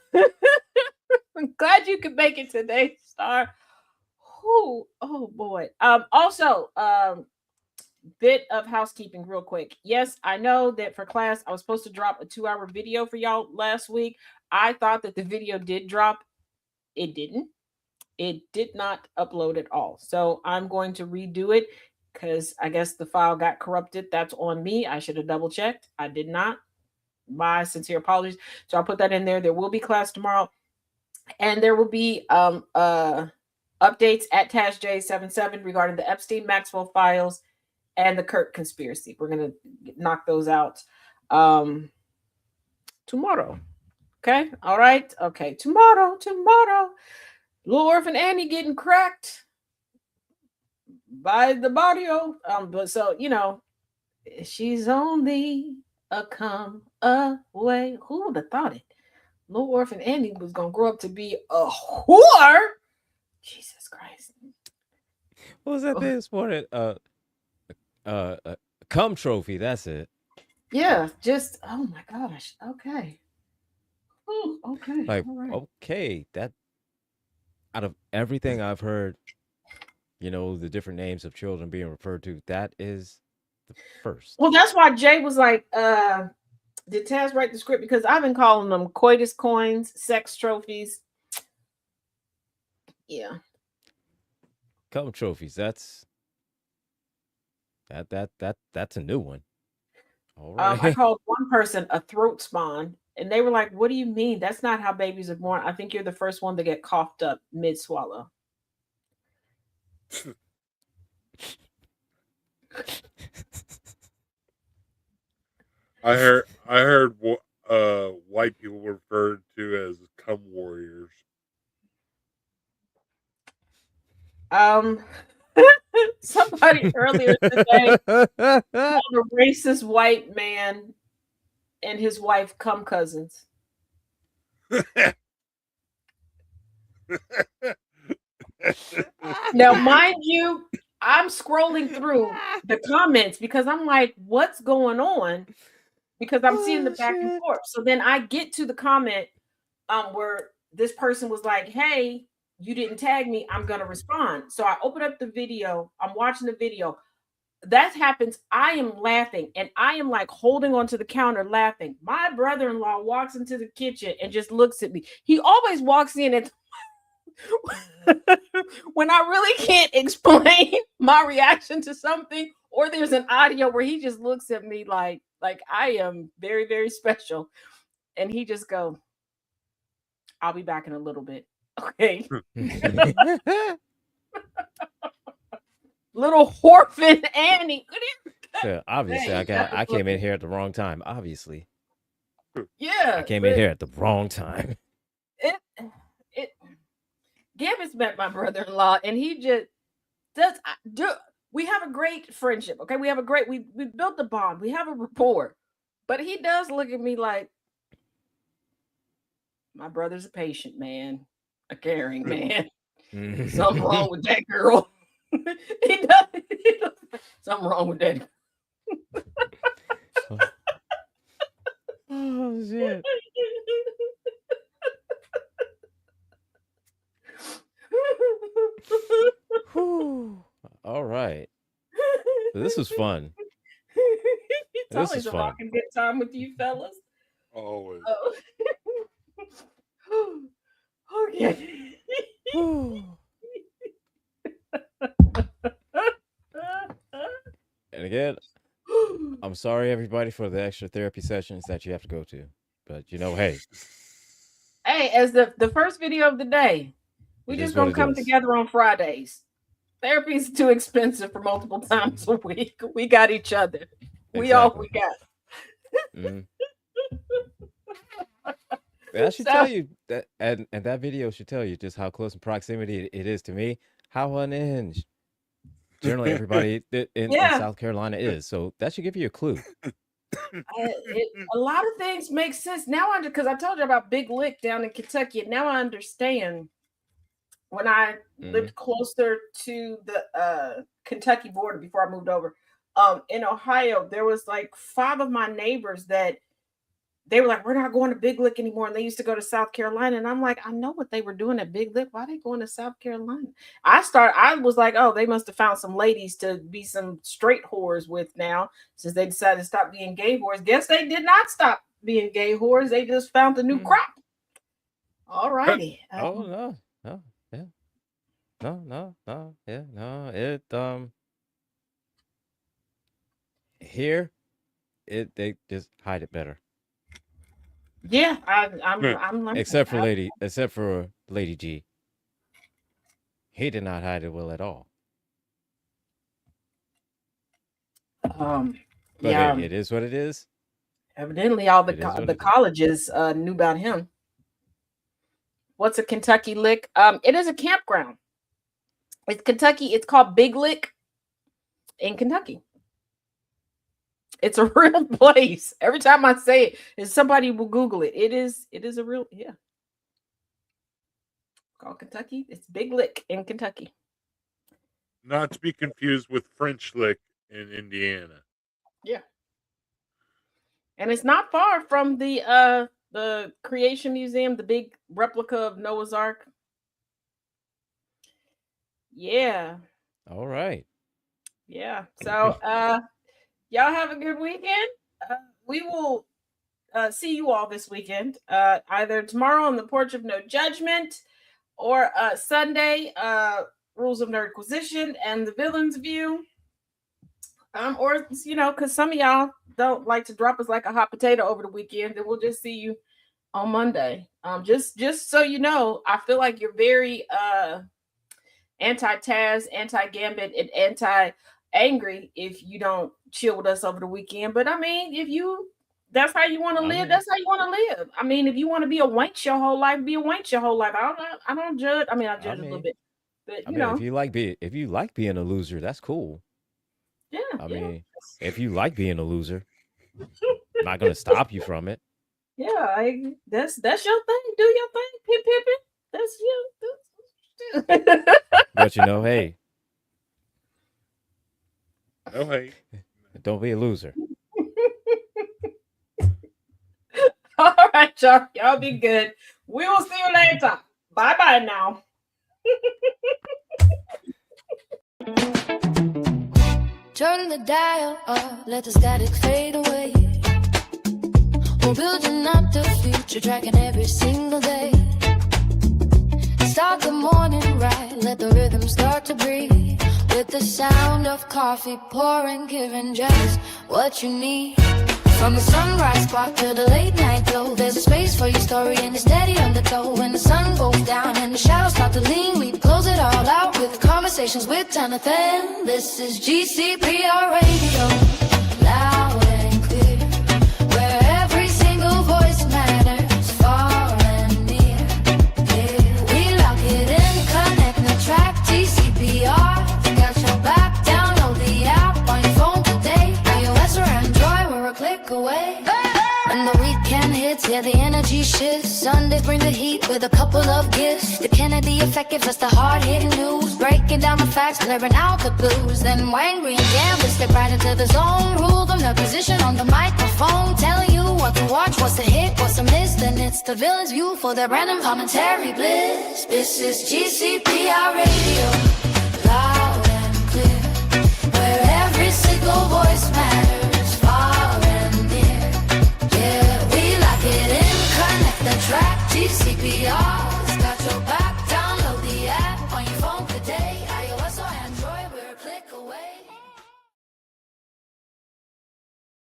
glad you could make it today, Star. Oh boy. Also, bit of housekeeping real quick. Yes, I know that for class I was supposed to drop a 2-hour video for y'all last week. I thought that the video did drop. It didn't. It did not upload at all. So I'm going to redo it, because I guess the file got corrupted. That's on me. I should have double checked. I did not. My sincere apologies. So I'll put that in there. There will be class tomorrow, and there will be updates at TazJ77 regarding the Epstein Maxwell files and the Kirk conspiracy. We're gonna knock those out tomorrow. Okay. All right. Okay. Tomorrow. Little Orphan Annie getting cracked by the barrio. But so she's only a come away. Who would have thought it? Little Orphan Annie was gonna grow up to be a whore. Jesus Christ. What was that thing this morning? Cum trophy. That's it. Yeah, just oh my gosh. Okay. Ooh, okay. Like, All right. okay, that out of everything I've heard, the different names of children being referred to, that is the first. Well, that's why Jay was like, did Taz write the script? Because I've been calling them coitus coins, sex trophies. Yeah. Cum trophies. That's a new one. All right. I called one person a throat spawn, and they were like, "What do you mean? That's not how babies are born. I think you're the first one to get coughed up mid swallow." I heard white people referred to as cum warriors. Somebody earlier today called a racist white man and his wife cum cousins. Now, mind you, I'm scrolling through the comments because I'm like, what's going on? Because I'm seeing the back and forth. So then I get to the comment where this person was like, hey, you didn't tag me. I'm going to respond. So I open up the video. I'm watching the video. That happens. I am laughing and I am like holding onto the counter laughing. My brother-in-law walks into the kitchen and just looks at me. He always walks in and when I really can't explain my reaction to something, or there's an audio where he just looks at me like I am very, very special. And he just go, I'll be back in a little bit. Okay. Little orphan Annie. Yeah, obviously, I came in here at the wrong time. Obviously. Yeah. I came in here at the wrong time. Gambit's met my brother-in-law, and he just does. We have a great friendship. Okay, we built a bond. We have a rapport, but he does look at me like my brother's a patient man, a caring man. Something wrong with that girl. He does. Something wrong with that. Oh shit. All right. This was fun. It's This always is a fun. rocking good time with you fellas. Always. Oh. Okay. And again, I'm sorry everybody for the extra therapy sessions that you have to go to. But hey. Hey, as the first video of the day, we just gonna come together on Fridays. Therapy's too expensive for multiple times a week. We got each other. We all we got. That should tell you that, and that video should tell you just how close in proximity it is to me. How unhinged generally everybody in South Carolina is. So that should give you a clue. A lot of things make sense now, because I told you about Big Lick down in Kentucky. Now I understand. When I lived closer to the Kentucky border before I moved over, in Ohio, there was like 5 of my neighbors that they were like, we're not going to Big Lick anymore. And they used to go to South Carolina. And I'm like, I know what they were doing at Big Lick. Why are they going to South Carolina? I was like, oh, they must have found some ladies to be some straight whores with now, since they decided to stop being gay whores. Guess they did not stop being gay whores. They just found a new crop. All righty. Oh, no. Yeah. No. Yeah, no. Here, they just hide it better. Yeah, I'm learning. Except for Lady G. He did not hide it well at all. But yeah, hey, it is what it is. Evidently, all the colleges knew about him. What's a Kentucky Lick? It is a campground. It's Kentucky. It's called Big Lick in Kentucky. It's a real place. Every time I say it, somebody will Google it. It is a real, yeah. Called Kentucky. It's Big Lick in Kentucky. Not to be confused with French Lick in Indiana. Yeah. And it's not far from the Creation Museum, the big replica of Noah's Ark. Yeah. All right. Yeah. So y'all have a good weekend. We will see you all this weekend. Either tomorrow on the Porch of No Judgment or Sunday, Rules of Nerdquisition and the Villain's View. Or, you know, because some of y'all don't like to drop us like a hot potato over the weekend, then we'll just see you on Monday. Just so you know, I feel like you're very anti-Taz, anti-Gambit, and anti-angry if you don't chill with us over the weekend. But I mean, if you that's how you want to live, that's how you want to live. I mean, if you want to be a wench your whole life, be a wench your whole life. I don't judge. I mean, I judge a little bit. But you know, if you like being a loser, that's cool. Yeah. I mean, if you like being a loser, I'm not gonna stop you from it. Yeah, that's your thing. Do your thing, Pip Pippin. That's you. But you know, hey. Oh hey. Don't be a loser. All right, y'all. Y'all be good. We will see you later. Bye-bye now. Turn the dial up, let the static fade away. We're building up the future, tracking every single day. Start the morning right, let the rhythm start to breathe. With the sound of coffee pouring, giving just what you need. From the sunrise spark to the late night glow, there's a space for your story and it's steady undertow. When the sun goes down and the shadows start to lean, we close it all out with conversations with Jonathan. This is GCPR Radio, loud and clear, where every single voice matters, far and near. Yeah, we lock it in, connect the track, GCPR. Got your back, download the app on your phone today. iOS or Android, we're a click away. When the weekend hits, yeah, the energy shifts. Sundays bring the heat with a couple of gifts. The Kennedy effect gives us the hard-hitting news, breaking down the facts, clearing out the blues. Then Angry and Gambit step right into the zone. Rule them their position on the microphone, telling you what to watch, what's a hit, what's a miss. Then it's the villain's view for their random commentary bliss. This is GCPR Radio, loud and clear, where every single voice matters, far and near. Yeah, we lock it in, connect the track, GCPR.